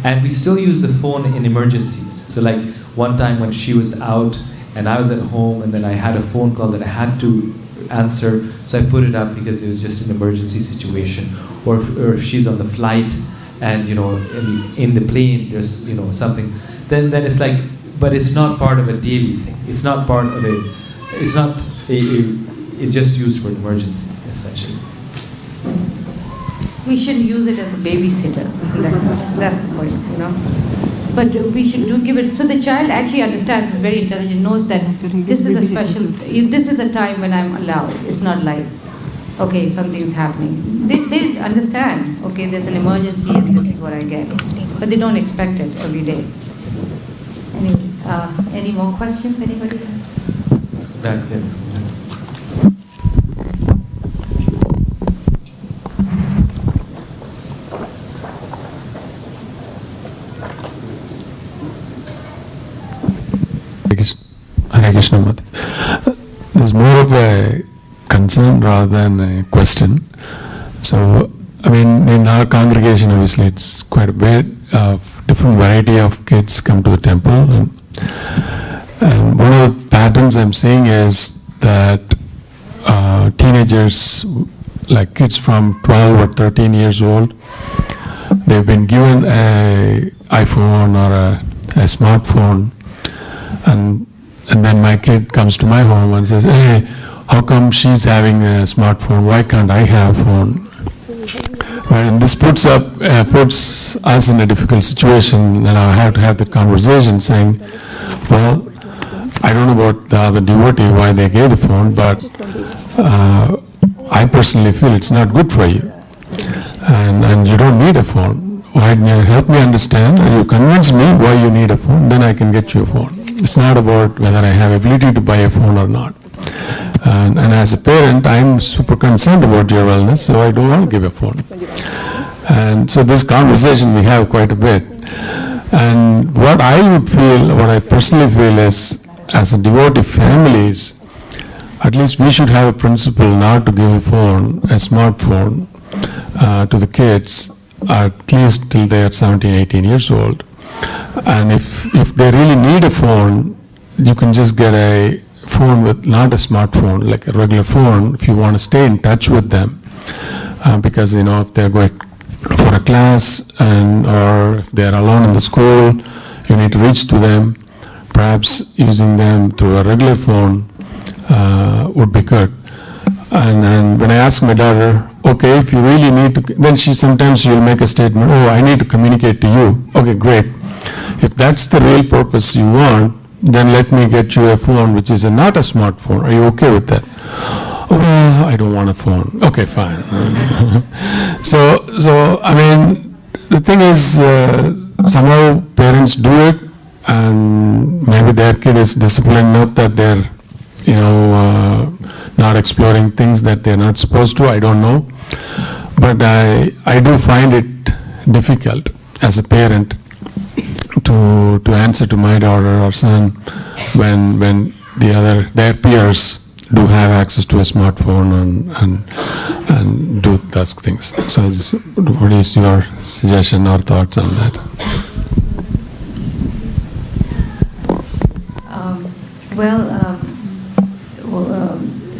And we still use the phone in emergencies. So like one time when she was out and I was at home, and then I had a phone call that I had to answer, so I put it up because it was just an emergency situation. Or if she's on the flight and in the plane there's something, then it's like, but it's not part of a daily thing. It's not part of it's just used for an emergency, essentially. We shouldn't use it as a babysitter. That's the point, But we should give it, so the child actually understands, is very intelligent, knows that this is a special, this is a time when I'm allowed. It's not like, okay, something's happening. They understand, okay, there's an emergency and this is what I get. But they don't expect it every day. Any more questions, anybody? Back there. Hare Krishna Mati. There's more of a concern rather than a question. So, I mean, in our congregation, obviously, it's quite a bit of different variety of kids come to the temple. And one of the patterns I'm seeing is that teenagers, like kids from 12 or 13 years old, they've been given a iPhone or a smartphone, and then my kid comes to my home and says, hey, how come she's having a smartphone? Why can't I have a phone? Right, and this puts us in a difficult situation, and I have to have the conversation saying, well, I don't know about the other devotee why they gave the phone, but I personally feel it's not good for you, and you don't need a phone. Why don't you help me understand, or you convince me why you need a phone, then I can get you a phone. It's not about whether I have ability to buy a phone or not. And as a parent, I'm super concerned about your wellness, so I don't want to give a phone. And so this conversation we have quite a bit. And what I personally feel is, as a devotee families, at least we should have a principle not to give a smartphone to the kids, at least till they are 17, 18 years old. And if they really need a phone, you can just get a phone with not a smartphone, like a regular phone, if you want to stay in touch with them. Because, if they're going for a class or if they're alone in the school, you need to reach to them. Perhaps using them through a regular phone would be good. And when I ask my daughter, okay, if you really need to, then sometimes she'll make a statement, oh, I need to communicate to you. Okay, great. If that's the real purpose you want, then let me get you a phone which is not a smartphone. Are you okay with that? Oh, well, I don't want a phone. Okay, fine. So I mean, the thing is, somehow parents do it, and maybe their kid is disciplined enough that they're, not exploring things that they're not supposed to. I don't know. But I do find it difficult as a parent to answer to my daughter or son when their peers do have access to a smartphone and do those things. So what is your suggestion or thoughts on that?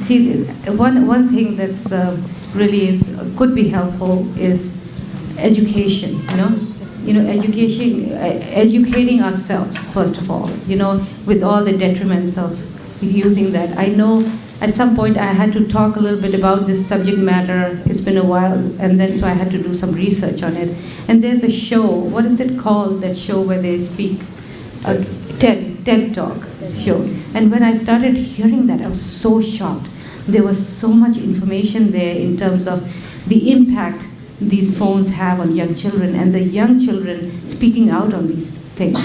See, one thing that's really could be helpful is education. Educating ourselves first of all. With all the detriments of using that. I know at some point I had to talk a little bit about this subject matter. It's been a while, and then so I had to do some research on it. And there's a show. What is it called? That show where they speak. TED Talk show. And when I started hearing that, I was so shocked. There was so much information there in terms of the impact these phones have on young children, and the young children speaking out on these things.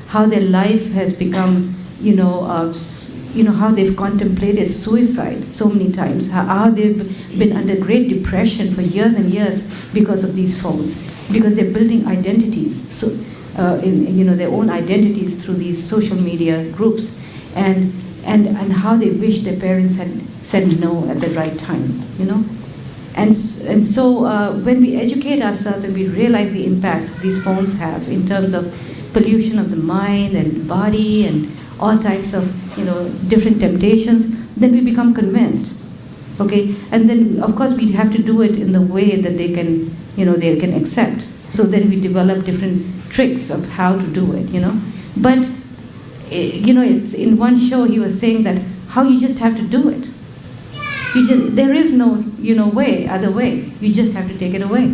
How their life has become, how they've contemplated suicide so many times, how they've been under great depression for years and years because of these phones, because they're building identities. So, their own identities through these social media groups, and how they wish their parents had said no at the right time, And so when we educate ourselves and we realize the impact these phones have in terms of pollution of the mind and body and all types of different temptations, then we become convinced. Okay, and then of course we have to do it in the way that they can, they can accept. So then we develop different tricks of how to do it, But it's in one show he was saying that how you just have to do it. There is no other way. You just have to take it away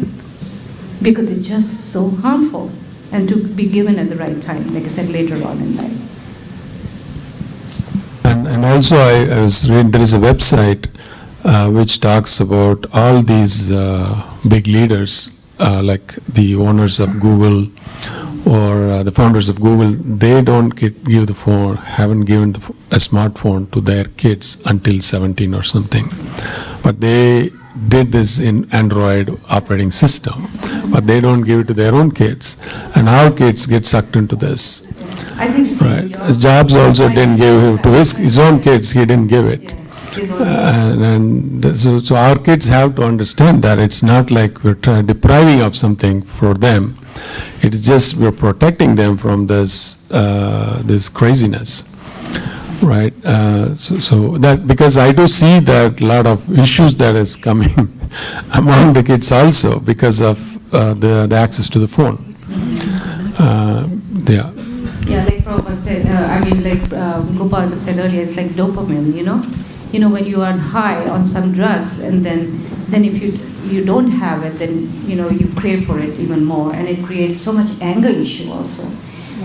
because it's just so harmful, and to be given at the right time, like I said, later on in life. And also I was reading, there is a website which talks about all these big leaders, like the owners of Google or the founders of Google. They don't give the phone, haven't given a smartphone to their kids until 17 or something. But they did this in Android operating system, but they don't give it to their own kids. And our kids get sucked into this. I think Right. Jobs also didn't give it to his own kids, he didn't give it. So our kids have to understand that it's not like we're depriving of something for them. It's just we're protecting them from this craziness, right? So that, because I do see that a lot of issues that is coming among the kids also because of the access to the phone. Yeah, like Prabhupada said, Gopal said earlier, it's like dopamine, when you are high on some drugs, and then if you don't have it, then you crave for it even more, and it creates so much anger issue also.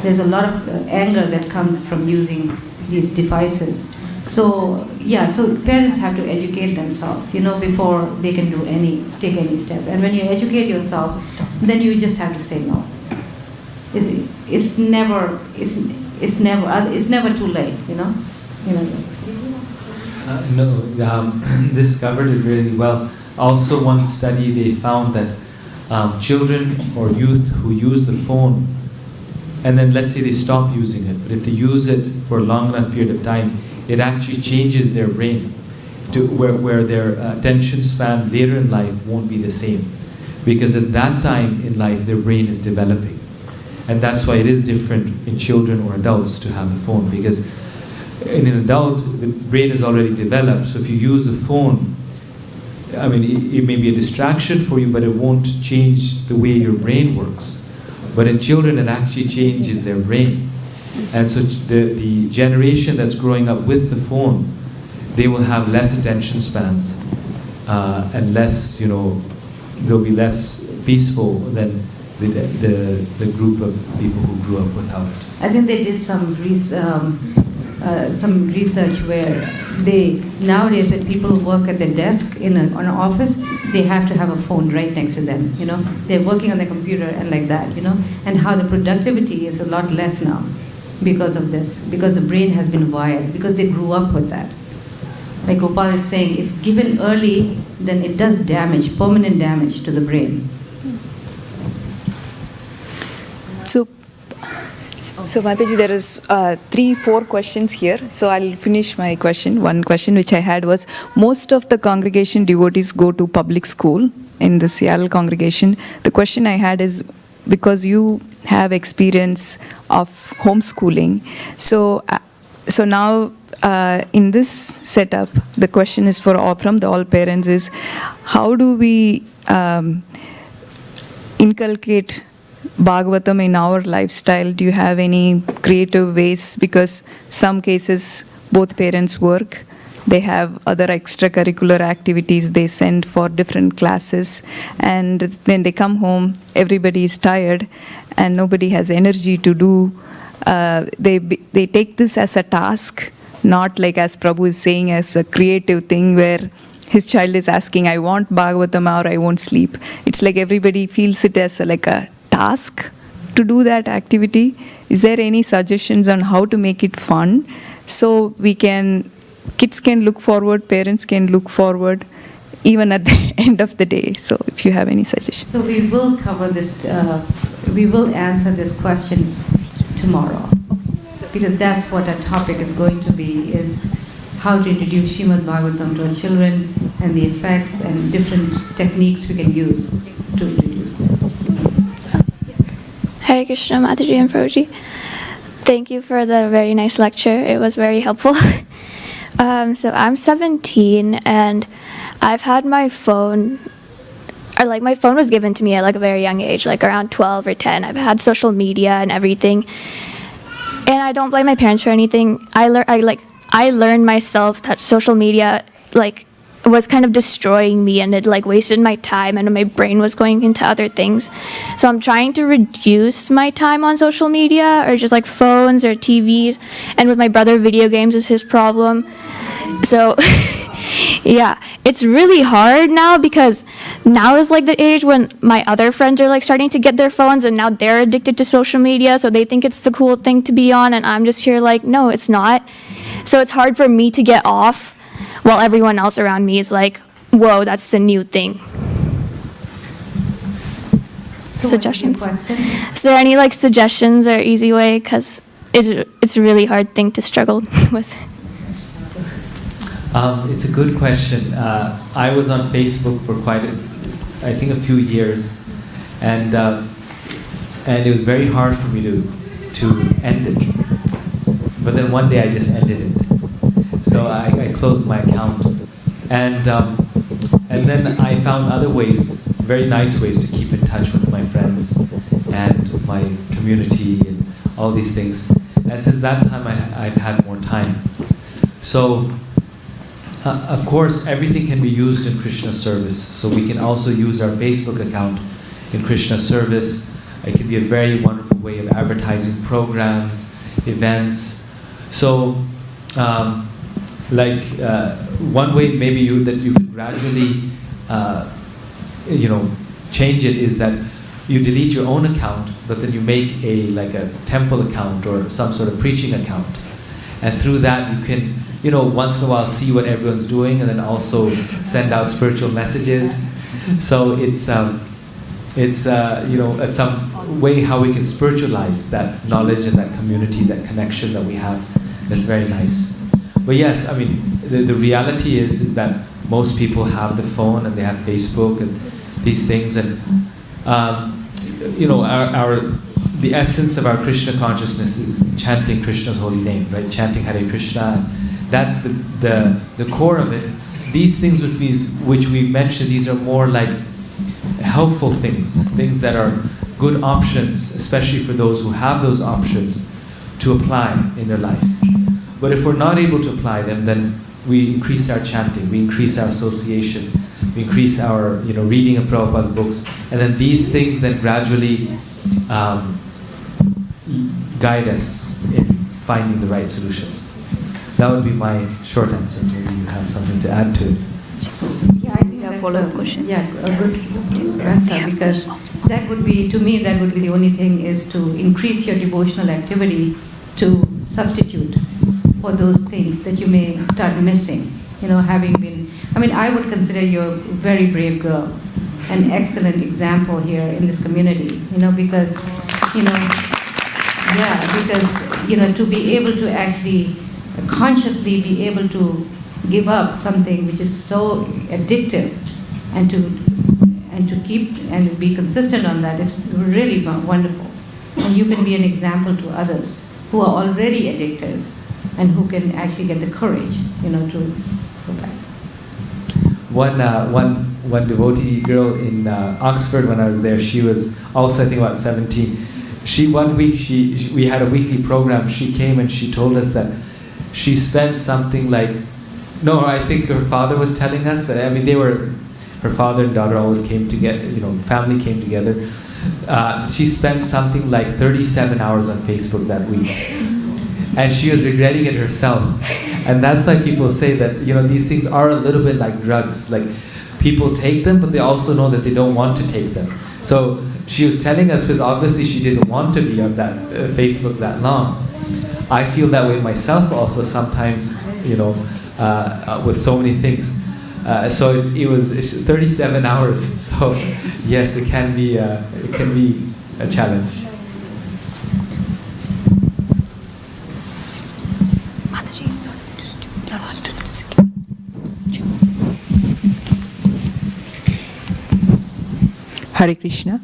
There's a lot of anger that comes from using these devices. So so parents have to educate themselves, before they can take any step. And when you educate yourself, then you just have to say no. It's never too late, This covered it really well. Also, one study they found that children or youth who use the phone, and then let's say they stop using it, but if they use it for a long enough period of time, it actually changes their brain to where their attention span later in life won't be the same, because at that time in life their brain is developing. And that's why it is different in children or adults to have the phone, because in an adult, the brain is already developed. So if you use a phone, it may be a distraction for you, but it won't change the way your brain works. But in children, it actually changes their brain. And so the generation that's growing up with the phone, they will have less attention spans and less, they'll be less peaceful than the group of people who grew up without it. I think they did some research where nowadays when people work at their desk on an office, they have to have a phone right next to them, They're working on their computer and like that, And how the productivity is a lot less now because of this, because the brain has been wired, because they grew up with that. Like Gopal is saying, if given early, then it does damage, permanent damage to the brain. So Mataji, there is 3-4 questions here. So I'll finish my question. One question which I had was, most of the congregation devotees go to public school in the Seattle congregation. The question I had is, because you have experience of homeschooling, so now in this setup, the question is from all parents is, how do we inculcate Bhagavatam in our lifestyle? Do you have any creative ways? Because some cases both parents work, they have other extracurricular activities they send for different classes, and when they come home everybody is tired and nobody has energy to do. They take this as a task, not like, as Prabhu is saying, as a creative thing where his child is asking, I want Bhagavatam or I won't sleep. It's like everybody feels it as like a task to do that activity. Is there any suggestions on how to make it fun so kids can look forward, parents can look forward even at the end of the day? So if you have any suggestions. So we will cover this, we will answer this question tomorrow, because that's what our topic is going to be, is how to introduce Srimad Bhagavatam to our children and the effects and different techniques we can use to introduce them. Hare Krishna, Mataji and Prabhuji. Thank you for the very nice lecture. It was very helpful. So I'm 17 and I've had my phone, or like my phone was given to me at like a very young age, like around 12 or 10. I've had social media and everything. And I don't blame my parents for anything. I learned myself that social media like was kind of destroying me, and it like wasted my time and my brain was going into other things. So I'm trying to reduce my time on social media or just like phones or TVs. And with my brother, video games is his problem. So yeah, it's really hard now because now is like the age when my other friends are like starting to get their phones and now they're addicted to social media, so they think it's the cool thing to be on, and I'm just here like, no, it's not. So it's hard for me to get off while everyone else around me is like, whoa, that's the new thing. So Suggestions? Is there any like suggestions or easy way? Because it's a really hard thing to struggle with. It's a good question. I was on Facebook for I think a few years, and it was very hard for me to end it. But then one day I just ended it. So I closed my account, and then I found other ways, very nice ways to keep in touch with my friends and my community and all these things. And since that time, I've had more time. So, of course, everything can be used in Krishna service. So we can also use our Facebook account in Krishna service. It can be a very wonderful way of advertising programs, events. So, one way maybe that you could gradually, change it is that you delete your own account, but then you make a temple account or some sort of preaching account, and through that you can, once in a while see what everyone's doing, and then also send out spiritual messages. So it's some way how we can spiritualize that knowledge and that community, that connection that we have. That's very nice. But yes, I mean, the reality is that most people have the phone and they have Facebook and these things, and the essence of our Krishna consciousness is chanting Krishna's holy name, right? Chanting Hare Krishna. That's the core of it. These things which we mentioned, these are more like helpful things that are good options, especially for those who have those options to apply in their life. But if we're not able to apply them, then we increase our chanting, we increase our association, we increase our reading of Prabhupada's books, and then these things then gradually guide us in finding the right solutions. That would be my short answer. Maybe you have something to add to it. Yeah, I think that's follow-up question. Yeah, a good answer, because that would be, to me, that would be the only thing, is to increase your devotional activity to substitute for those things that you may start missing. Having been, I would consider you a very brave girl, an excellent example here in this community, because, to be able to actually consciously be able to give up something which is so addictive, and to keep and be consistent on that is really wonderful. And you can be an example to others who are already addicted and who can actually get the courage, to go back. One devotee girl in Oxford, when I was there, she was also, I think, about 17. One week we had a weekly program. She came and she told us that she spent something like, I think her father was telling us. Her father and daughter always came together. Family came together. She spent something like 37 hours on Facebook that week, and she was regretting it herself. And that's why people say that these things are a little bit like drugs. Like, people take them, but they also know that they don't want to take them. So she was telling us, because obviously she didn't want to be on that Facebook that long. I feel that way myself also sometimes, with so many things. So it was 37 hours. So yes, it can be a challenge. Hare Krishna.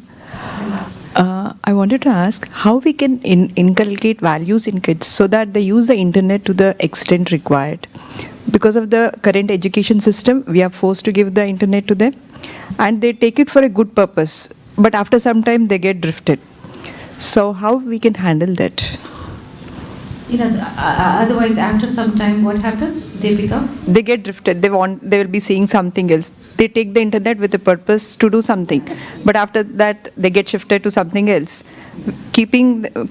I wanted to ask how we can inculcate values in kids so that they use the internet to the extent required. because of the current education system, we are forced to give the internet to them, and they take it for a good purpose. But after some time, they get drifted. So how we can handle that? Otherwise, after some time, what happens? They get drifted. They will be seeing something else. They take the internet with a purpose to do something, but after that, they get shifted to something else.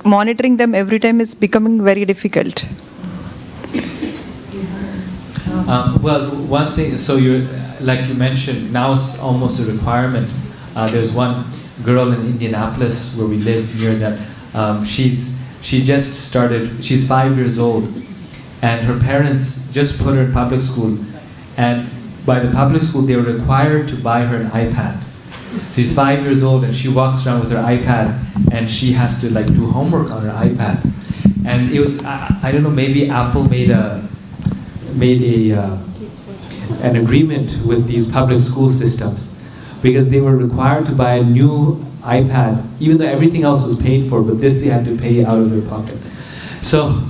Monitoring them every time is becoming very difficult. Well, one thing, so like you mentioned, now it's almost a requirement. There's one girl in Indianapolis where we live near that. She just started, she's 5 years old, and her parents just put her in public school, and by the public school they were required to buy her an iPad. So she's 5 years old and she walks around with her iPad and she has to like do homework on her iPad. And it was, I don't know, maybe Apple made an agreement with these public school systems, because they were required to buy a new iPad, even though everything else was paid for, but this they had to pay out of their pocket. So,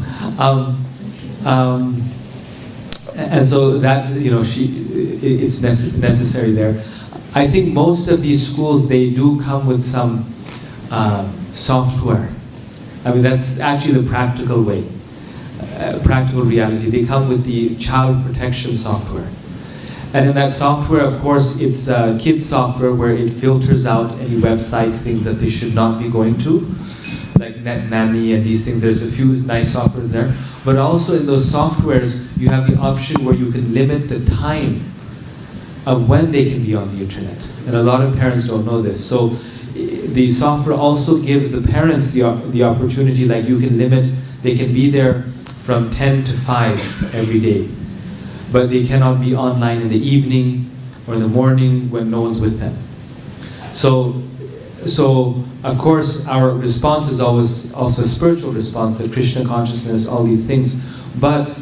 and so that, it's necessary there. I think most of these schools, they do come with some software. I mean, that's actually the practical way, practical reality. They come with the child protection software. And in that software, of course, it's kids software where it filters out any websites, things that they should not be going to, like Net Nanny and these things. There's a few nice softwares there. But also in those softwares, you have the option where you can limit the time of when they can be on the internet. And a lot of parents don't know this. So the software also gives the parents the opportunity, like you can limit, they can be there from 10 to 5 every day. But they cannot be online in the evening or in the morning when no one's with them. So of course, our response is always also a spiritual response, the Krishna consciousness, all these things. But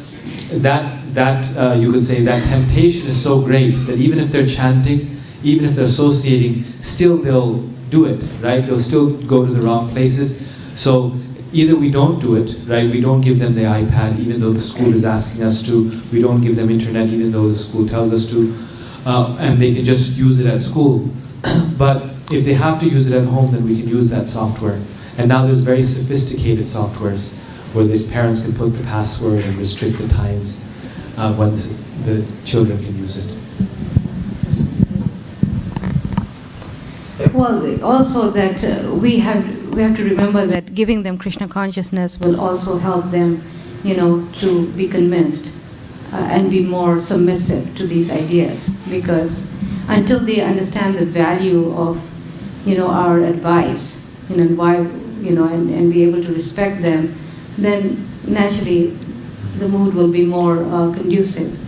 that you could say that temptation is so great that even if they're chanting, even if they're associating, still they'll do it, right? They'll still go to the wrong places. So either we don't do it, right? We don't give them the iPad, even though the school is asking us to. We don't give them internet, even though the school tells us to. And they can just use it at school. But if they have to use it at home, then we can use that software. And now there's very sophisticated softwares where the parents can put the password and restrict the times when the children can use it. Well, also that we have to remember that giving them Krishna consciousness will also help them, to be convinced and be more submissive to these ideas. Because until they understand the value of, our advice, and why, and be able to respect them, then naturally the mood will be more conducive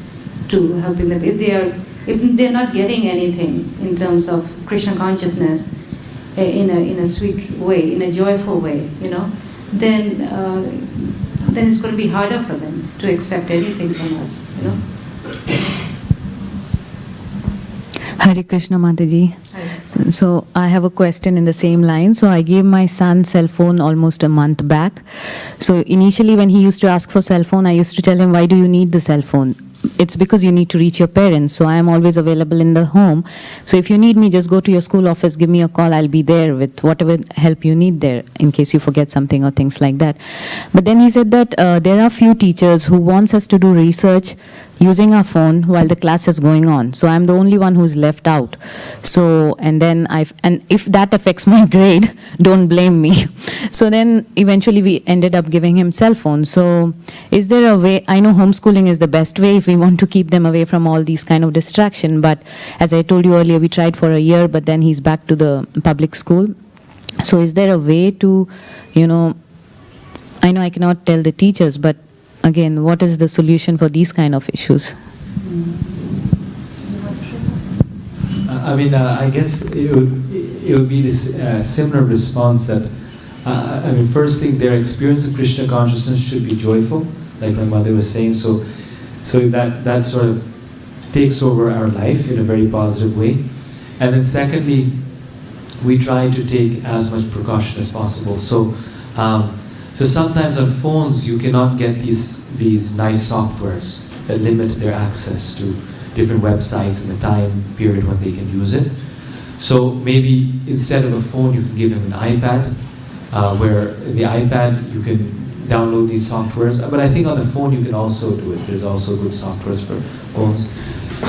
to helping them. If they're not getting anything in terms of Krishna consciousness in a sweet way, in a joyful way, then it's going to be harder for them to accept anything from us, Hare Krishna Mataji. So I have a question in the same line. So I gave my son cell phone almost a month back. So initially when he used to ask for cell phone, I used to tell him, why do you need the cell phone? It's because you need to reach your parents. So I am always available in the home. So if you need me, just go to your school office, give me a call. I'll be there with whatever help you need there in case you forget something or things like that. But then he said that there are few teachers who wants us to do research using our phone while the class is going on. So I'm the only one who's left out. So, and if that affects my grade, don't blame me. So then eventually we ended up giving him cell phone. So is there a way, I know homeschooling is the best way if we want to keep them away from all these kind of distraction, but as I told you earlier, we tried for a year, but then he's back to the public school. So is there a way to, I know I cannot tell the teachers, but again, what is the solution for these kind of issues? I guess it would be this similar response that, first thing, their experience of Krishna consciousness should be joyful, like my mother was saying, so that sort of takes over our life in a very positive way. And then secondly, we try to take as much precaution as possible. So sometimes on phones you cannot get these nice softwares, limit their access to different websites and the time period when they can use it. So maybe instead of a phone, you can give them an iPad, where in the iPad you can download these softwares. But I think on the phone you can also do it. There's also good softwares for phones.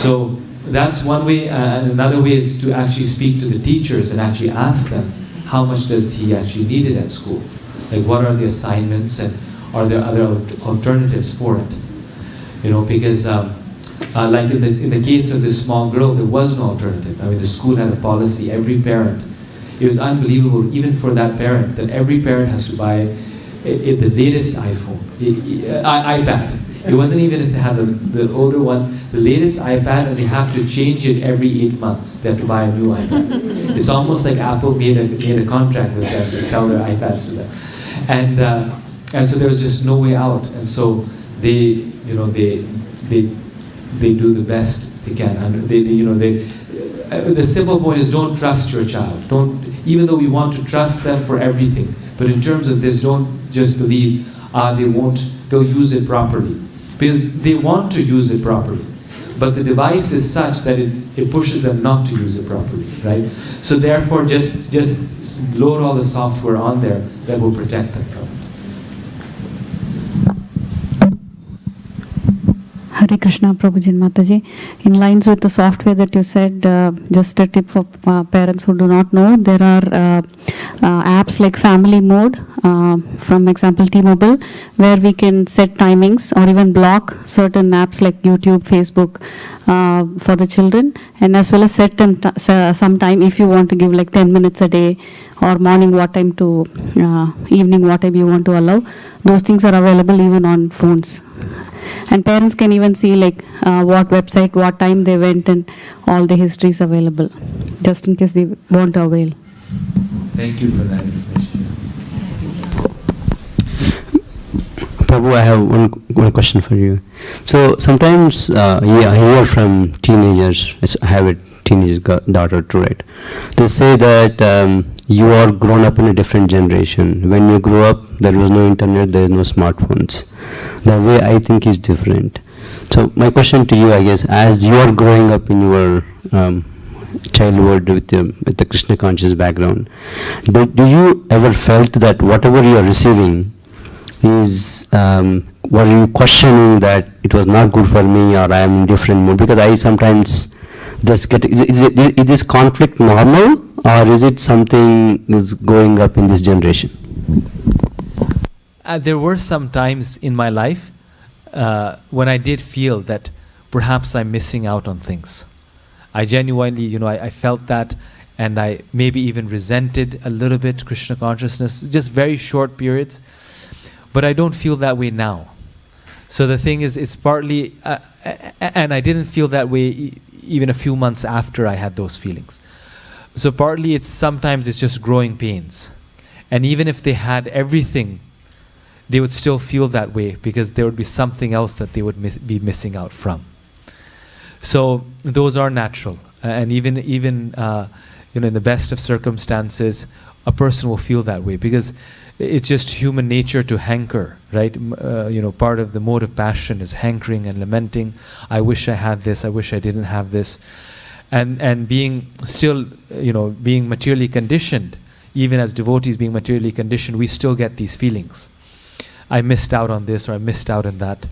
So that's one way. And another way is to actually speak to the teachers and actually ask them, how much does he actually need it at school? Like, what are the assignments, and are there other alternatives for it? You know, because like in the case of this small girl, there was no alternative. I mean, the school had a policy. Every parent, it was unbelievable, even for that parent, that every parent has to buy the latest iPhone, iPad. It wasn't even if they had the older one, the latest iPad, and they have to change it every 8 months. They have to buy a new iPad. It's almost like Apple made a contract with them to sell their iPads to them, and so there was just no way out. And so they do the best they can. And the simple point is, don't trust your child. Even though we want to trust them for everything, but in terms of this, don't just believe they'll use it properly. Because they want to use it properly, but the device is such that it pushes them not to use it properly, right? So therefore, just load all the software on there that will protect them from it. Hare Krishna, Prabhuji and Mataji. In lines with the software that you said, just a tip for parents who do not know, there are apps like Family Mode, from example T-Mobile, where we can set timings or even block certain apps like YouTube, Facebook for the children, and as well as set them some time if you want to give like 10 minutes a day, or morning what time to evening what time you want to allow. Those things are available even on phones. And parents can even see like what website, what time they went, and all the history is available, just in case they want to avail. Thank you for that information. Prabhu, I have one question for you. So sometimes I hear from teenagers, I have a teenage daughter too, right? They say that you are grown up in a different generation. When you grew up, there was no internet, there is no smartphones. The way I think is different. So my question to you, I guess, as you are growing up in your childhood with the Krishna conscious background, do you ever felt that whatever you are receiving is, were you questioning that it was not good for me, or I am in different mood? Because I sometimes just get, is this conflict normal, or is it something is going up in this generation? There were some times in my life when I did feel that perhaps I'm missing out on things. I genuinely, I felt that, and I maybe even resented a little bit Krishna consciousness, just very short periods. But I don't feel that way now. So the thing is, it's partly, and I didn't feel that way even a few months after I had those feelings. So partly sometimes it's just growing pains. And even if they had everything, they would still feel that way because there would be something else that they would be missing out from. So those are natural. And even in the best of circumstances, a person will feel that way because it's just human nature to hanker, right? Part of the mode of passion is hankering and lamenting. I wish I had this. I wish I didn't have this. And being still, being materially conditioned, even as devotees being materially conditioned, we still get these feelings. I missed out on this, or I missed out on that.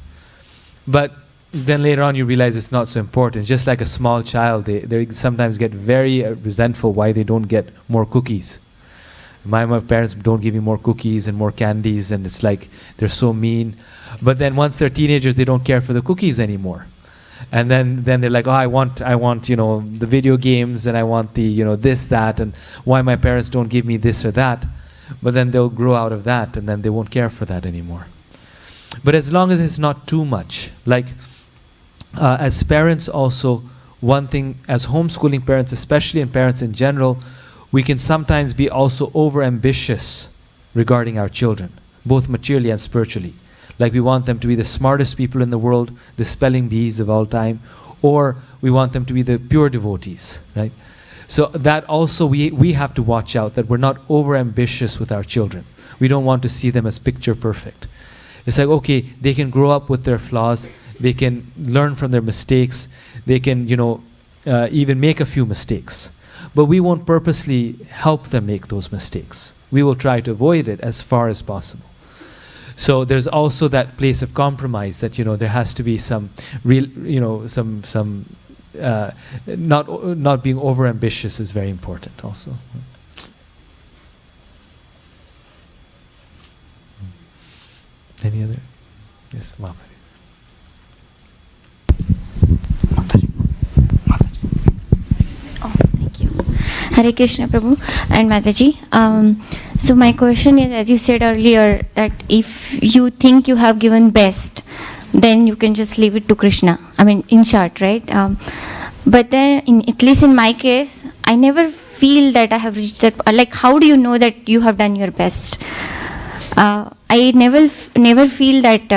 But then later on you realize it's not so important. Just like a small child, they sometimes get very resentful why they don't get more cookies. My parents don't give me more cookies and more candies, and it's like they're so mean. But then once they're teenagers, they don't care for the cookies anymore. And then they're like, oh, I want the video games, and I want the this, that, and why my parents don't give me this or that. But then they'll grow out of that, and then they won't care for that anymore. But as long as it's not too much, like as parents also, one thing as homeschooling parents, especially, and parents in general, we can sometimes be also over-ambitious regarding our children, both materially and spiritually. Like we want them to be the smartest people in the world, the spelling bees of all time, or we want them to be the pure devotees, right? So that also we have to watch out that we're not over-ambitious with our children. We don't want to see them as picture perfect. It's like, okay, they can grow up with their flaws. they can learn from their mistakes, they can, even make a few mistakes. But we won't purposely help them make those mistakes. We will try to avoid it as far as possible. So there's also that place of compromise that, there has to be some real, not being overambitious is very important also. Any other? Yes, Mahapari. Oh, thank you. Hare Krishna Prabhu and Mataji. So my question is, as you said earlier, that if you think you have given best, then you can just leave it to Krishna. I mean, in short, right? But then, at least in my case, I never feel that I have reached that. Like, how do you know that you have done your best? I never feel that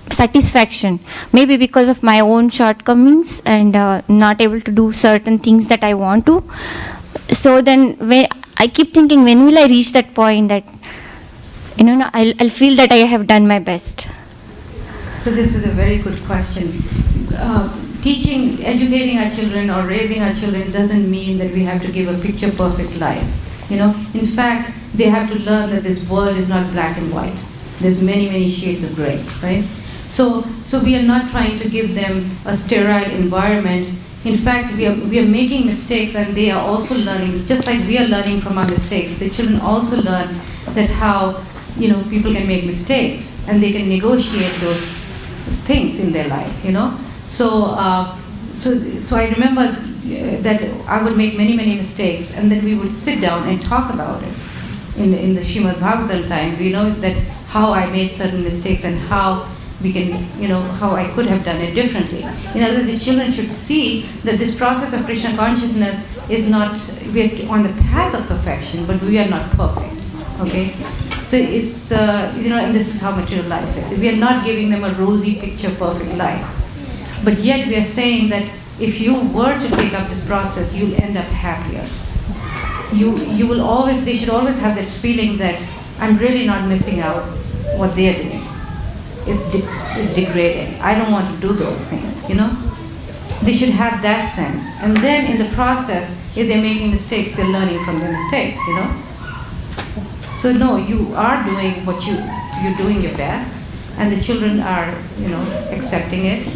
satisfaction. Maybe because of my own shortcomings and not able to do certain things that I want to. So then, I keep thinking, when will I reach that point that, I'll feel that I have done my best? So this is a very good question. Teaching, educating our children or raising our children doesn't mean that we have to give a picture perfect life. In fact, they have to learn that this world is not black and white. There's many, many shades of gray, right? So we are not trying to give them a sterile environment. In fact, we are making mistakes, and they are also learning. Just like we are learning from our mistakes, the children also learn that how people can make mistakes and they can negotiate those things in their life. So I remember that I would make many, many mistakes, and then we would sit down and talk about it. In the Srimad Bhagavatam time, we know that how I made certain mistakes and how we can, how I could have done it differently. In other words, the children should see that this process of Krishna consciousness is not, we're on the path of perfection, but we are not perfect, okay? So it's, and this is how material life is. We are not giving them a rosy picture perfect life. But yet we are saying that if you were to take up this process, you'll end up happier. You will always, they should always have this feeling that I'm really not missing out what they're doing. It's degrading. I don't want to do those things, They should have that sense. And then in the process, if they're making mistakes, they're learning from their mistakes, So no, you are doing what you're doing your best, and the children are, accepting it.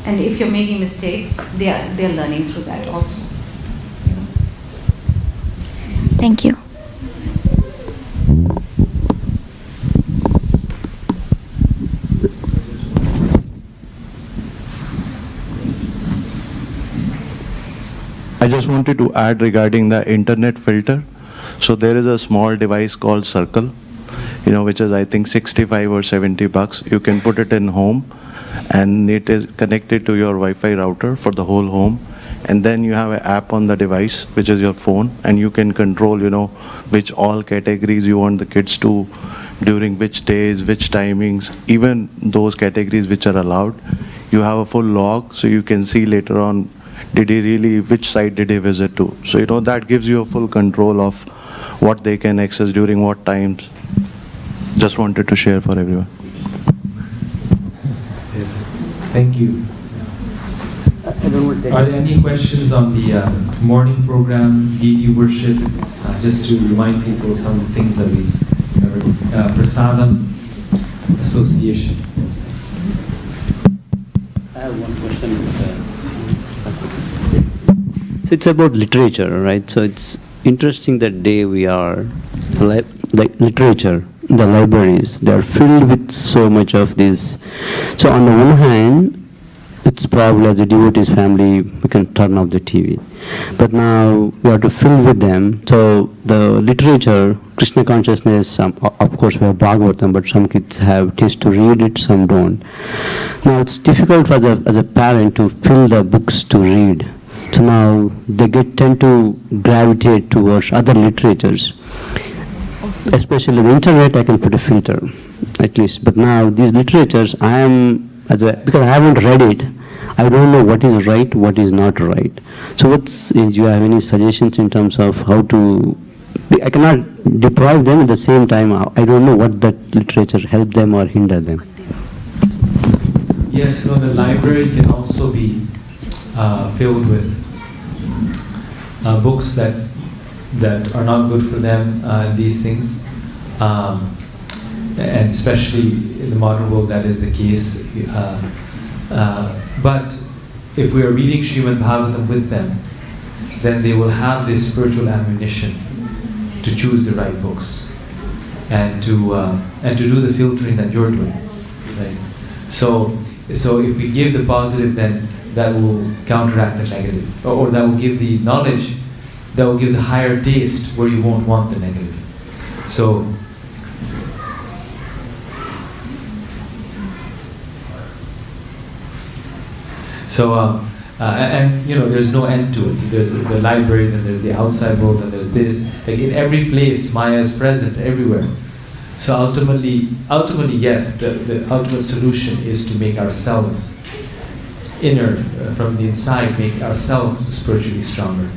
And if you're making mistakes, they're learning through that also. Thank you. I just wanted to add regarding the internet filter. So there is a small device called Circle, which is I think 65 or 70 bucks. You can put it in home, and it is connected to your Wi-Fi router for the whole home. And then you have an app on the device, which is your phone, and you can control, which all categories you want the kids to, during which days, which timings, even those categories which are allowed. You have a full log, so you can see later on, which site did he visit to. So, that gives you a full control of what they can access during what times. Just wanted to share for everyone. Yes, thank you. Are there any questions on the morning program, deity worship? Just to remind people some things that we Prashadam association, those things. I have one question. So it's about literature, right? So it's interesting that day we are like literature. The libraries, they are filled with so much of this. So on the one hand, it's probably as a devotee's family, we can turn off the TV. But now we have to fill with them. So the literature, Krishna consciousness, of course we have Bhagavatam, but some kids have taste to read it, some don't. Now it's difficult for as a parent to fill the books to read. So now they tend to gravitate towards other literatures. Especially the internet, I can put a filter, at least. But now these literatures, because I haven't read it, I don't know what is right, what is not right. So do you have any suggestions in terms of how to, I cannot deprive them at the same time, I don't know what that literature help them or hinder them. Yes, no, the library can also be filled with books that are not good for them, these things. And especially in the modern world, that is the case. But if we are reading Srimad Bhagavatam with them, then they will have this spiritual ammunition to choose the right books and to do the filtering that you're doing. Right? So if we give the positive, then that will counteract the negative, or that will give the knowledge, that will give the higher taste where you won't want the negative. So. And you know, there's no end to it. There's the library, then there's the outside world, and there's this. Like in every place, Maya is present everywhere. So ultimately, yes, the ultimate solution is to make ourselves inner, from the inside, make ourselves spiritually stronger.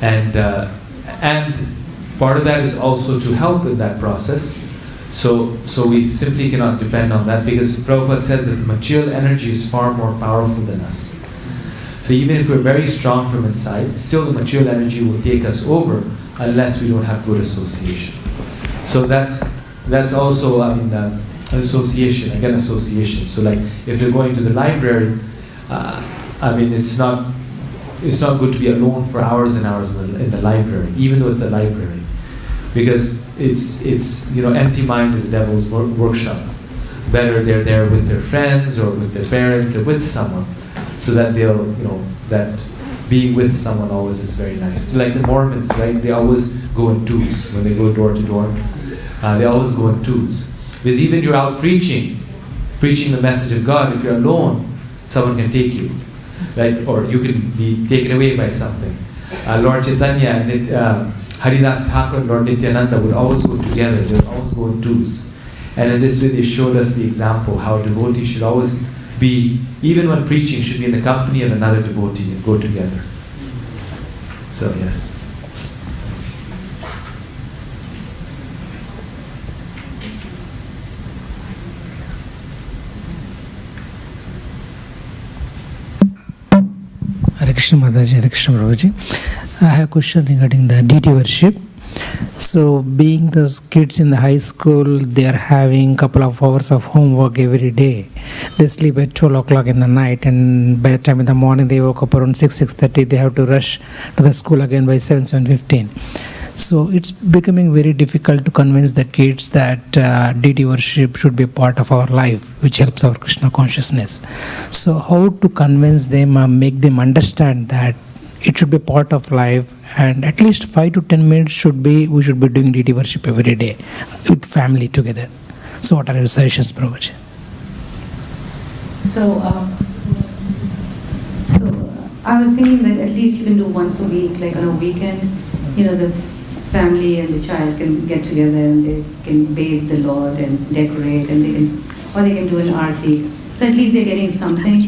And part of that is also to help in that process. So we simply cannot depend on that, because Prabhupada says that the material energy is far more powerful than us. So even if we're very strong from inside, still the material energy will take us over unless we don't have good association. So that's also, an association, again association. So like if they're going to the library, it's not good to be alone for hours and hours in the library, even though it's a library. Because it's empty mind is the devil's workshop. Better they're there with their friends or with their parents, they're with someone, so that they'll, that being with someone always is very nice. It's like the Mormons, right? They always go in twos when they go door to door. They always go in twos. Because even you're out preaching the message of God, if you're alone, someone can take you, right? Or you can be taken away by something. Lord Chaitanya and Haridas Thakur and Lord Nityananda would always go together. They would always go in twos. And in this way they showed us the example how a devotee should always be, even when preaching, should be in the company of another devotee and go together. So yes. Hare Krishna Mataji, Hare Krishna Prabhuji. I have a question regarding the deity worship. So being the kids in the high school, they are having a couple of hours of homework every day. They sleep at 12 o'clock in the night, and by the time in the morning they woke up around 6:30, they have to rush to the school again by 7:15. So it's becoming very difficult to convince the kids that deity worship should be a part of our life, which helps our Krishna consciousness. So how to convince them, make them understand that it should be part of life, and at least 5 to 10 minutes we should be doing deity worship every day with family together. So what are your suggestions, Prabhuji? So I was thinking that at least you can do once a week, like on a weekend, the family and the child can get together and they can bathe the Lord and decorate, and they can do an aarti. So at least they're getting something,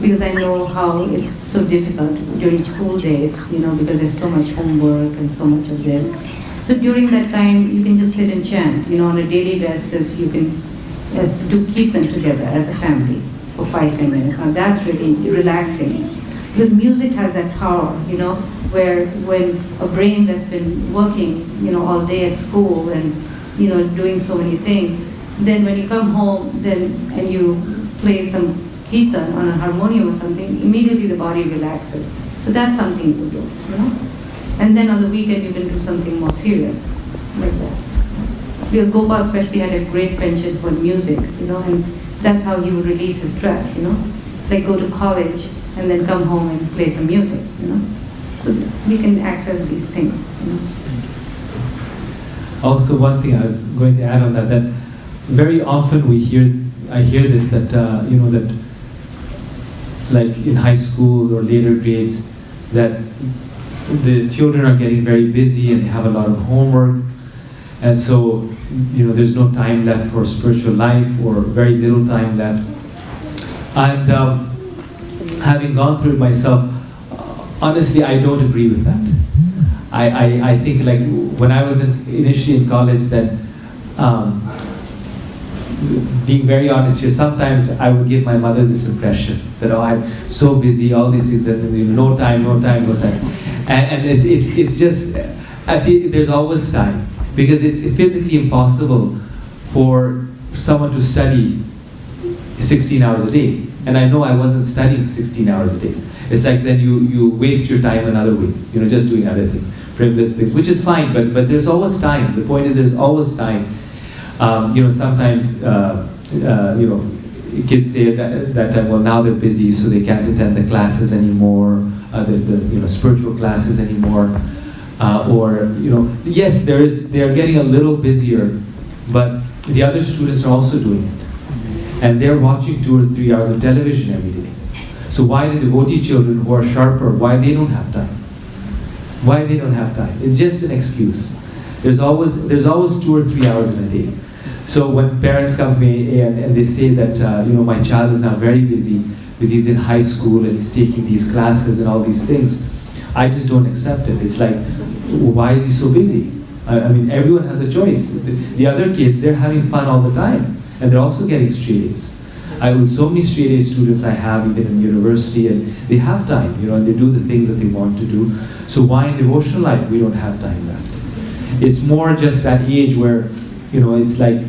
because I know how it's so difficult during school days, because there's so much homework and so much of this. So during that time, you can just sit and chant, on a daily basis. You can do kirtan together as a family for 5-10 minutes. Now that's really relaxing, because music has that power, where when a brain that's been working, all day at school and, doing so many things, then when you come home and you play some kirtan on a harmonium or something, immediately the body relaxes. So that's something you could do, And then on the weekend you can do something more serious, like that. Because Gopal especially had a great penchant for music, and that's how he would release his stress, Like go to college and then come home and play some music, So we can access these things, Also, one thing I was going to add on that very often I hear this, that, that like in high school or later grades, that the children are getting very busy and they have a lot of homework, and so, there's no time left for spiritual life, or very little time left. And having gone through it myself, honestly, I don't agree with that. I think, like when I was initially in college, that being very honest here, sometimes I would give my mother this impression that, oh, I'm so busy, all this is, no time. And it's just, there's always time. Because it's physically impossible for someone to study 16 hours a day. And I know I wasn't studying 16 hours a day. It's like then you waste your time in other ways, just doing other things, frivolous things, which is fine, but there's always time. The point is there's always time. Sometimes, kids say that time, well, now they're busy, so they can't attend the classes anymore, the spiritual classes anymore. Yes, they are getting a little busier, but the other students are also doing it. And they're watching 2 or 3 hours of television every day. So why the devotee children who are sharper, why they don't have time? Why they don't have time? It's just an excuse. There's always 2 or 3 hours in a day. So when parents come to me and they say that, my child is now very busy because he's in high school and he's taking these classes and all these things, I just don't accept it. It's like, why is he so busy? I mean, everyone has a choice. The other kids, they're having fun all the time, and they're also getting straight A's. With so many straight A students I have, even in university, and they have time, and they do the things that they want to do. So why in devotional life we don't have time left? It's more just that age where, it's like,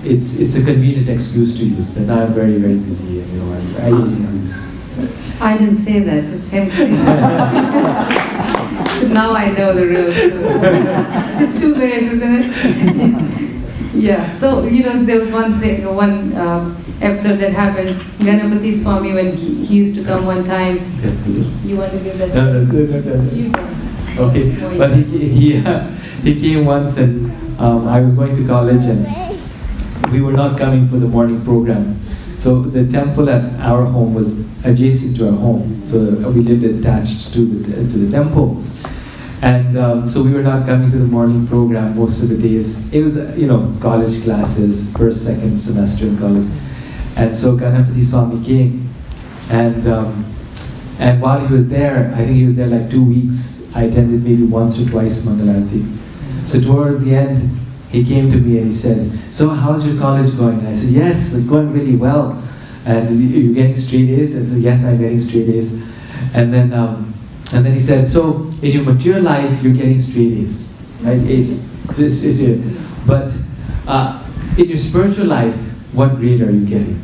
it's a convenient excuse to use that I'm very, very busy, and I don't have this. I didn't say that, it's him saying that. So now I know the real truth. It's too late, isn't it? Yeah, so, there was one episode that happened. Ganapati Swami, when he used to come one time. That's it. You want to give that? No, that's it. You go. Okay, but he came once, and I was going to college, and we were not coming for the morning program. So the temple at our home was adjacent to our home, so we lived attached to the temple, and so we were not coming to the morning program most of the days. It was college classes, first, second semester in college, and so Ganapati Swami came, and while he was there, I think he was there like 2 weeks. I attended maybe once or twice Mangalarati. So towards the end, he came to me and he said, "So how's your college going?" And I said, "Yes, it's going really well." "And you're getting straight A's?" I said, "Yes, I'm getting straight A's." And then he said, "So in your mature life, you're getting straight A's, right? A's. But in your spiritual life, what grade are you getting?"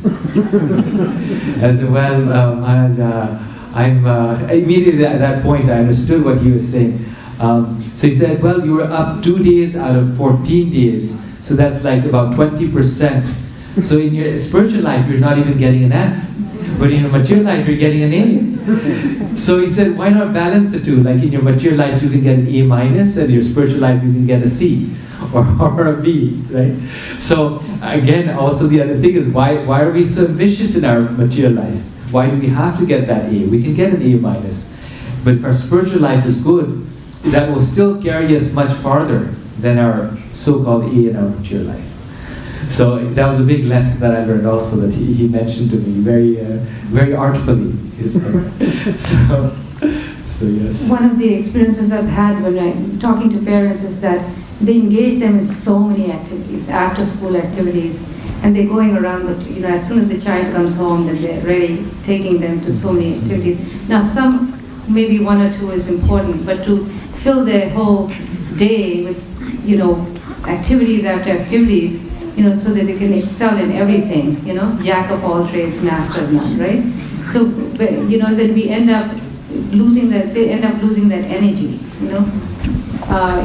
I said, "Well, Maharaj, immediately at that point, I understood what he was saying. So he said, well, you were up 2 days out of 14 days, so that's like about 20%. So in your spiritual life, you're not even getting an F, but in your mature life, you're getting an A. So he said, why not balance the two? Like in your mature life, you can get an A minus, and in your spiritual life, you can get a C or a B, right? So again, also the other thing is, why are we so ambitious in our mature life? Why do we have to get that A? We can get an A minus, but if our spiritual life is good, that will still carry us much farther than our so-called A in our mature life. So that was a big lesson that I learned also, that he mentioned to me very artfully. So yes. One of the experiences I've had when I'm talking to parents is that they engage them in so many activities, after-school activities, and they're going around, as soon as the child comes home, that they're really taking them to so many activities. Now some, maybe 1 or 2 is important, but to fill their whole day with, activities after activities, so that they can excel in everything, jack of all trades, master of none, right? So, then we end up losing that, they end up losing that energy,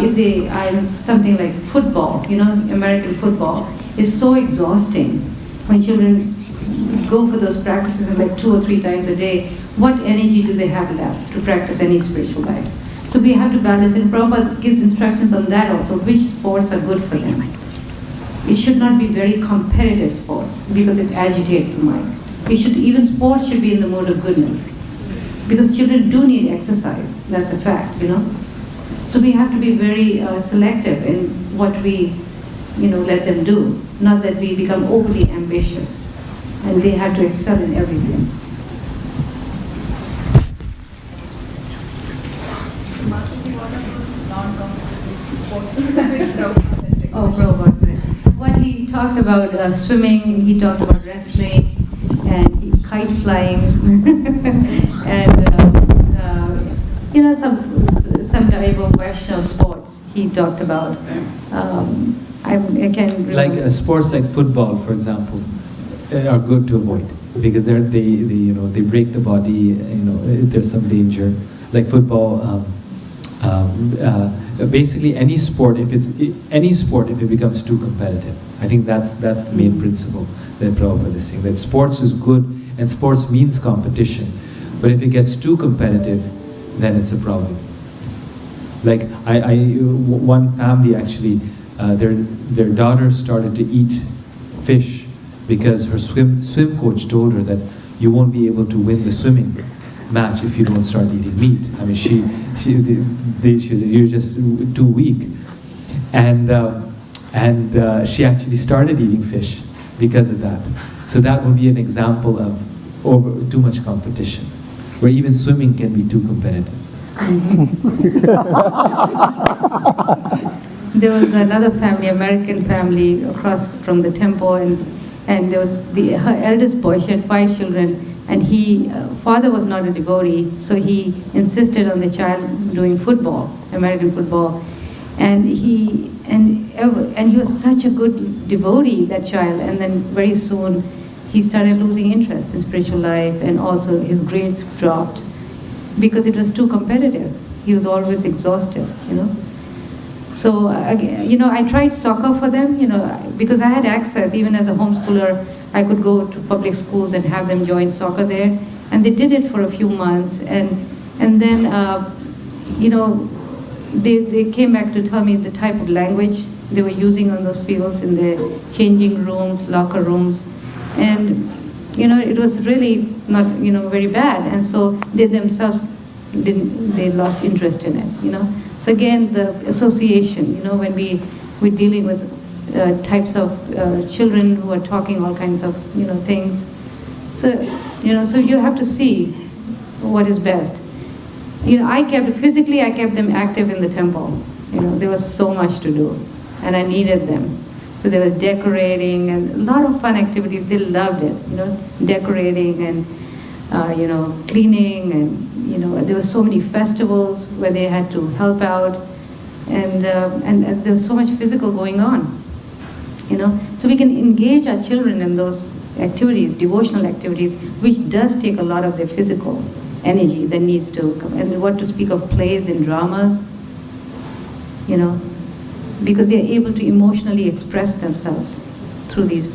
If they are in something like football, American football, is so exhausting when children go for those practices like 2 or 3 times a day. What energy do they have left to practice any spiritual life? So we have to balance, and Prabhupada gives instructions on that also, which sports are good for them. It should not be very competitive sports because it agitates the mind. Even sports should be in the mode of goodness, because children do need exercise. That's a fact, So we have to be very selective in what we, let them do. Not that we become overly ambitious and they have to excel in everything. Oh, Prabhupada. Well, he talked about swimming, he talked about wrestling, and kite flying, and some type of Vaishnav sports he talked about. I can remember. Like sports like football, for example, are good to avoid because they break the body. There's some danger. Like football, basically any sport if it becomes too competitive. I think that's the main principle that Prabhupada is saying, that sports is good and sports means competition, but if it gets too competitive, then it's a problem. Like one family actually, their daughter started to eat fish because her swim coach told her that you won't be able to win the swimming match if you don't start eating meat. I mean, she said, you're just too weak, and she actually started eating fish because of that. So that would be an example of too much competition, where even swimming can be too competitive. There was another family, American family, across from the temple, and there was her eldest boy. She had 5 children, and father was not a devotee, so he insisted on the child doing football, American football, and he was such a good devotee, that child, and then very soon he started losing interest in spiritual life, and also his grades dropped because it was too competitive. He was always exhausted, So, I tried soccer for them, because I had access. Even as a homeschooler, I could go to public schools and have them join soccer there. And they did it for a few months. And then, they came back to tell me the type of language they were using on those fields in the changing rooms, locker rooms. And, it was really not, very bad. And so they themselves, they lost interest in it, So again, the association, when we're dealing with types of children who are talking all kinds of, things. So, so you have to see what is best. I kept them active in the temple. There was so much to do, and I needed them. So there was decorating and a lot of fun activities. They loved it, decorating and, cleaning, and, there were so many festivals where they had to help out, and there was so much physical going on, So we can engage our children in those activities, devotional activities, which does take a lot of their physical energy that needs to come. And what to speak of plays and dramas, because they're able to emotionally express themselves through these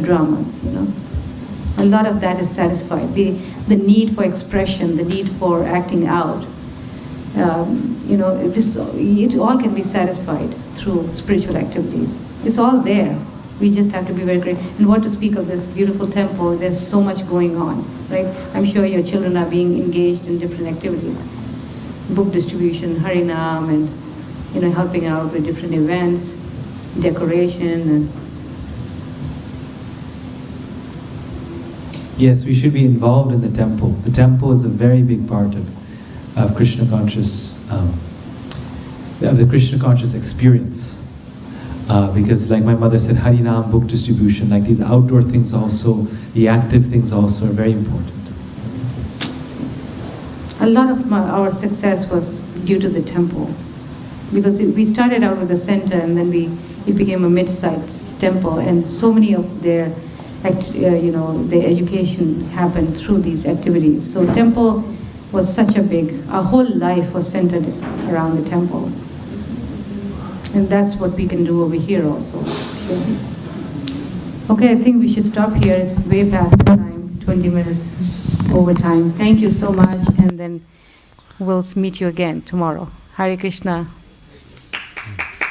dramas, A lot of that is satisfied. The need for expression, the need for acting out, it all can be satisfied through spiritual activities. It's all there. We just have to be very grateful. And what to speak of this beautiful temple, there's so much going on, right? I'm sure your children are being engaged in different activities. Book distribution, Harinam, and helping out with different events, decoration, and Yes, we should be involved in the temple. The temple is a very big part of Krishna conscious, the Krishna conscious experience. Because like my mother said, Harinam, book distribution, like these outdoor things also, the active things also are very important. A lot of our success was due to the temple. Because we started out with a center, and then it became a mid-sized temple, and so many of their education happened through these activities. So temple was such our whole life was centered around the temple. And that's what we can do over here also. Okay, I think we should stop here. It's way past the time, 20 minutes over time. Thank you so much, and then we'll meet you again tomorrow. Hare Krishna.